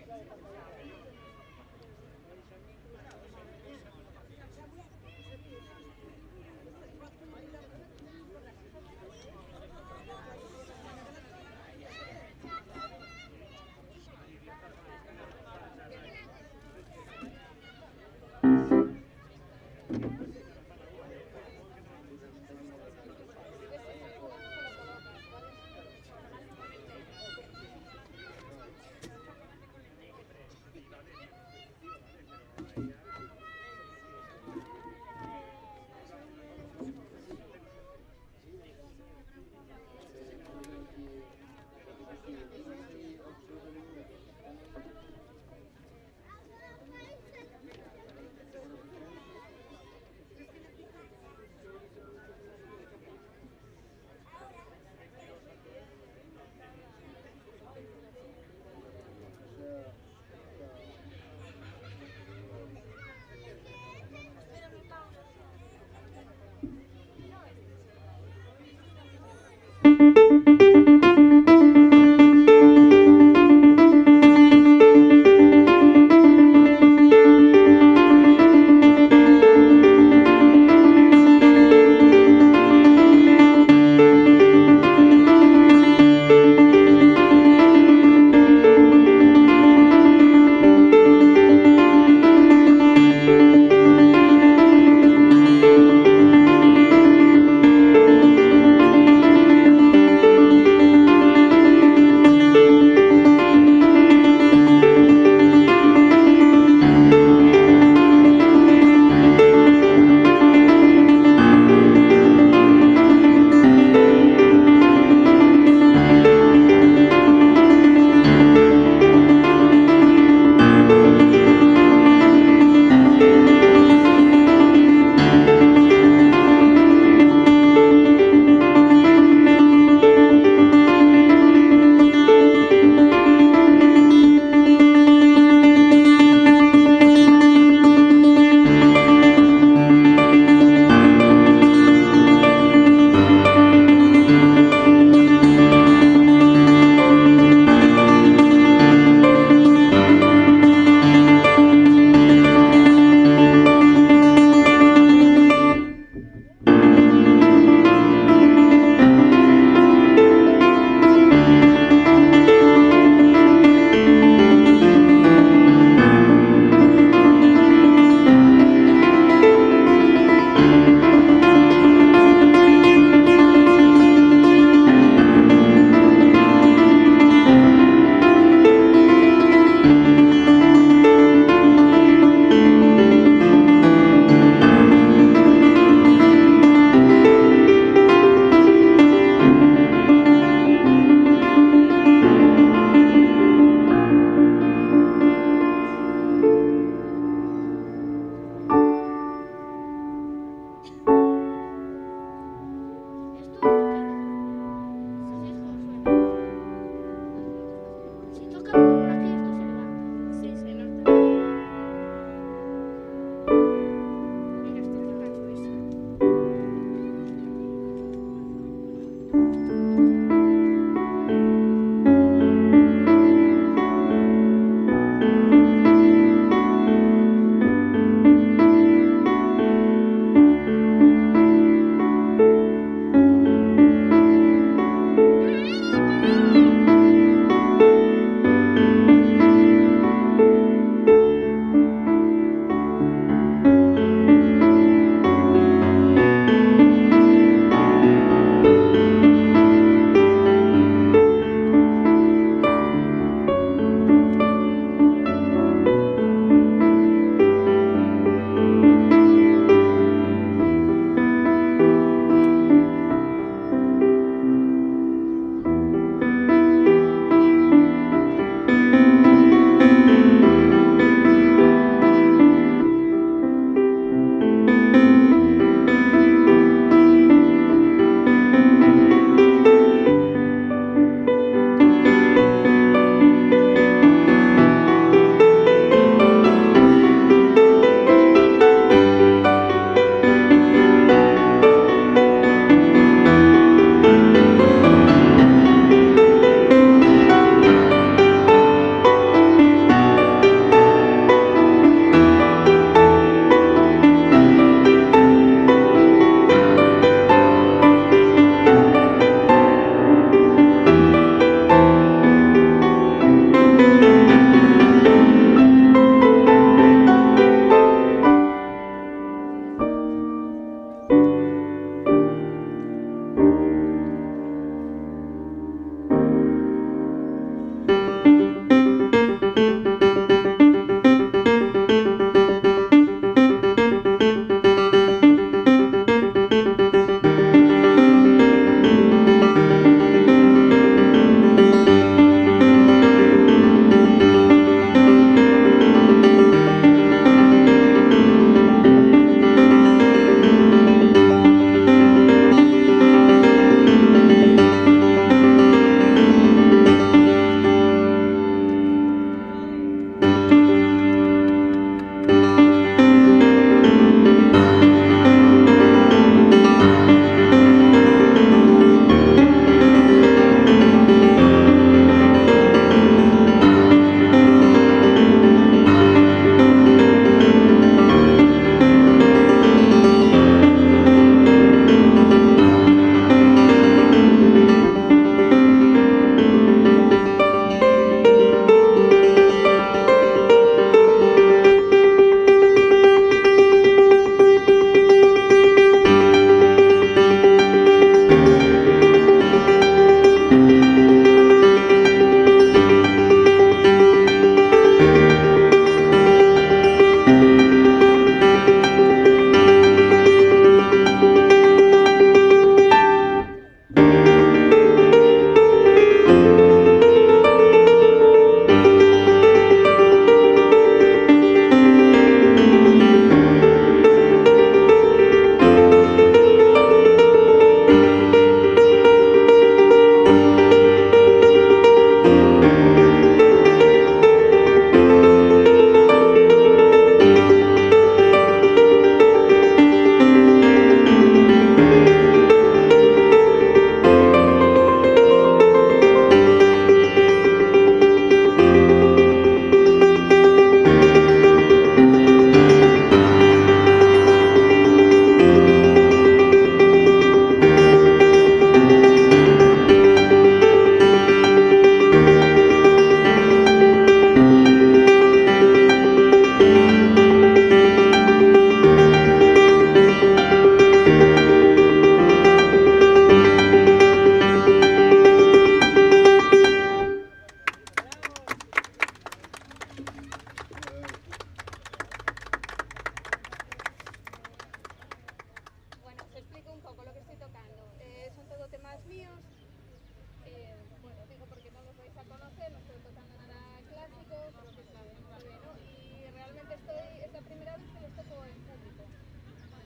Speaker 2: primera vez que les toco en público.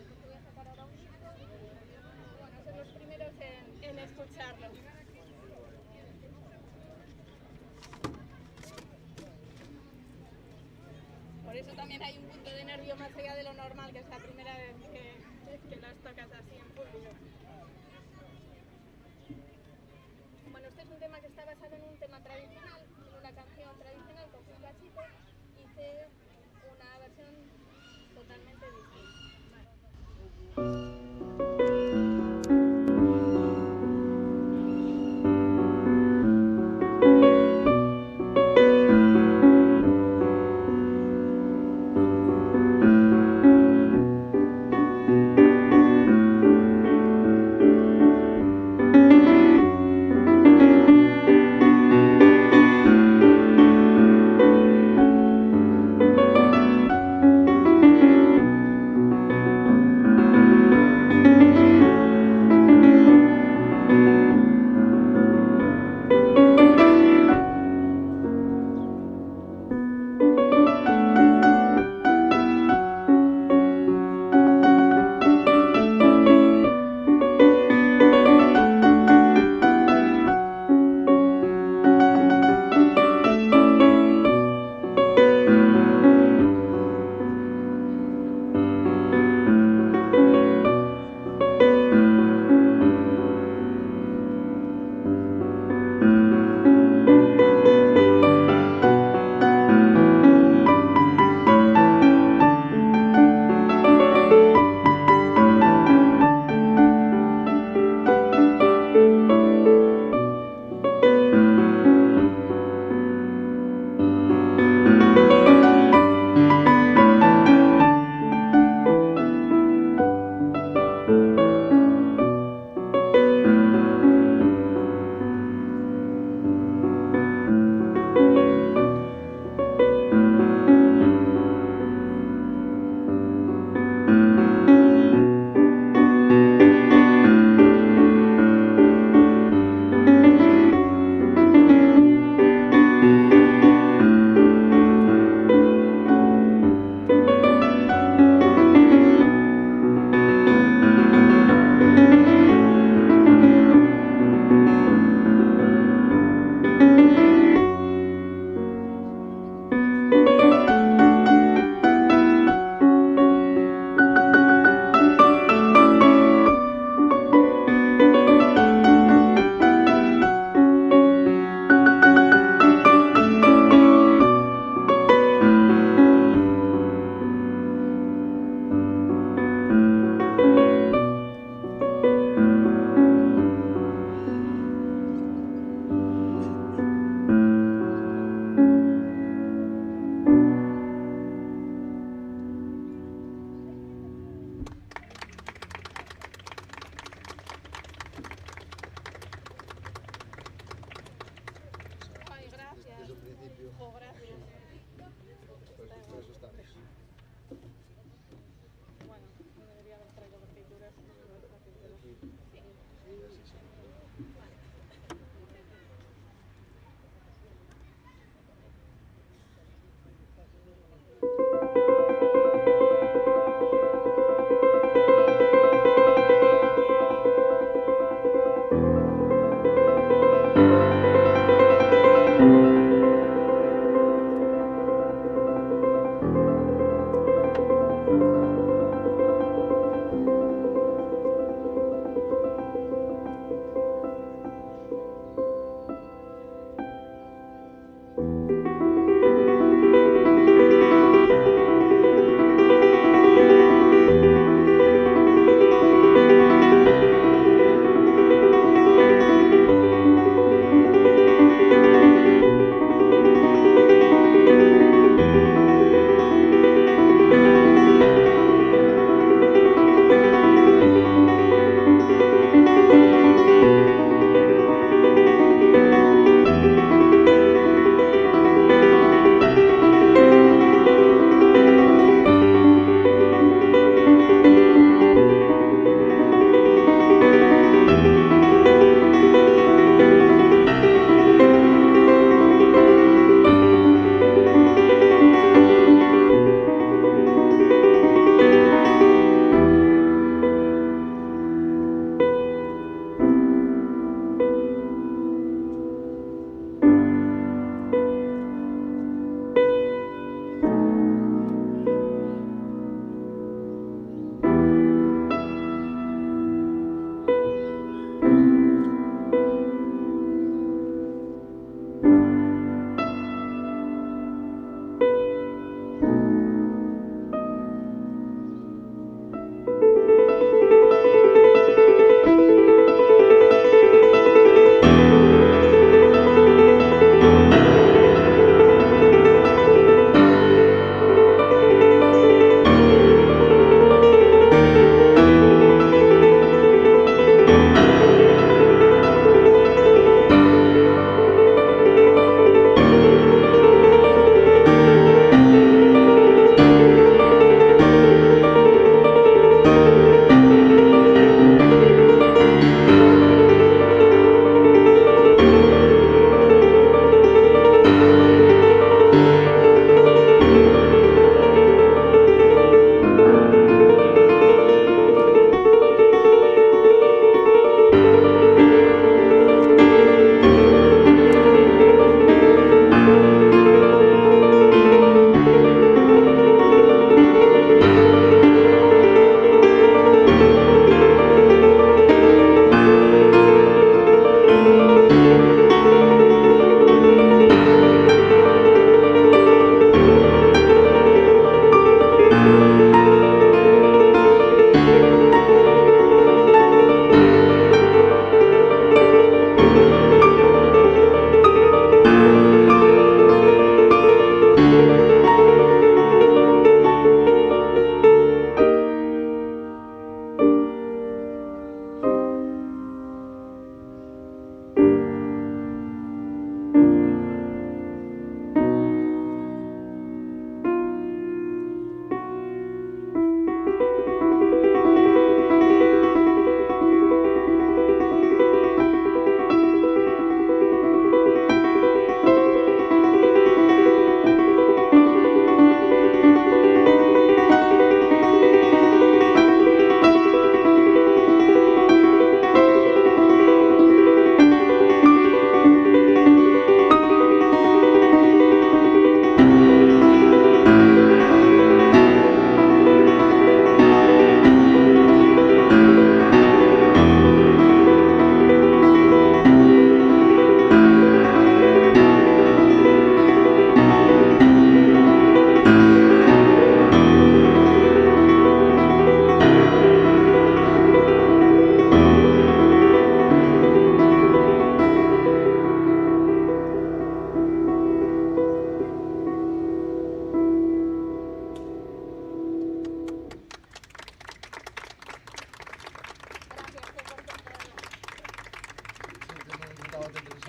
Speaker 2: Porque voy a sacar ahora un disco. Bueno, son los primeros en escucharlo. Por eso también hay un punto de nervio más allá de lo normal, que es la primera vez que los tocas así en público. Bueno, este es un tema que está basado en un tema tradicional, en una canción tradicional con un cachito. Hice una versión totalmente distinta.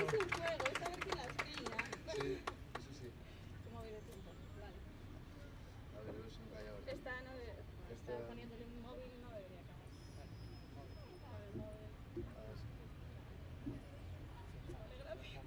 Speaker 10: Es un juego, es saber quién las pilla.
Speaker 13: Sí, sí, sí.
Speaker 2: ¿Cómo viene tiempo? Vale.
Speaker 13: A ver si me cae ahora.
Speaker 2: Esta no debe...
Speaker 13: Esta...
Speaker 2: Está poniéndole un móvil, no debería acabar. Vale. Con el móvil.
Speaker 13: Ah, sí.
Speaker 2: Vale, gracias.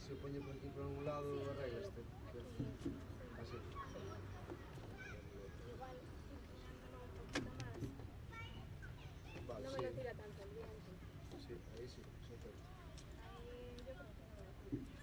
Speaker 13: Se pone por aquí por un lado, arregla este. Así.
Speaker 2: Igual, inclinándolo un poquito más.
Speaker 13: Vale,
Speaker 2: No me
Speaker 13: sí.
Speaker 2: lo tira tanto el viento.
Speaker 13: Sí, ahí sí, perfecto.
Speaker 2: Ahí yo creo que no me lo tira.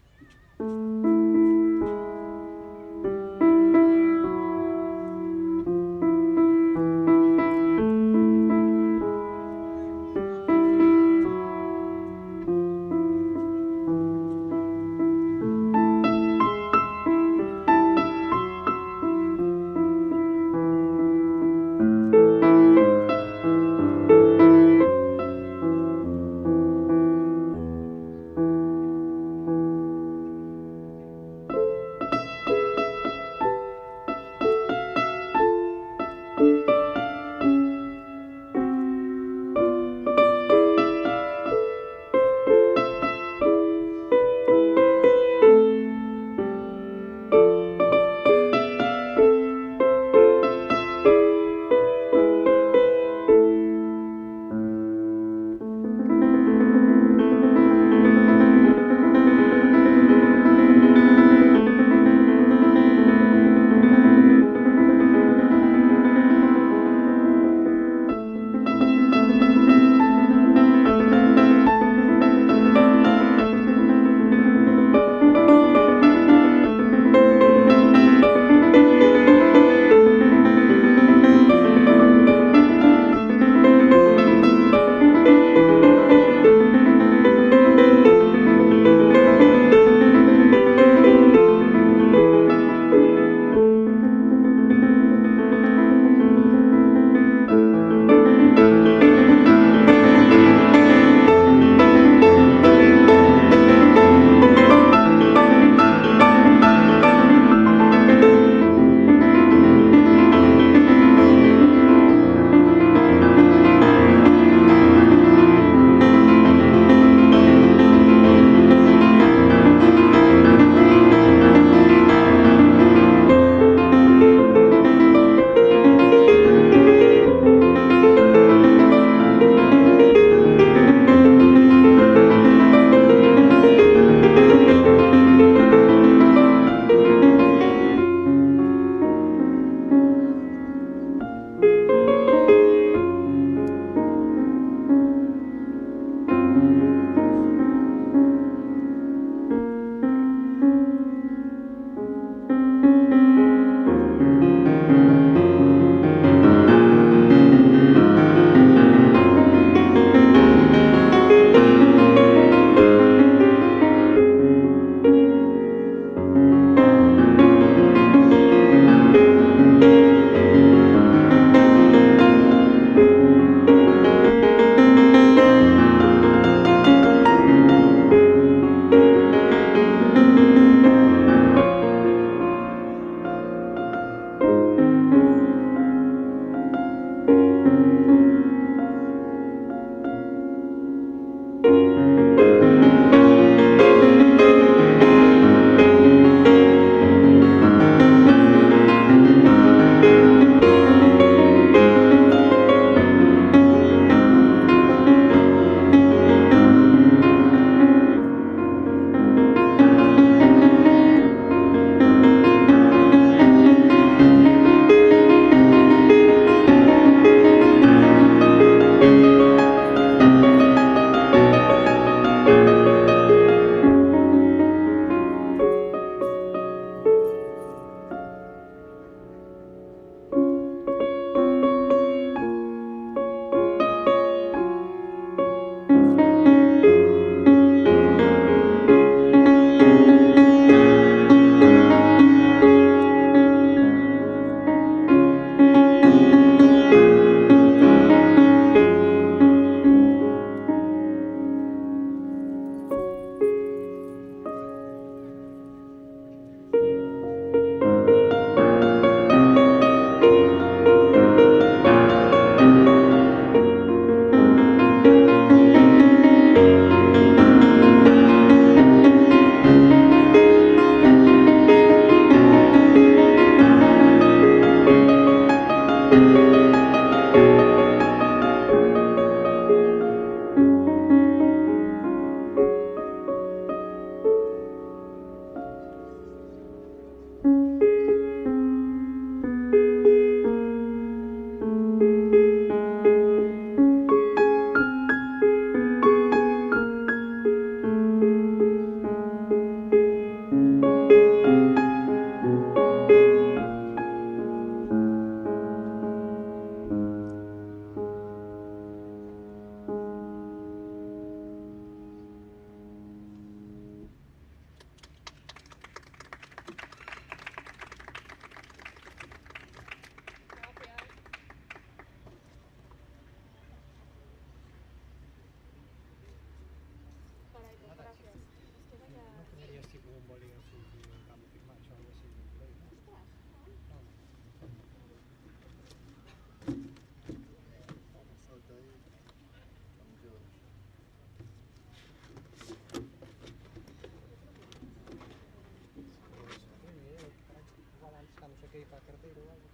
Speaker 11: para a carteira ou algo.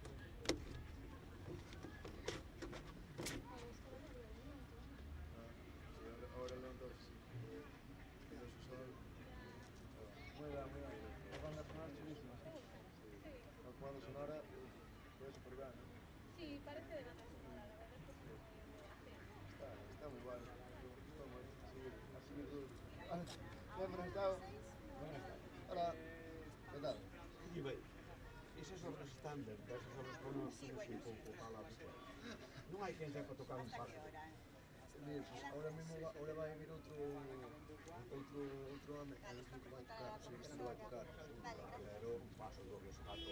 Speaker 13: Ahora lo entonces. Pero su sol. Muy bien, muy bien. La banda sonora chulísima. La banda sonora fue súper bien.
Speaker 2: Sí, parece de banda sonora, la verdad es que sí.
Speaker 13: Está muy bueno. Vamos a seguir duro. Bien, buenas tardes. Hola. ¿Qué tal?
Speaker 7: E bem, esas obras estándar, desas obras que nós temos un pouco a la vista. Non hai quen para tocar un paso.
Speaker 13: Mira, pues ahora mismo ahora va a venir otro hombre que no sei que vai tocar, non sei se vai tocar.
Speaker 7: Pero un paso doble sacato.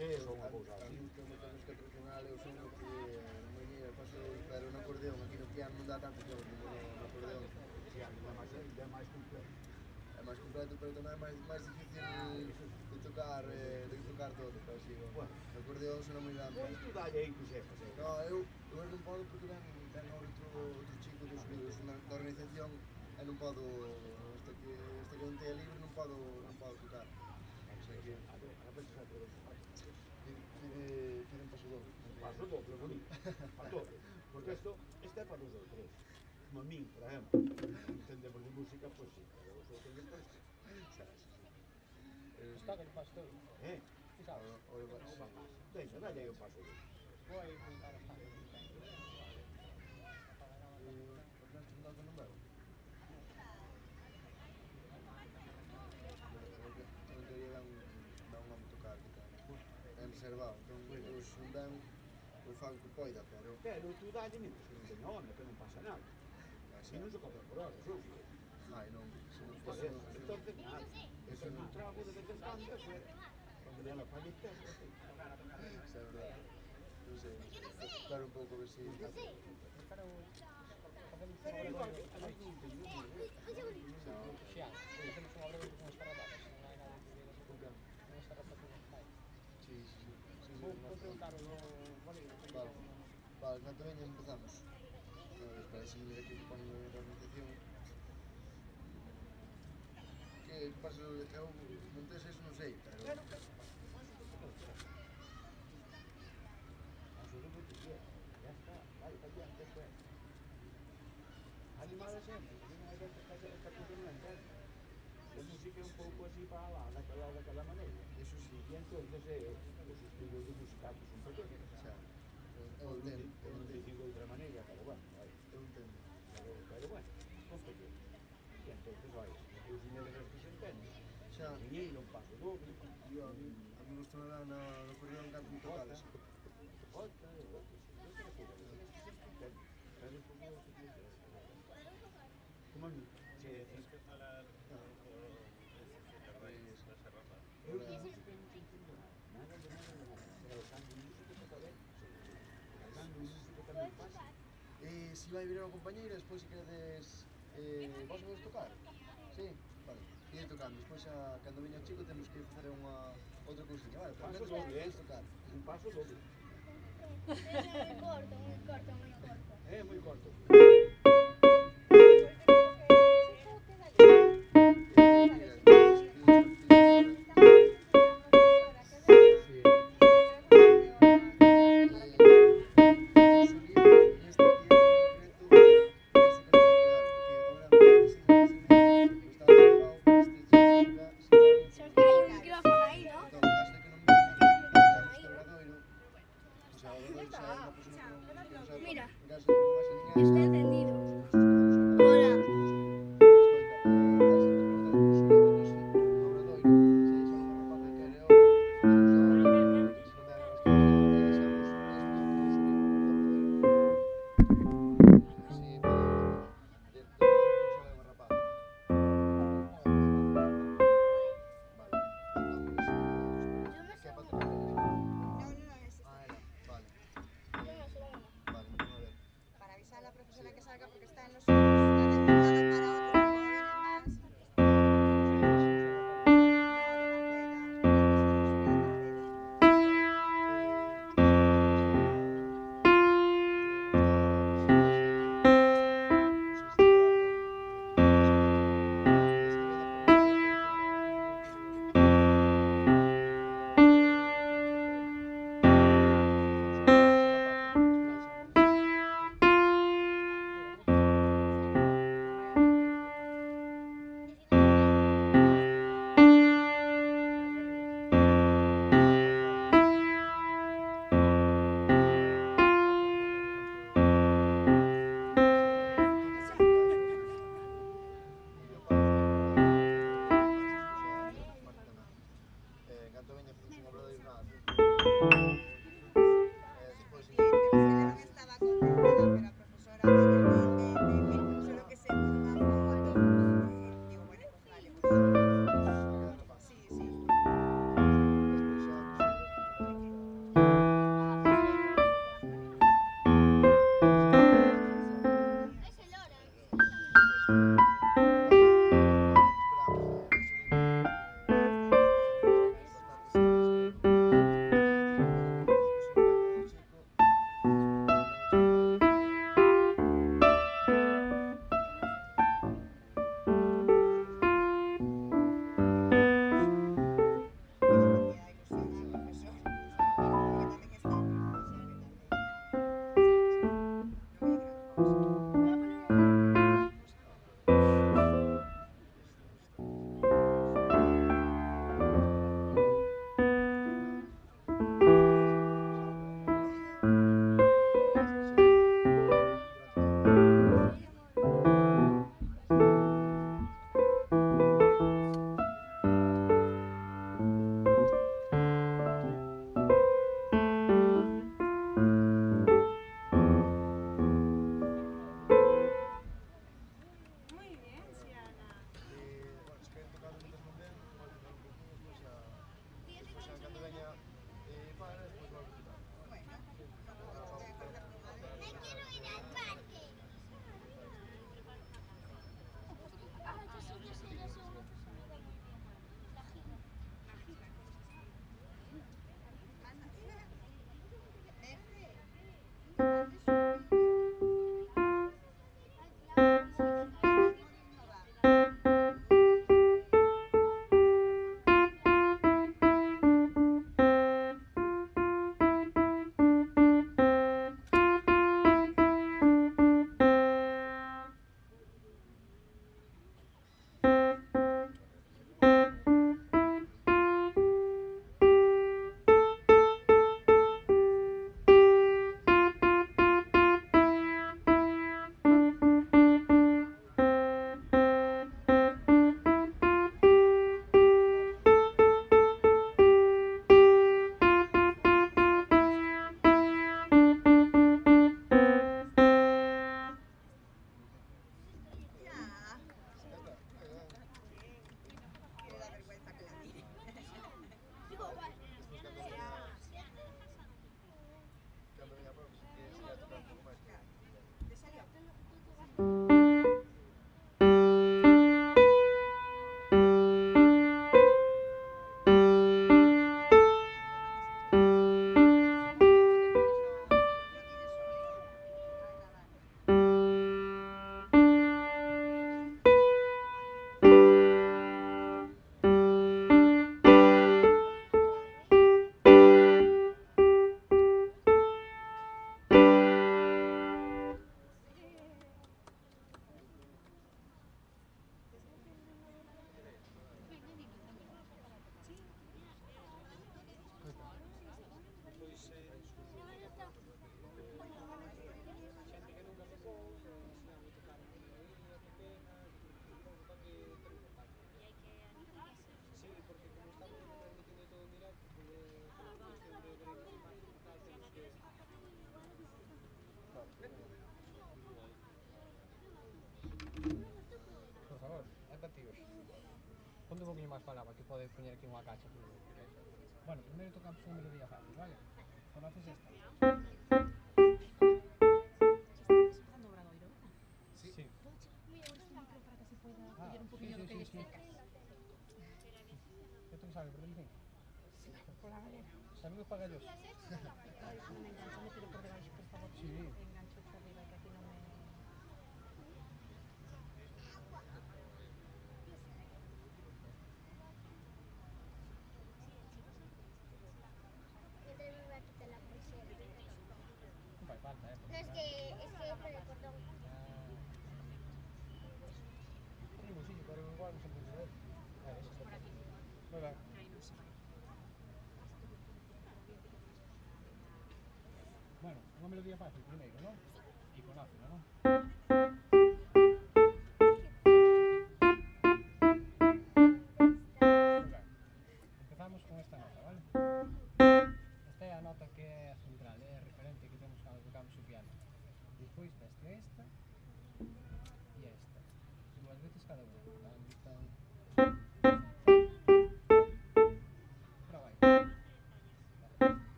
Speaker 7: É só unha cousa
Speaker 13: A
Speaker 7: así.
Speaker 13: mí que me tengo que tradicional eu son o que non me niega, paso pero un acordeón, aquí no piano non dá tanto yo, no acordeón.
Speaker 7: É máis completo.
Speaker 13: É máis completo, pero tamén é máis difícil de tocar todo, pero así,
Speaker 7: Bueno,
Speaker 13: o acordeón sona moi grande.
Speaker 7: Pois tú dalle aí que sepas.
Speaker 13: No, eu non podo porque ven outro chico da organización e non podo, hasta que non teña libre non podo tocar. O sea que
Speaker 7: A ver se aprovecha.
Speaker 13: piden paso doble.
Speaker 7: Paso doble, bonito. Para todo. Porque este é para os outros. Como a min, por exemplo. Entendemos de música, pois sí. Pero os outros despois.
Speaker 11: Está que paso todo.
Speaker 7: Sí, sabes? Deixa, dalle aí o paso doble.
Speaker 11: Vou aí buscar a fase.
Speaker 13: Reservado, entón os non dan, pois fan que poida, pero
Speaker 7: tú dalle mientras que non teña onda, que non pasa nada. Se non se cobra por hora, eso sí.
Speaker 13: Ai, non, se non
Speaker 7: Pues entonces nada, eso non trago de vez en cando, pues, cuando ya la fallita,
Speaker 13: xa é verdade. Non sei, claro un pouco, a ver se... Vale, canto veña empezamos. Espera, se me aquí que ponen a organización. Que paso, eu Montes eso non sei, pero...
Speaker 7: ya está, vale, para allá, pues. Animada sempre, non hai veces que esta cosa non entende. A música é un pouco así para lá, daquela maneira.
Speaker 13: Eso sí.
Speaker 7: E entonces os estudios de música que son pequenos.
Speaker 13: Xa, eu entendo.
Speaker 7: Eu non te digo de outra maneira, pero bueno, vai.
Speaker 13: Eu entendo.
Speaker 7: Pero bueno, son pequenos. E entonces vai, os dineros que se entenden.
Speaker 13: Xa.
Speaker 7: Viñeiro, un paso doble.
Speaker 13: A mí me gustou no acordeón canto un tocales.
Speaker 7: Como a mí.
Speaker 13: Si vai vir unha compañeira, despois se queredes... vos sabedes tocar? Sí? Vale. E tocando, despois cando veña o chico temos que facer outra cousinha, vale?
Speaker 7: Paso doble,
Speaker 13: tocar.
Speaker 7: Un paso doble.
Speaker 3: Muy corto, muy corto, muy corto.
Speaker 7: Moi corto.
Speaker 3: Mira, está encendido. Hola.
Speaker 10: Para avisar a la profesora que salga
Speaker 11: pouquinho máis falaba, que pode poñer aquí unha cacha. Bueno, primeiro tocamos unha melodía fácil, vale? Conoces esta?
Speaker 10: Dando obradoiro, ¿verdad?
Speaker 11: Sí.
Speaker 10: Mira, un micro para que se pueda oír un poquillo
Speaker 11: sí,
Speaker 10: lo que
Speaker 11: sí,
Speaker 10: ellos
Speaker 11: sí.
Speaker 10: explican.
Speaker 11: ¿Esto qué sabe, por el
Speaker 10: Por la galera.
Speaker 11: Saludos para gallos.
Speaker 10: Ay, no me engancho, me tiro por debaixo, por favor.
Speaker 11: Sí.
Speaker 10: Engancho por arriba, que aquí no me...
Speaker 3: Mientras me voy a quitar la pulsera.
Speaker 11: Non fai falta,
Speaker 3: No, es que con el cordón.
Speaker 11: Un bolsillo, pero igual non se puede ver.
Speaker 10: Por aquí.
Speaker 11: Moi ben.
Speaker 10: Ahí no se va.
Speaker 11: Bueno, unha melodía fácil primeiro, non? E con ácido, non? Empezamos con esta nota, vale? Esta é a nota que é a central, é a referente que temos cando tocamos o piano. Despois veste esta e esta. Dúas veces cada unha. Tan. Prova aí.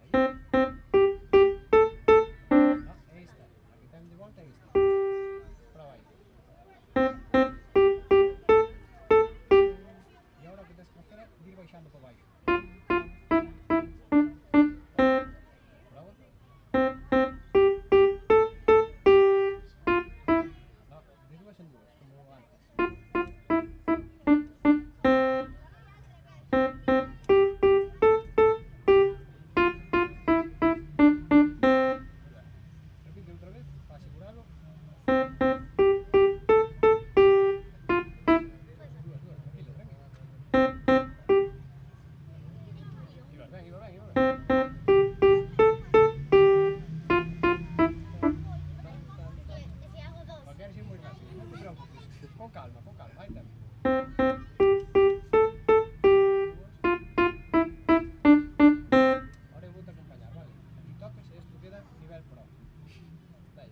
Speaker 11: Aí. No, é esta. A que ten de volta é esta. Prova aí. E agora o que tens que facer é ir baixando por baixo. Bravo. No, de dúas en dúas, como antes. Repite outra vez, para asegurarlo. Dúas, tranquilo, tranquilo. Ibas ben.
Speaker 3: Si hago dos.
Speaker 11: Va a quedar así muy rápido, no te preocupes. Con calma, ahí está. Ahora eu vou te acompañar, vale? Aquí tocas e isto queda nivel pro. Dai.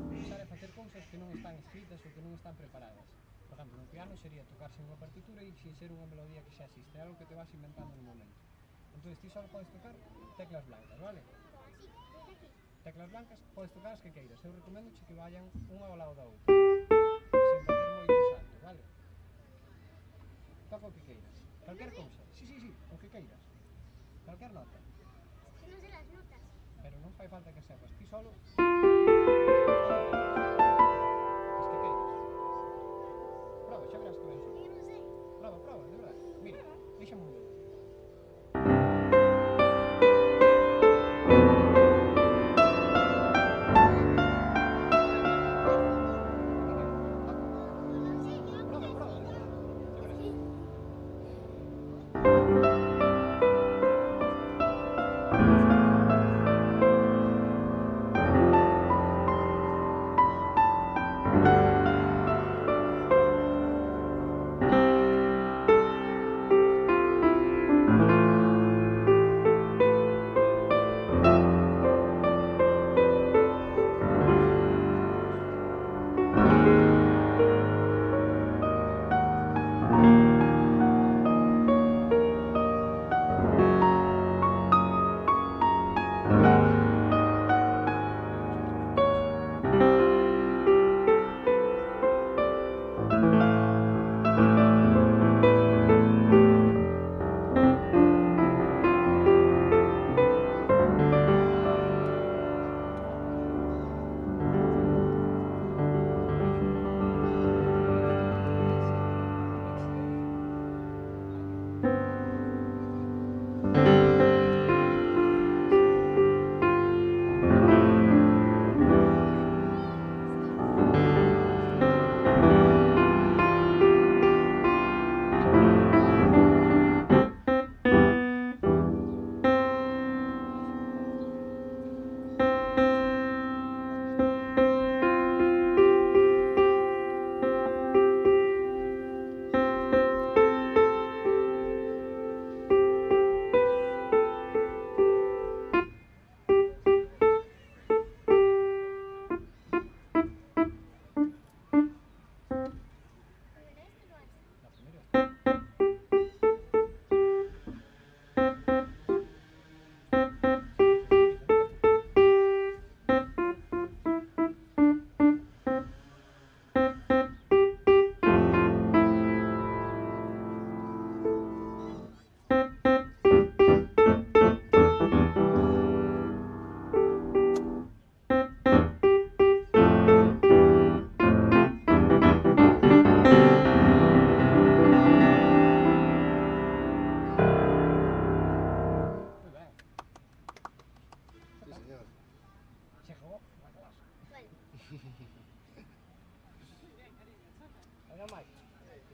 Speaker 11: Improvisar é facer cousas que non están escritas ou que non están preparadas. Por exemplo, no piano sería tocarse unha partitura e sin ser unha melodía que xa existe, é algo que te vas inventando no momento. Entón, ti só podes tocar teclas blancas, vale? Teclas blancas podes tocar as que queiras. Eu recomendo que vayan unha ao lado da outra, sin facer moito salto, vale? Toca o que queiras. Calquer cousa. Sí, o que queiras. Calquer nota.
Speaker 3: Que no sé las notas.
Speaker 11: Pero non fai falta que sepas. Ti solo... Prova, xa verás que ben son.
Speaker 3: Yo no sé.
Speaker 11: Prova, de verdade. Mira, deixame un minuto. Prova, de verdade. Xa verás.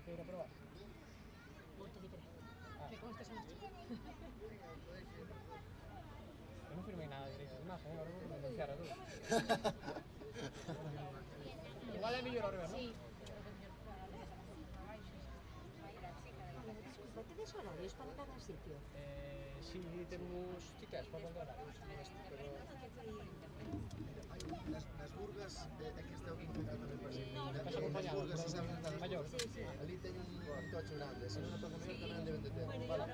Speaker 5: que ir a probar.
Speaker 12: Me consta son las chicas.
Speaker 5: Yo no firmé nada de imagen, ahora voy a denunciar a todos. Igual es millor ahora, ¿no?
Speaker 12: Sí.
Speaker 10: Disculpa, ¿tedes horarios para cada sitio?
Speaker 5: Sí, tenemos citas para cuando horarios, pero...
Speaker 13: Nas burgas, é que este é o que intenta tamén para ser.
Speaker 5: Estás acompañado,
Speaker 13: Nas burgas, se saben nas
Speaker 5: maior.
Speaker 13: ali teñen un tocho grande, se non na Plaza Mayor tamén deben de ter. Vale.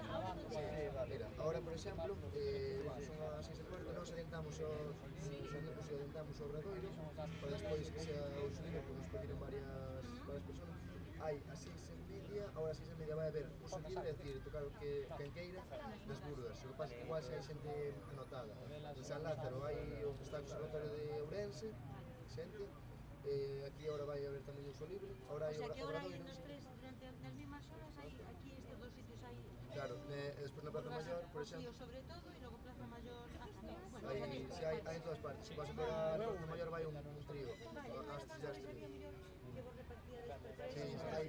Speaker 13: Mira, ahora, por exemplo, son as 6:15, nós adiantamos o obradoiro, para despois que sea o sonido, pois nos pediron varias personas. Hai a 6:30, ahora a 6:30 vai haber uso libre, é dicir, tocar o que quen queira nas burgas. O que pasa é que igual se hai xente anotada. En San Lázaro hai o que está o Conservatorio de Ourense, xente, aquí ahora vai haber tamén uso libre, ahora hai
Speaker 10: O sea, que ahora hai
Speaker 13: obradoiro.
Speaker 10: nos tres, durante as mismas horas, hai aquí estes dos sitios hai...
Speaker 13: Claro, despois na Plaza Mayor, por exemplo,
Speaker 10: sobre todo, e logo Plaza Mayor... Bueno,
Speaker 13: hai en todas partes. Se vas a pegar Plaza Mayor vai un trío, as trillas trío. Sí, hai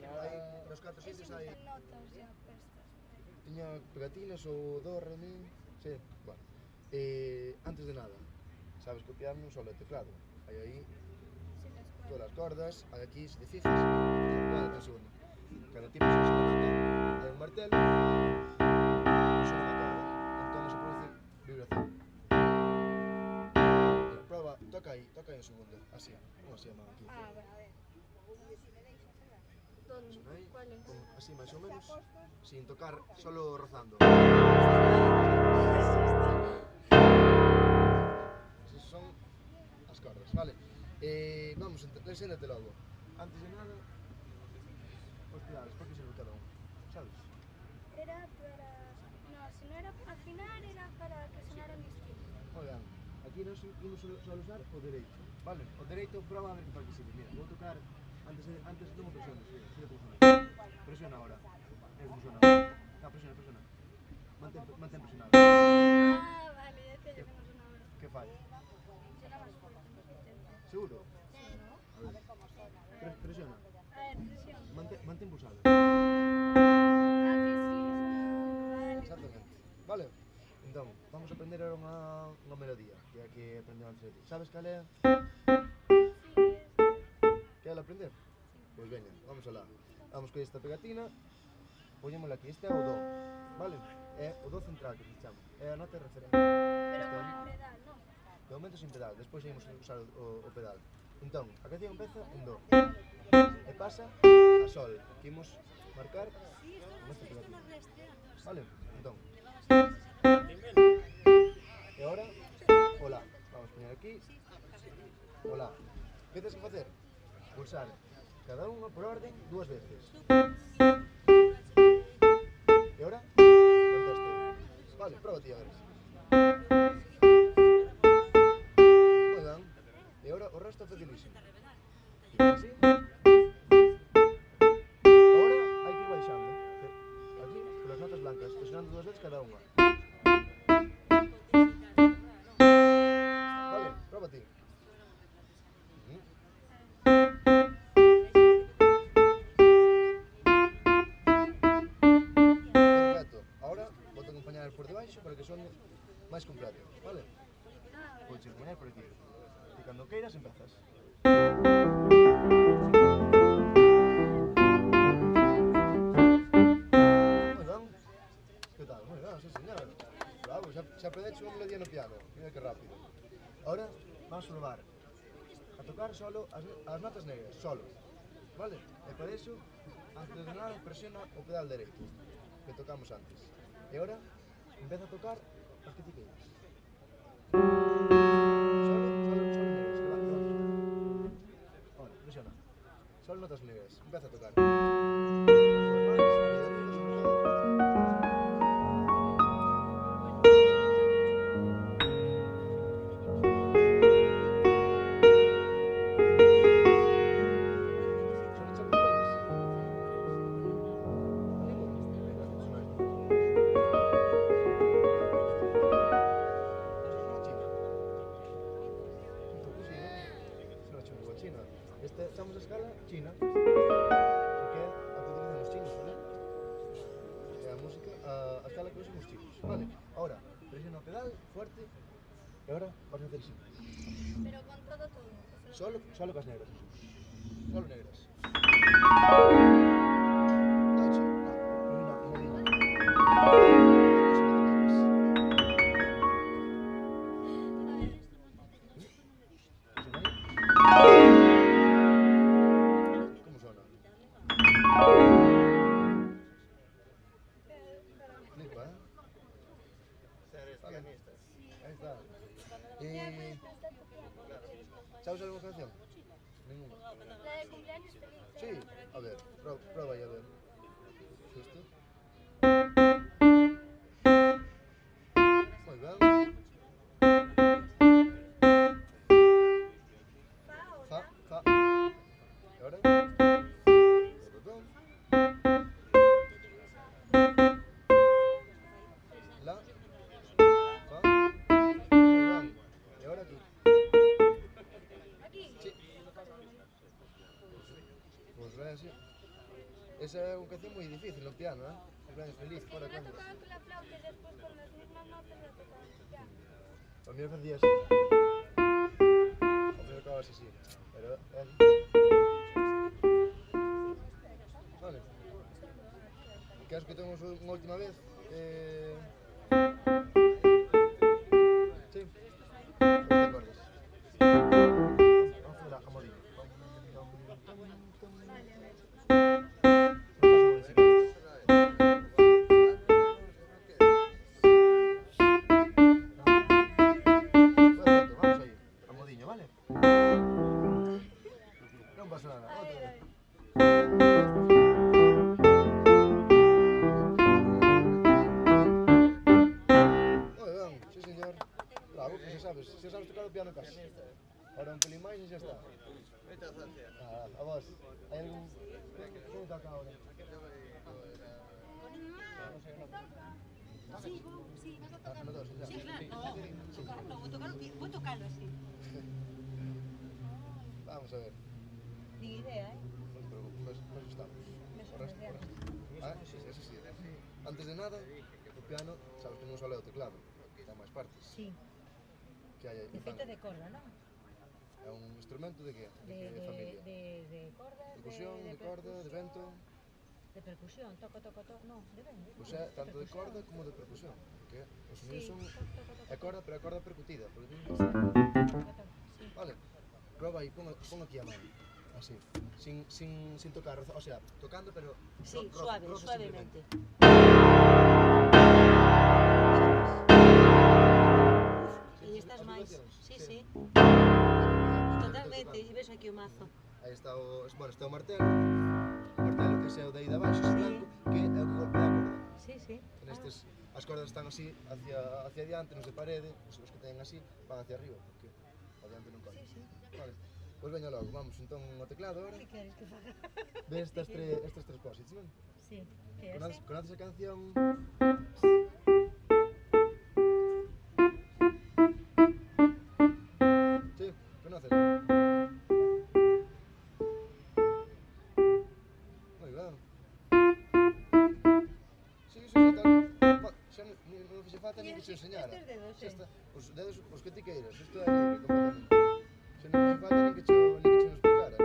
Speaker 13: nos 4 sitios hai...
Speaker 2: Notas ya puestas.
Speaker 13: Tiña pegatinas ou do, re, mi... Sí, bueno. Antes de nada, sabes que o piano non só é teclado. Hai aí todas as cordas, hai aquí, se te fijas, guarda un segundo. Cada tipo se una nota, hai un martelo, e sona unha corda. Entón se produce vibración. Mira, prova, toca aí un segundo, así, como se llama aquí.
Speaker 2: Ah, bueno, a ver. ¿Dónde? ¿Cuál es?
Speaker 13: Así, máis ou menos, sin tocar, solo rozando. Esas son as cordas, vale? Vamos, enséñate logo. Antes de nada, os pedales, para que sirve cada un, sabes?
Speaker 2: Era para... No, si no era para afinar, era para que sonara distinto.
Speaker 13: Moi ben, aquí nos imos só usar o dereito, vale? O dereito, prova a ver para que sirve. Mira, vou tocar, antes non presiones, mira como suena. Presiona ahora, mira como suena. No, presiona. Mantén presionado.
Speaker 2: Ah, vale, ya te digo que no sonaba.
Speaker 13: Que fai?
Speaker 2: Suena más fuerte.
Speaker 13: Seguro?
Speaker 2: Sí, ¿no?
Speaker 13: A ver, presiona.
Speaker 2: A ver, presión.
Speaker 13: Mantén pulsado.
Speaker 2: Ah, que sí, vale.
Speaker 13: Exactamente. Vale? Entón, vamos a aprender ahora unha melodía, que é a que aprendeu antes de ti. Sabes cal é? Quero aprender? Pois veña, vamos alá. Vamos con esta pegatina, poñémola aquí. Este é o do, vale? É o do central que se chama. É a nota de referencia.
Speaker 2: Pero con el pedal, ¿no?
Speaker 13: De momento sin pedal, despois íamos usar o pedal. Entón, a canción empeza en do e pasa a sol, que imos marcar con esta pegatina. Vale? Entón. E agora, hola. Vamos poñer aquí. Hola. Que tens que facer? Pulsar cada unha por orden 2 veces. E agora, conteste. Vale, proba ti a ver. Moi ben. E agora o resto é facilísimo. Así. Agora hai que ir baixando. Aquí, polas notas blancas, presionando 2 veces cada unha. Vale, proba ti. Perfecto. Ahora vou te acompañar por debaixo para que sone máis completo, vale? Vou te acompañar por aquí. E cando queiras empezas. Moi ben. Que tal? Moi ben, sí señor. Bravo, xa aprendeche unha melodía no piano. Mira que rápido. Ahora vamos a probar a tocar solo as notas negras, solo. Vale? E para iso, antes de nada, presiona o pedal dereito que tocamos antes. E agora, empeza a tocar as que ti queiras. Solo negras, que van. Ahora, presiona. Solo notas negras, empeza a tocar. Esta echamos a escala china, que é a que Vale, ahora, presiona el pedal, fuerte. Y ahora vas a hacer así.
Speaker 2: Pero con todo.
Speaker 13: Solo con las negras, eso. Solo negras. ¿Cómo suena? Flipa, ¿eh? Vale. Ahí está. ¿Sabes alguna canción? Ninguna.
Speaker 2: La de cumpleaños feliz.
Speaker 13: Sí, a ver, prueba ahí a ver. ¿Justo? Muy bien. Fa. ¿Y ahora? La. Fa. Muy bien. ¿Y ahora aquí? Sí. Pues así. Esa es una canción muy difícil, el piano, ¿eh? Cumpleaños feliz, ¿para cuándo?
Speaker 2: Tocaba con la flauta y después con las mismas notas la tocaba con el piano.
Speaker 13: A mí me hacía así. A mí me acababa así, sí. Pero vale. ¿Quieres que tengamos una última vez? Sí. ¿Te acuerdas? Vamos a hacer la comodilla. No pasa nada, otra vez. Muy bien, sí señor. Bravo, pues ya sabes tocar el piano casi. Ahora un pelín más y ya está. A vos, ¿hay algún... ¿Quién toca ahora?
Speaker 10: Sí, sí.
Speaker 13: No todos, ya.
Speaker 10: Sí, claro. No, voy a tocarlo así.
Speaker 13: Vamos a ver.
Speaker 10: Ni idea, ¿eh?
Speaker 13: No te preocupes, pues estamos. Sí, eso sí. Antes de nada, el piano, sabes que non só é o teclado, ten máis partes.
Speaker 10: Sí.
Speaker 13: Que hai aí.
Speaker 10: De feito de corda, non?
Speaker 13: É un instrumento de que? De familia.
Speaker 10: De cordas,
Speaker 13: Percusión, de corda, de vento.
Speaker 10: De percusión, toco, non, de vento.
Speaker 13: Pois é tanto de corda como de percusión, porque os sonidos son... É corda, pero é corda percutida. Vale, prova aí, pon aquí a mano. Así, sin tocar, o sea, tocando, pero...
Speaker 10: Sí, suavemente. Y estas máis, sí. Totalmente, e ves aquí o mazo.
Speaker 13: Aí está o, bueno, está o martelo que é o de aí de abaixo, ese blanco, que é o que golpea a corda.
Speaker 10: Sí.
Speaker 13: Nestes, as cordas están así, hacia adiante, nos de parede, os que teñen así, van hacia arriba, porque adiante non colle.
Speaker 10: Sí.
Speaker 13: Vale. Pois veña logo, vamos entón ao teclado agora.
Speaker 10: Que queres que faga?
Speaker 13: Ve estas tres posits, non?
Speaker 10: Sí, que é así.
Speaker 13: Conoces a canción? Sí, conócela. Moi ben. Sí, tal. Xa non fixe falta nin que se enseñara.
Speaker 10: Estes dedos, sí.
Speaker 13: Os dedos, os que ti queiras, isto é libre completamente. Se non fixe falta nin que che explicara.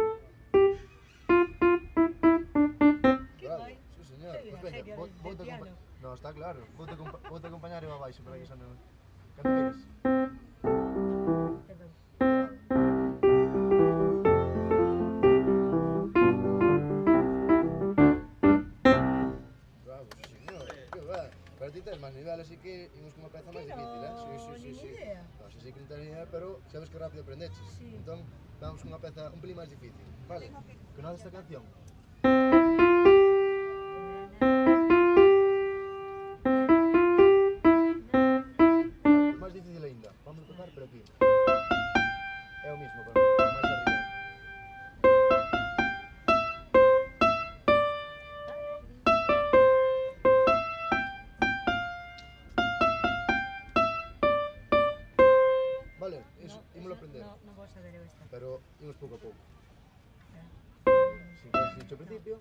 Speaker 13: Bravo, sí señor. Pois veña, vou-te acompañar. Non, está claro. Vou-te acompañar eu abaixo para que xa non... Canto queres? Bravo, sí señor. Que va. Pero ti tens máis nivel, así que imos con unha peza máis difícil, eh? Sí. Non sei se que non tens idea, pero sabes que rápido aprendeches. Entón, vamos con unha peza un pelín máis difícil. Vale? Conoces esta canción? Máis difícil ainda. Vamos a tocar, pero aquí. É o mismo, pero máis arriba. Vale, ímolo aprender.
Speaker 10: Non vou saber eu esta.
Speaker 13: Pero imos pouco a pouco. Si queres dicho ao principio.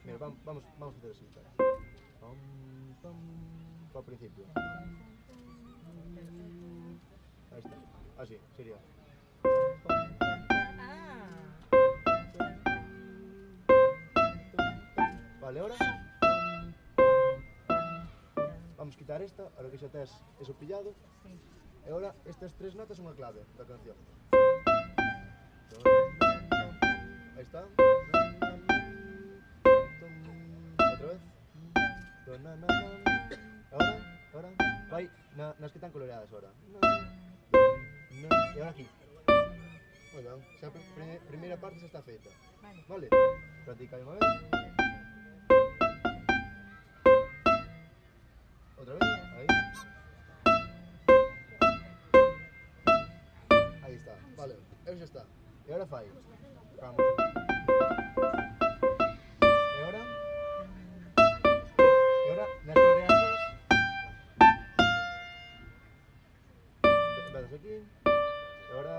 Speaker 13: Mira, vamos a hacer así. Vamos Al principio. Ahí está. Así, sería. Vale, ahora vamos a quitar esta, ahora que xa tes eso pillado. E ahora estas tres notas son a clave da canción. Ahí está. Outra vez. Ahora vai nas que están coloreadas ahora. E ahora aquí. Moi ben, xa a primeira parte xa está feita. Vale? Practica unha vez. Outra vez, aí. Aí está, vale, eso xa está. E agora fai. Vamos. E agora nas coloreadas. Empezas aquí. E agora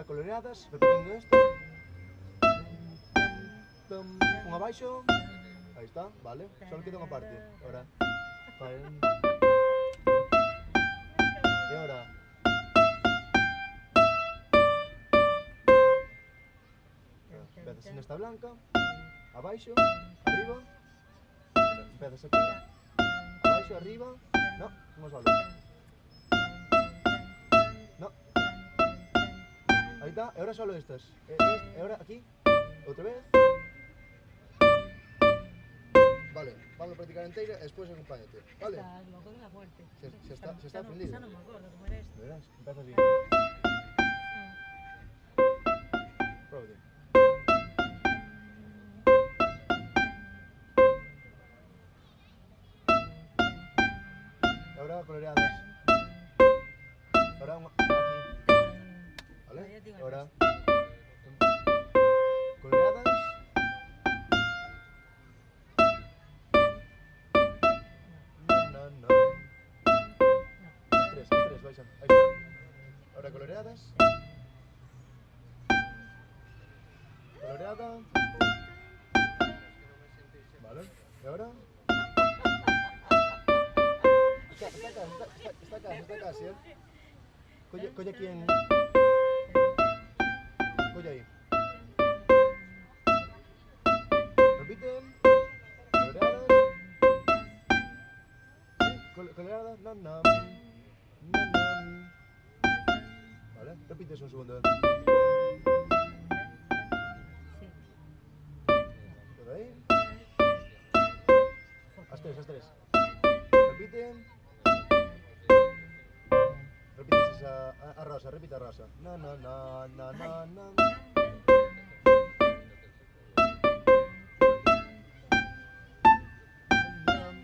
Speaker 13: coloreadas, repetindo isto. Un abaixo. Aí está, vale. Só queda unha parte. Ahora. E agora. Empezas nesta blanca. Abaixo. Arriba. Empezas aquí. Abaixo, arriba. No, unha sola. No. Aí está. E agora solo estas. E agora aquí. Outra vez. Vale, vamos a practicar inteira e despois acompáñate, vale?
Speaker 10: Estás loco de la muerte.
Speaker 13: Xa está aprendido.
Speaker 10: Xa non me acordo como era esto.
Speaker 13: Verás, empeza así. Próbate. Ahora coloreadas. Ahora aquí. Vale? Ahora coloreadas. Tres, vais a... Ahí está. Ahora coloreadas. Coloreada. Vale. ¿Y ahora? Está casi, ¿eh? Coge aquí en... Coge ahí. Repite. Coloreadas. Coloreadas. No. Vale, repite eso un segundo. ¿Todo ahí? Haz tres. Repite. Repites esa a rosa, repite a rosa. No.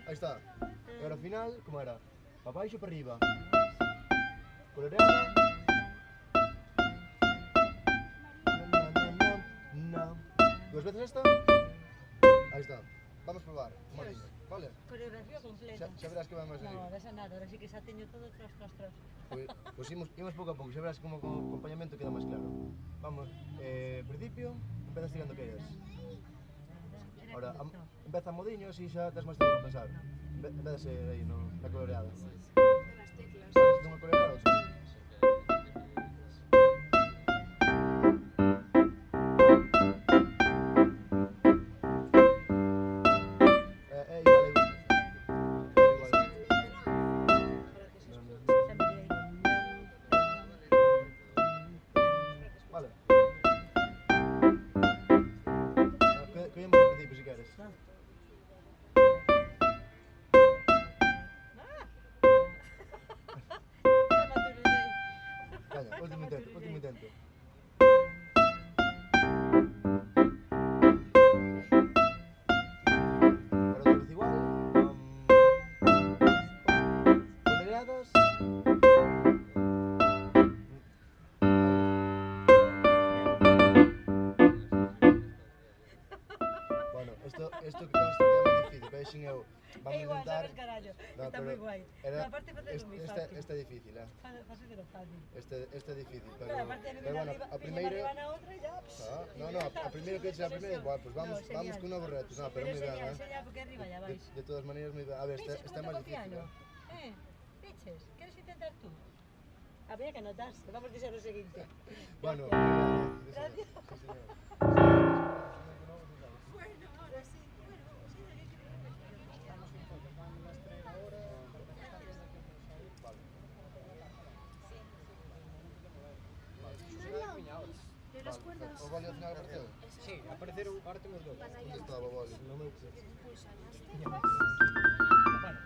Speaker 13: Ahí está. Y ahora al final, ¿cómo era? Para abaixo, para arriba. Coloreada. No. ¿Dos veces esto? Ahí está. Vamos a probar. Vale.
Speaker 10: Coreografía completa.
Speaker 13: Xa verás que vamos a salir.
Speaker 10: No, desa nada, ahora sí que xa teño todo tras.
Speaker 13: Pues imos pouco a pouco, xa verás como con acompañamento queda máis claro. Vamos, principio, empezas tirando que eres. Ahora, empeza modiño, así xa tes máis tempo para pensar. Empezase aí na coloreada.
Speaker 2: Las teclas.
Speaker 13: Unha coloreada, sí. Último intento. Ahora otra vez igual. Coloreadas. Bueno, esto que consta que é moi difícil, pero dixen eu,
Speaker 10: É
Speaker 13: vamos
Speaker 10: igual,
Speaker 13: intentar...
Speaker 10: sabes, carallo.
Speaker 13: No,
Speaker 10: Está
Speaker 13: pero
Speaker 10: moi guai.
Speaker 13: era-
Speaker 10: Aparte facelo moi fácil.
Speaker 13: Este é difícil,
Speaker 10: Facelo fácil.
Speaker 13: Este é difícil, pero
Speaker 10: Aparte de
Speaker 13: bueno,
Speaker 10: arriba,
Speaker 13: a primeira...
Speaker 10: arriba na outra e ya.
Speaker 13: No, a primeira que a primeira, bueno, pues vamos con novos retos, no, pero moi ben,
Speaker 10: Señal, porque arriba ya vais.
Speaker 13: De todas maneiras, moi ben. A ver, este é máis difícil,
Speaker 10: Piches, queres intentar tú? Habría que anotarse, vamos a dizer o seguinte.
Speaker 13: Bueno,
Speaker 10: gracias.
Speaker 5: Bueno, ahora sí.
Speaker 13: De las cuerdas. O vale ao final apareceu?
Speaker 11: Sí, apareceron parte os dois.
Speaker 13: Onde estaba o boli? No meu
Speaker 11: Bueno,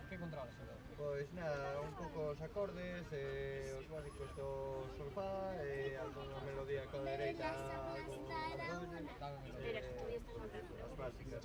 Speaker 11: que controlas agora?
Speaker 14: Pois nada, un pouco os acordes, os básicos do solfá, alguna melodía coa dereita, algo as básicas.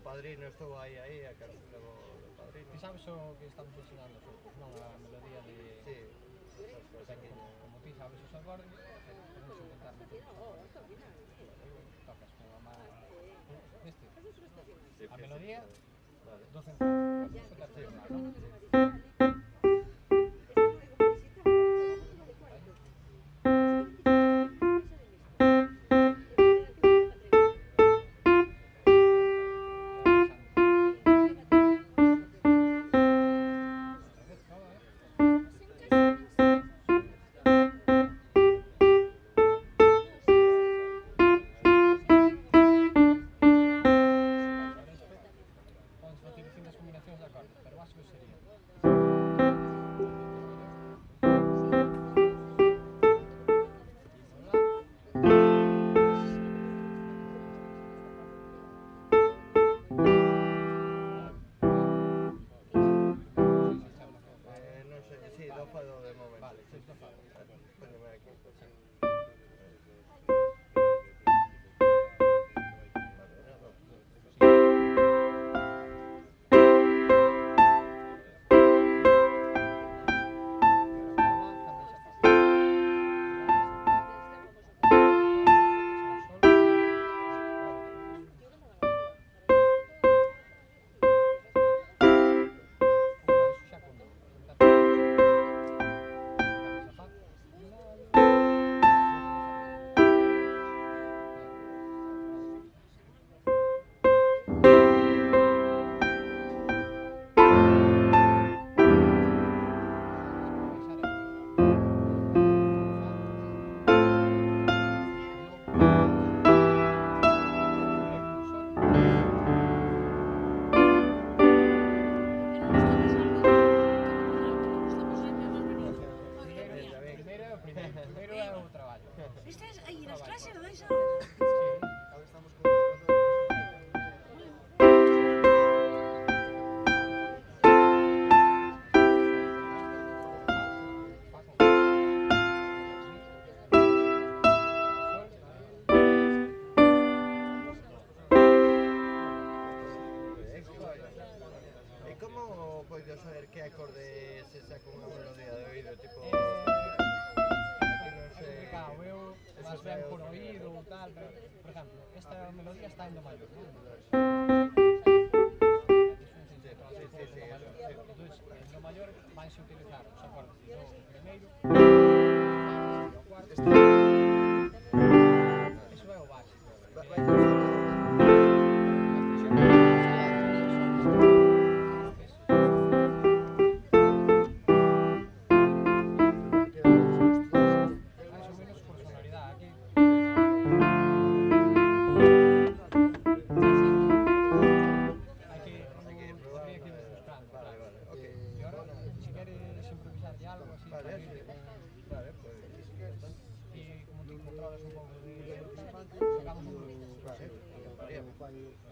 Speaker 14: Padrino, estou aí, a cápsula do Padrino.
Speaker 11: Ti sabes o que estamos ensinando nosotros, non? A melodía de...
Speaker 14: Sí.
Speaker 11: O sea, que como ti sabes os acordes, podemos intentar meter. Tocas con a má... Viste? A melodía do central. Eso te arregla, non?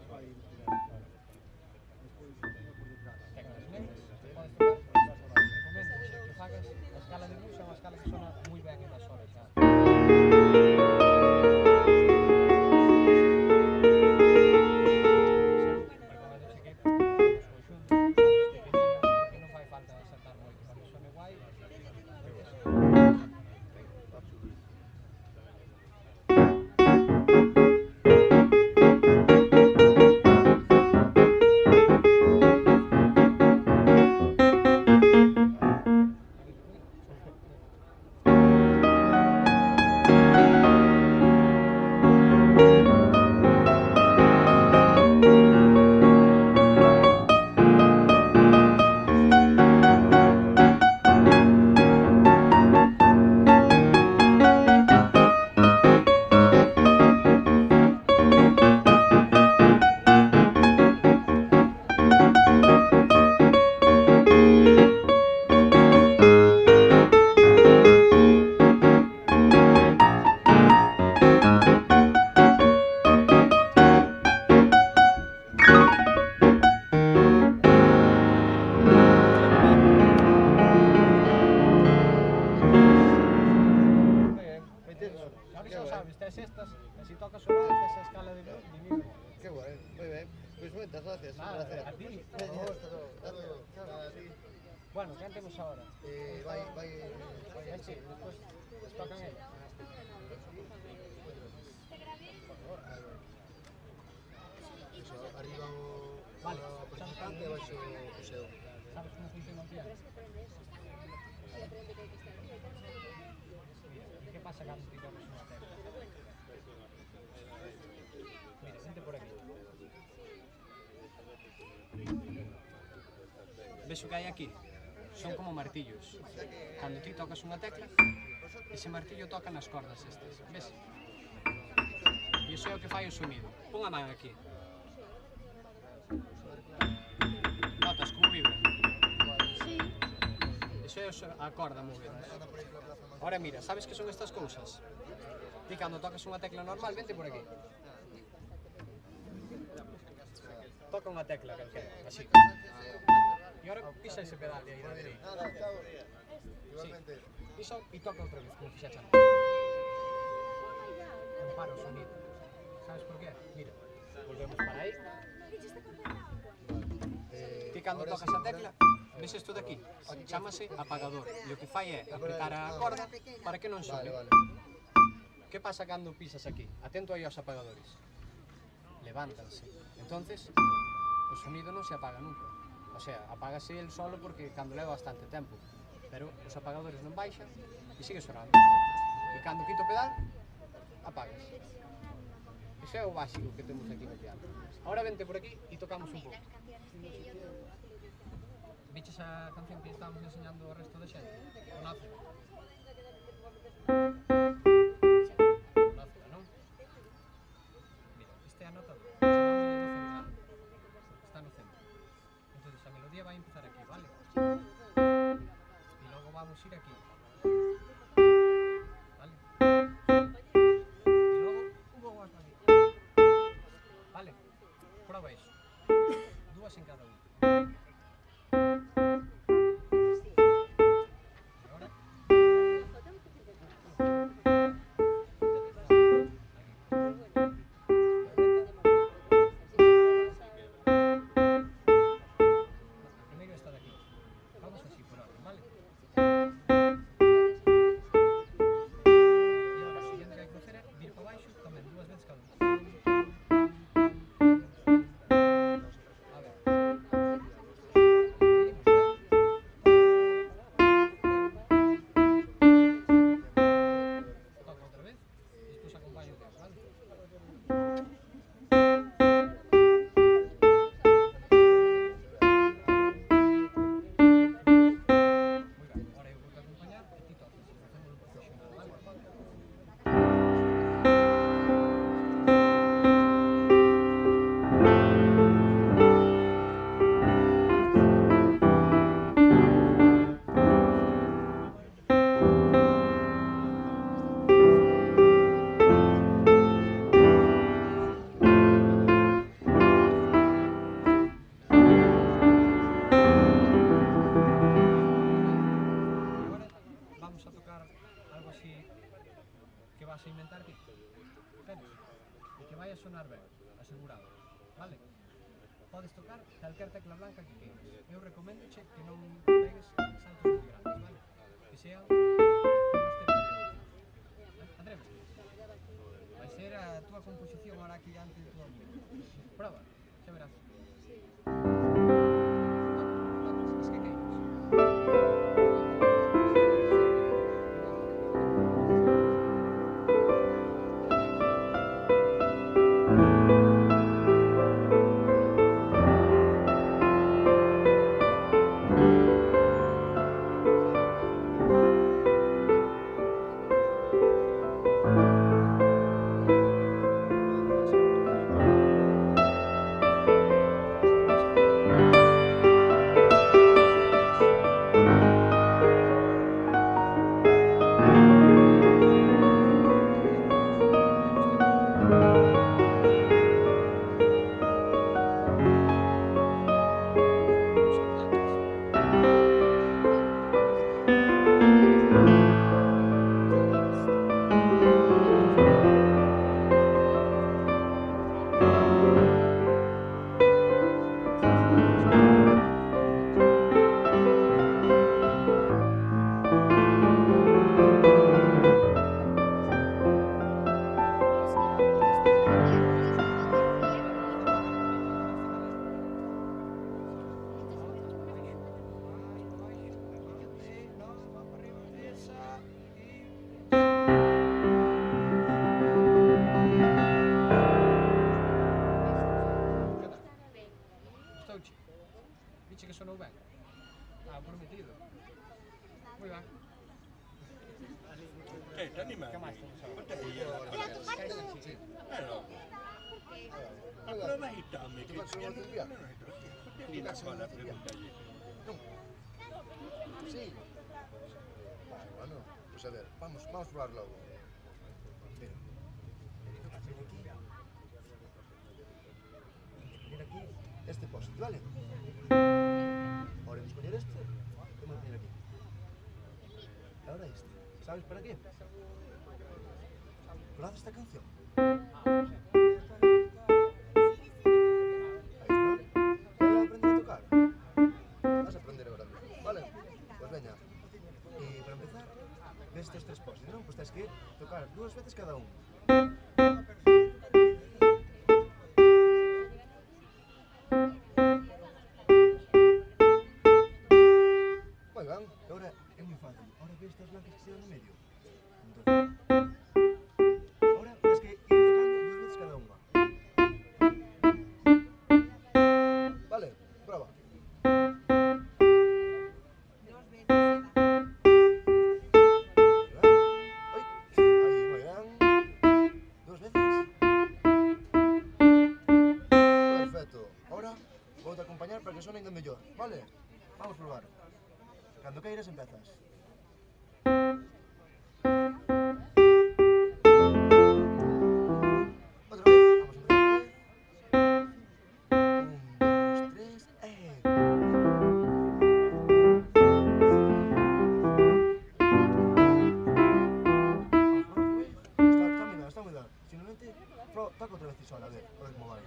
Speaker 7: vai despois por detrás.
Speaker 11: Teclas negras, que podes tocar, recomendo que fagas a escala de blues, é unha escala que sona moi ben en das horas xa. Bueno, ¿qué hacemos ahora? Sí, después tocan ellos.
Speaker 13: Arriba o participante e abaixo o seu.
Speaker 11: Sabes como funciona o piano? E que pasa cando ti tocas unha tecla? Mira, vente por aquí. Ves o que hai aquí? Son como martillos. Cando ti tocas unha tecla, ese martillo toca nas cordas estas, ves? E iso é o que fai o sonido. Pon a man aquí. Notas como vibra?
Speaker 12: Sí.
Speaker 11: Iso é a corda movendo. Ahora mira, sabes que son estas cousas? Ti cando tocas unha tecla normal, vente por aquí. Toca unha tecla calquera, así. E agora pisa ese pedal de aí da derecha. Sí, pisa e toca outra vez, como fixacha. Compara o sonido. Sabes por qué? Mira, volvemos para aí. Ti cando tocas a tecla, ves isto de aquí? Chámase apagador. E o que fai é apretar a corda para que non sone. Que pasa cando pisas aquí? Atento aí aos apagadores. Levántanse. Entonces, o sonido non se apaga nunca. O sea, apágase el solo porque cando leva bastante tempo. Pero os apagadores non baixan e sigue sonando. E cando quito o pedal, apagas. Iso é o básico que temos aquí no piano. Ahora vente por aquí e tocamos un pouco. Viches a canción que estábamos enseñando ao resto da xente? Conócela. Conócela, non? Mira, este é a nota do central. Está no centro. Entonces a melodía vai empezar aquí, vale? E logo vamos ir aquí. Vale? E logo un pouco máis para aquí. Vale? Proba iso. Dúas en cada unha. E agora? así que vas a inventar ti. Entendes? E que vai a sonar ben, asegurado, vale? Podes tocar calquer tecla blanca que queiras. Eu recomendoche que non pegues saltos moi grandes, vale? Que sean unhas terceras. Atreves? Vai ser a túa composición ahora aquí ante de todo o mundo. Prova, xa verás. Es que queiras. Viche que sonou ben? Ah, prometido. Moi ben.
Speaker 8: Te anima?
Speaker 11: Que máis?
Speaker 8: Ponte aí. Aproveitame que mira sola, pregúntalle.
Speaker 13: Sí. Vale, bueno, pues a ver, vamos a probar logo. Mira. Mira aquí este post, ¿vale? Ahora escoger este, vamos a poner aquí. Ahora este. ¿Sabes para qué? ¿Conoces esta canción? Vas a aprender ahora mismo, ¿vale? Pues venga. Y para empezar, ves estos tres postes, ¿no? Pues tienes que tocar 2 veces cada uno. Muy bien, ahora es muy fácil. Ahora ves estas blancas que se dan en medio. Entonces, ahora tienes que ir tocando 2 veces cada una. Vale, prueba. Para que suenen de mellor, vale? Vamos a probar. Cando queiras empezas. Outra vez, vamos a empezar otra vez. 1, 2, 3, Está moi ben. Simplemente, toca outra vez y sola, a ver como vai.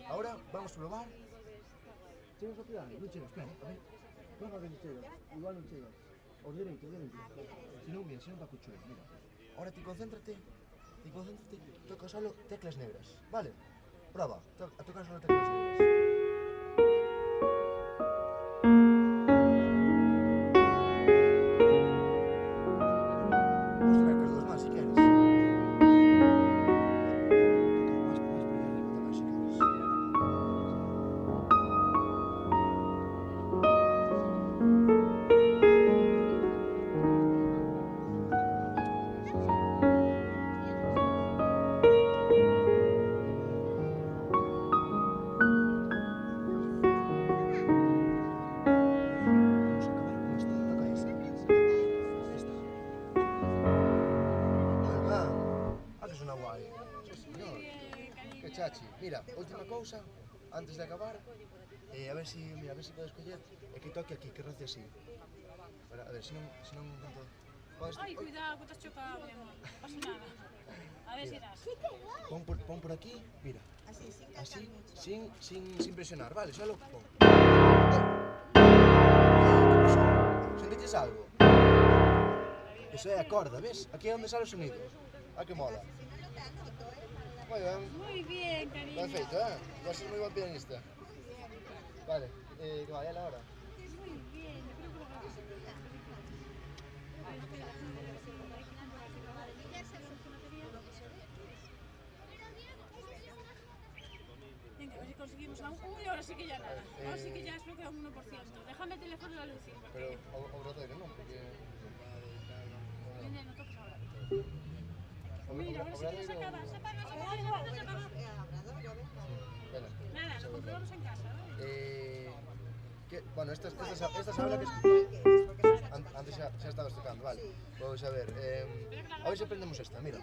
Speaker 13: Ahora vamos a probar. Chegas rápido, non chegas, espera, a ver. Non a ver se chegas, igual non chegas. Os dereito. Se non, mira, se non toco chulo, mira. Ahora ti concéntrate, toca solo teclas negras, vale? Prova, a tocar solo teclas negras. Vamos a tocar con 2 más si quieres. Mira, última cousa, antes de acabar, a ver si podes coller, e que toque aquí, que roce así. A ver, se non tanto...
Speaker 15: Ai, cuidado, que te has chocado, mi amor. No pasa nada. A ver si das.
Speaker 13: Pon por aquí, mira. Así, sin presionar, vale, solo pon. ¿Sentiches algo? Eso é a corda, ¿ves? Aquí é onde sale o sonido. Ah, que mola. Muy bien.
Speaker 15: Muy bien, cariño.
Speaker 13: Perfecto, ¿eh? Ya soy muy buen pianista. Vale, que vaya la hora.
Speaker 15: Muy bien, yo creo que lo vas a hacer. Venga, a ver si conseguimos a un... Uy, ahora sí que ya nada. Ahora sí que ya es lo que a un 1%. Déjame el teléfono de la Lucy.
Speaker 13: Pero, obradoiro non, porque...
Speaker 15: Nene, no toques ahora. Mira, ahora sí que ya se acaba. Se apaga. Nada, lo comprobamos en casa, ¿vale?
Speaker 13: Bueno, esta sabe que antes xa estabas tocando, vale. Vamos a ver, a ver si aprendemos esta, mira.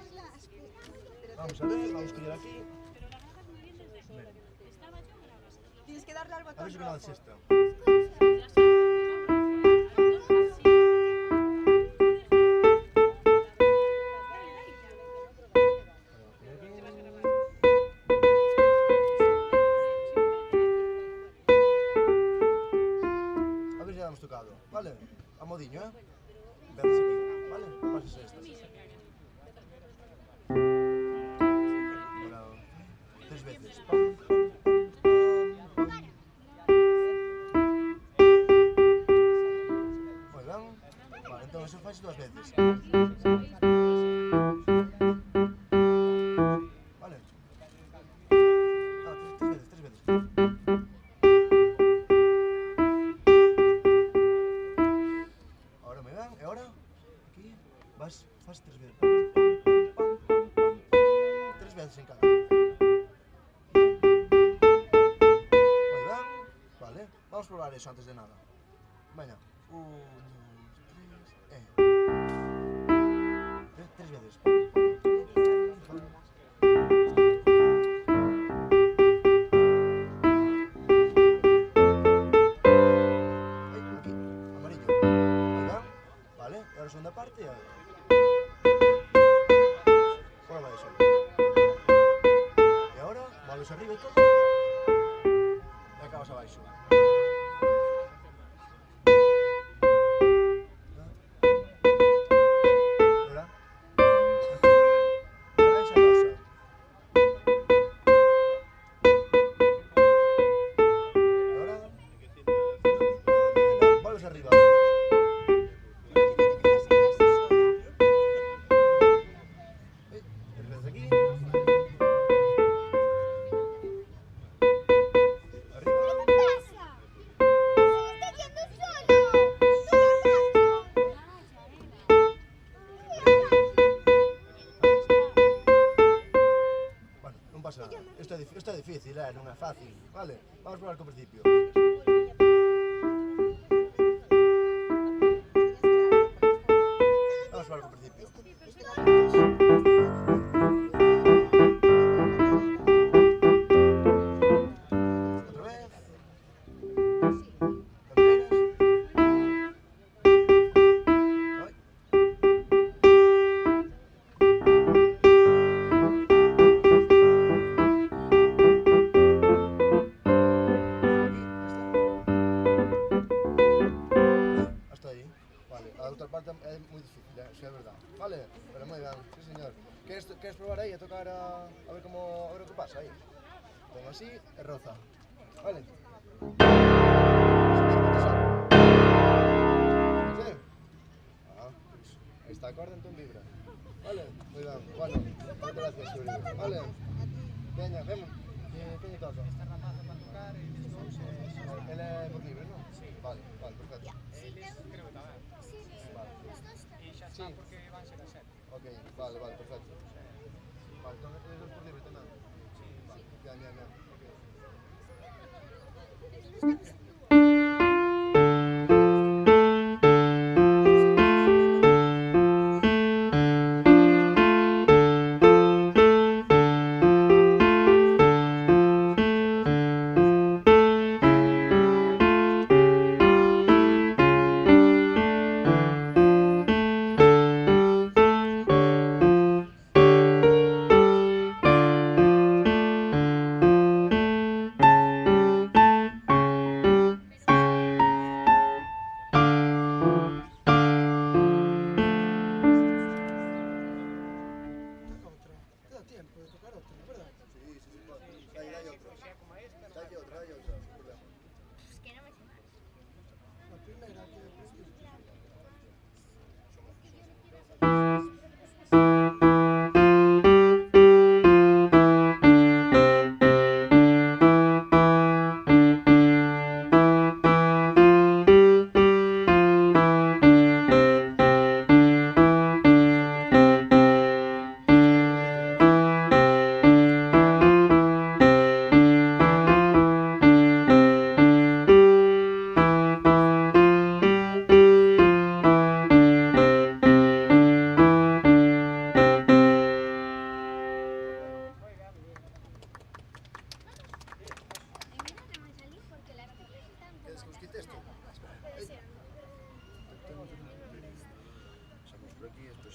Speaker 13: Vamos a ver, vamos a coger aquí.
Speaker 15: Pero la agarras muy bien desde fuera. Estaba yo, me la agarras.
Speaker 10: Tienes que darle al botón.
Speaker 13: A ver si conoces esta.
Speaker 15: Ya sabes,
Speaker 13: tocado, vale? A modiño, ¿eh? Veces aquí, ¿vale? Pases esta. Bravo. 3 veces. Pam, pam, pam, pam. Muy bien. Vale, entonces eso faz 2 veces. Vale. Ah, 3 veces. Faz 3 veces. 3 veces en cada. Muy bien. Vale. Vamos a probar eso antes de nada. Venga. 1, 2, 3. 3 veces. Aquí. Amarillo. Muy bien. Vale. Y ahora segunda parte. Prueba eso. Y ahora, vuelves arriba y todo. Y acabas abaixo. Ahora. Naranja rosa. Ahora. Vuelves arriba. Isto é difícil, non é fácil, vale? Vamos probar co principio. Vamos probar co principio. Outra vez. É moi difícil, eso é verdade. Vale, pero moi ben, sí señor. Queres probar aí a tocar a ver como a ver o que pasa aí? Pon así e roza. Vale. Sí. Ah, esta acorde entón vibra. Vale, moi ben. Bueno, moitas gracias, Xuri. Vale. Veña, vemos. Que lle toca?
Speaker 11: Esta rapaza para tocar e os dous
Speaker 13: Ele é por libre, non?
Speaker 11: Sí.
Speaker 13: Vale, perfecto.
Speaker 11: Eles creo que tamén. E xa está porque van ser a 7.
Speaker 13: Ok, vale, perfecto. Vale, entón eles dos por libre tamén?
Speaker 11: Sí.
Speaker 13: Vale, bien. Ok.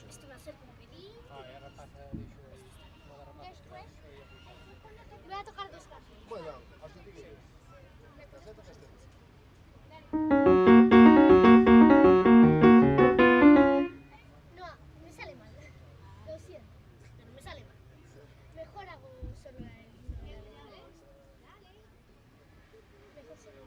Speaker 3: Esto me acerca un pelín.
Speaker 11: Ai, a rapaza dixo aí. Unha das rapazas que
Speaker 3: Después,
Speaker 11: dixo.
Speaker 3: voy a tocar dos casos.
Speaker 13: Bueno, hasta ti que
Speaker 3: No, me sale mal. Lo siento, pero me sale mal. Mejor hago solo el... Mejor solo...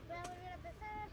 Speaker 3: Voy a volver a empezar.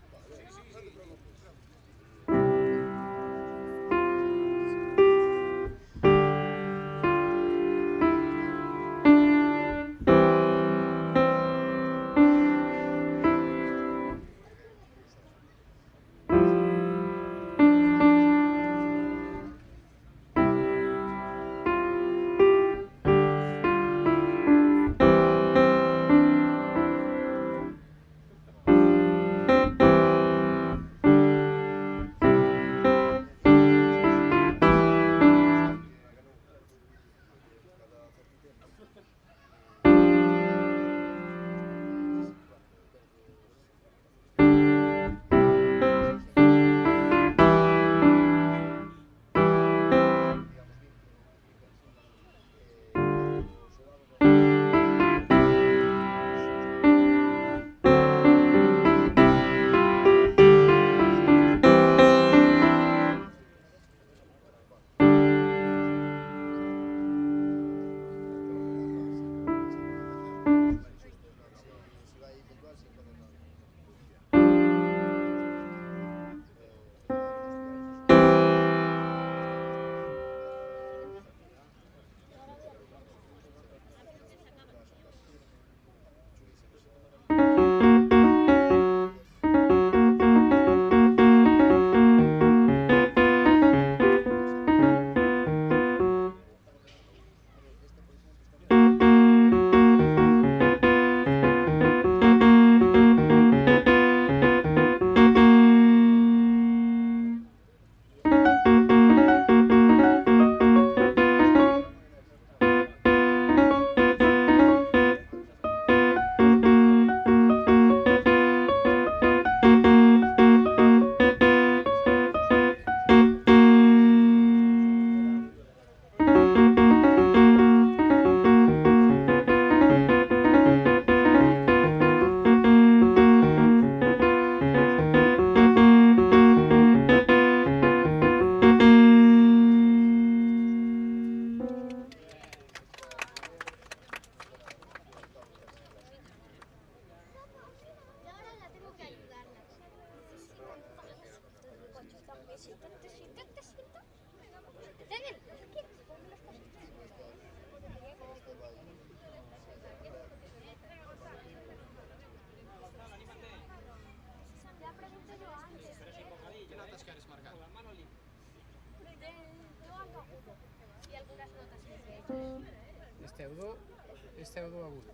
Speaker 11: Este é o do agudo.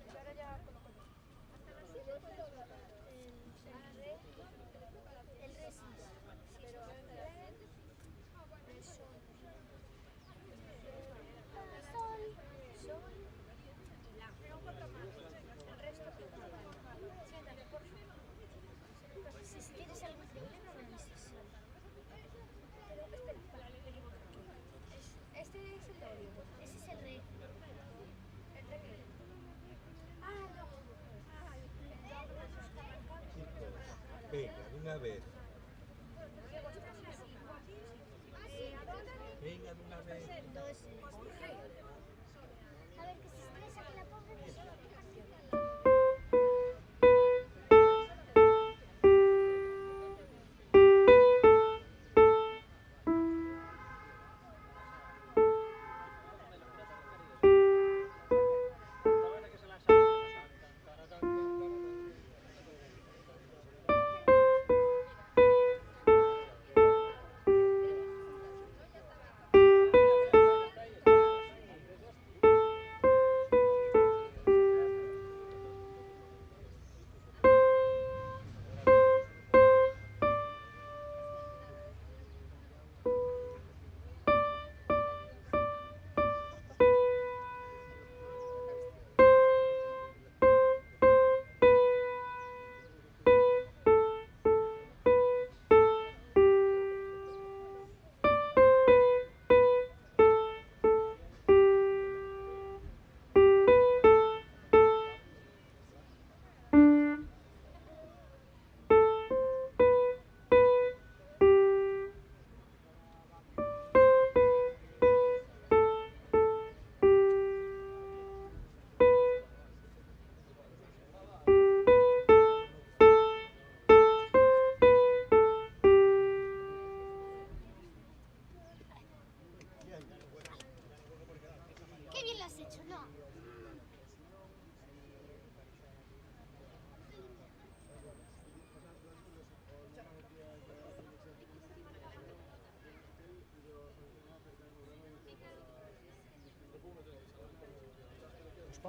Speaker 3: El re sí, pero el sol. Sol y la. Pero un poco más. El resto siéntate, por favor. Si tienes algún problema me dices. Pero espera, me equivoco. Este es el do. Ese es el re. El re. Ah, no.
Speaker 8: Venga, de una vez. Venga, de una vez.
Speaker 3: A ver, que se estresa que la pobre no se lo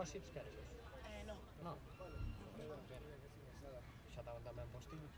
Speaker 11: Posits, queres?
Speaker 15: No.
Speaker 11: Non? Xa estaban tamén postidos.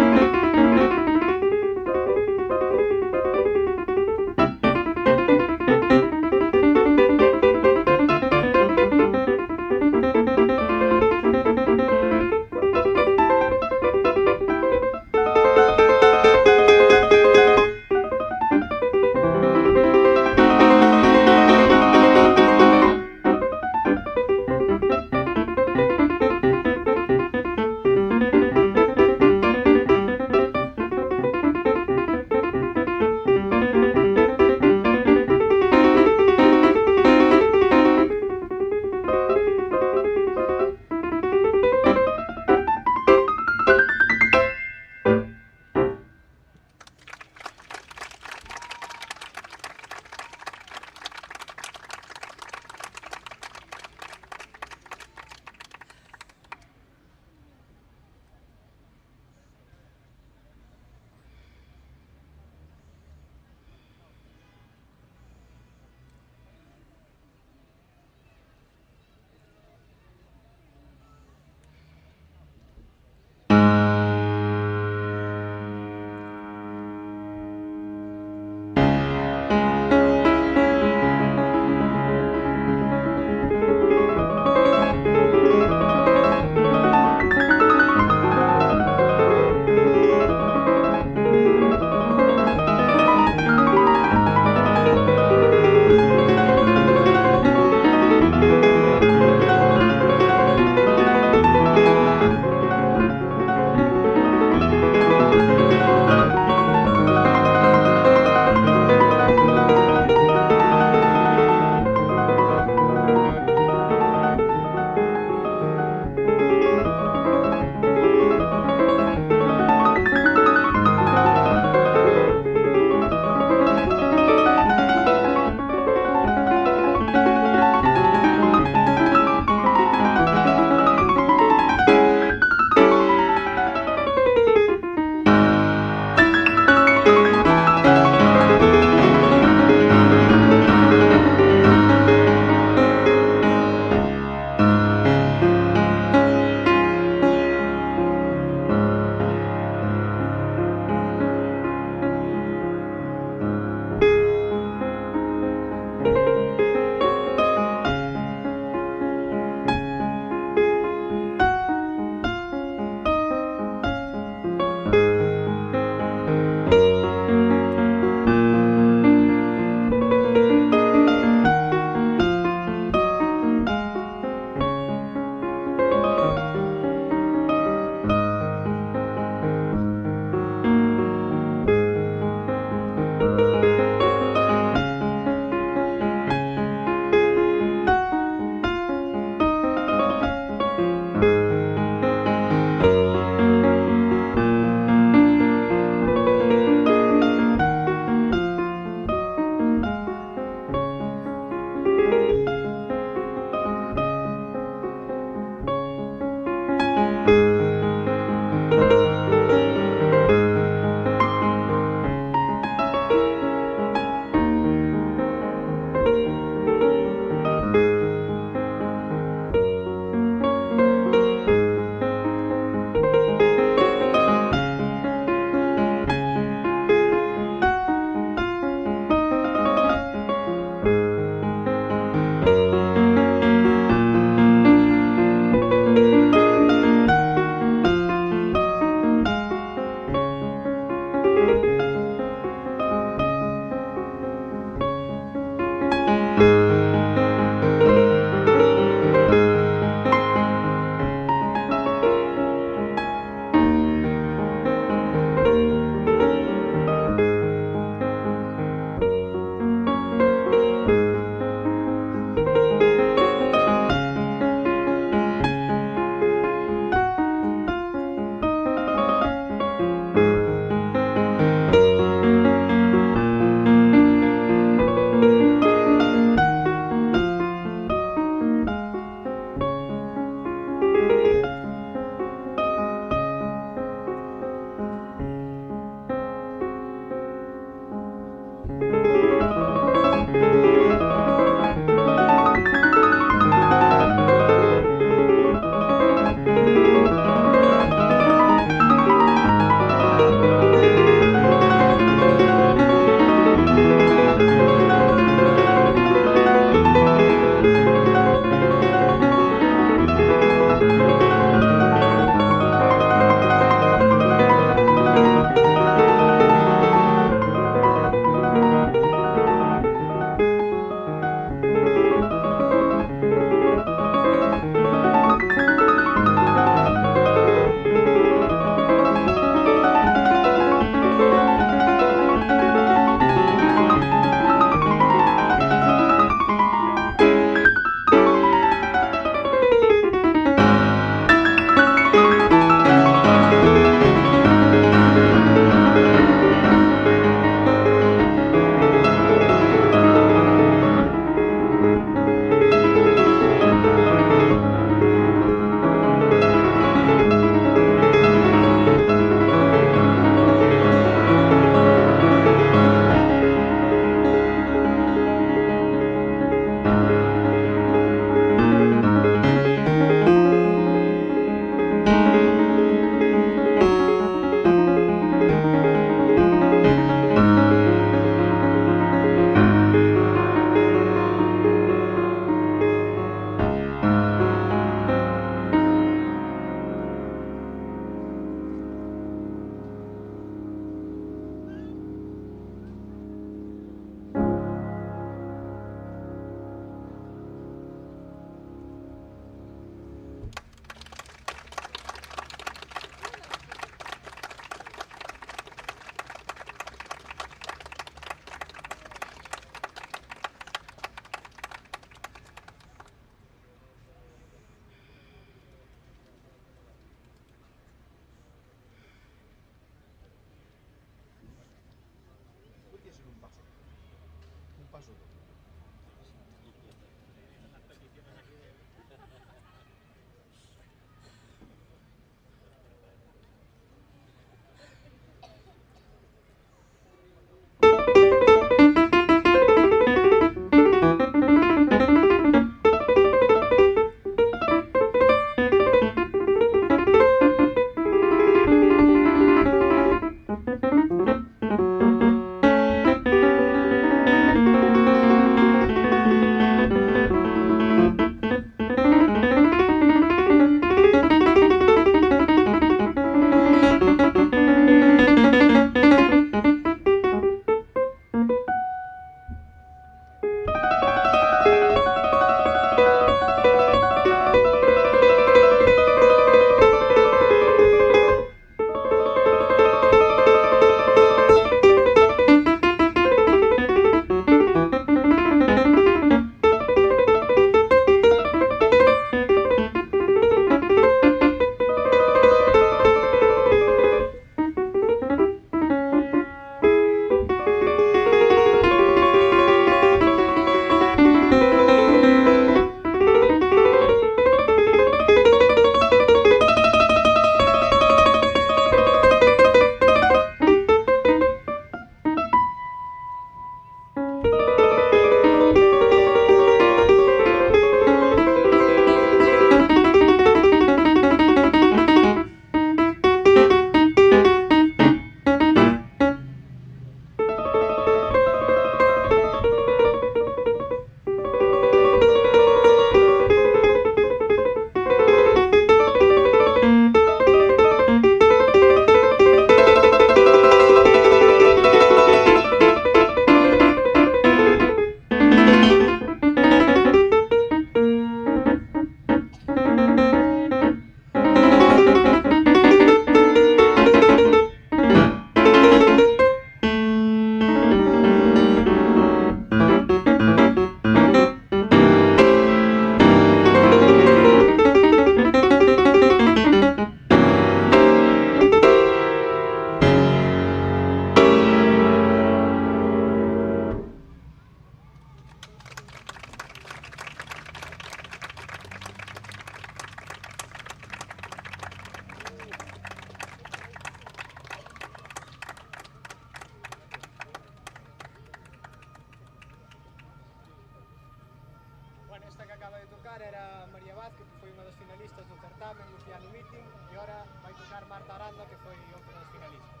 Speaker 11: que foi unha das finalistas do certamen do Piano Meeting, e ahora vai tocar Marta Aranda, que foi outra das finalistas.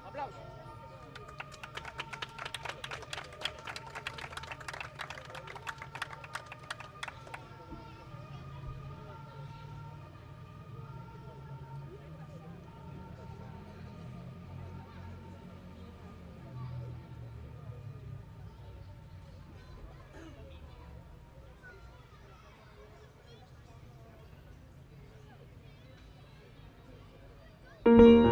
Speaker 11: Aplausos.
Speaker 16: Thank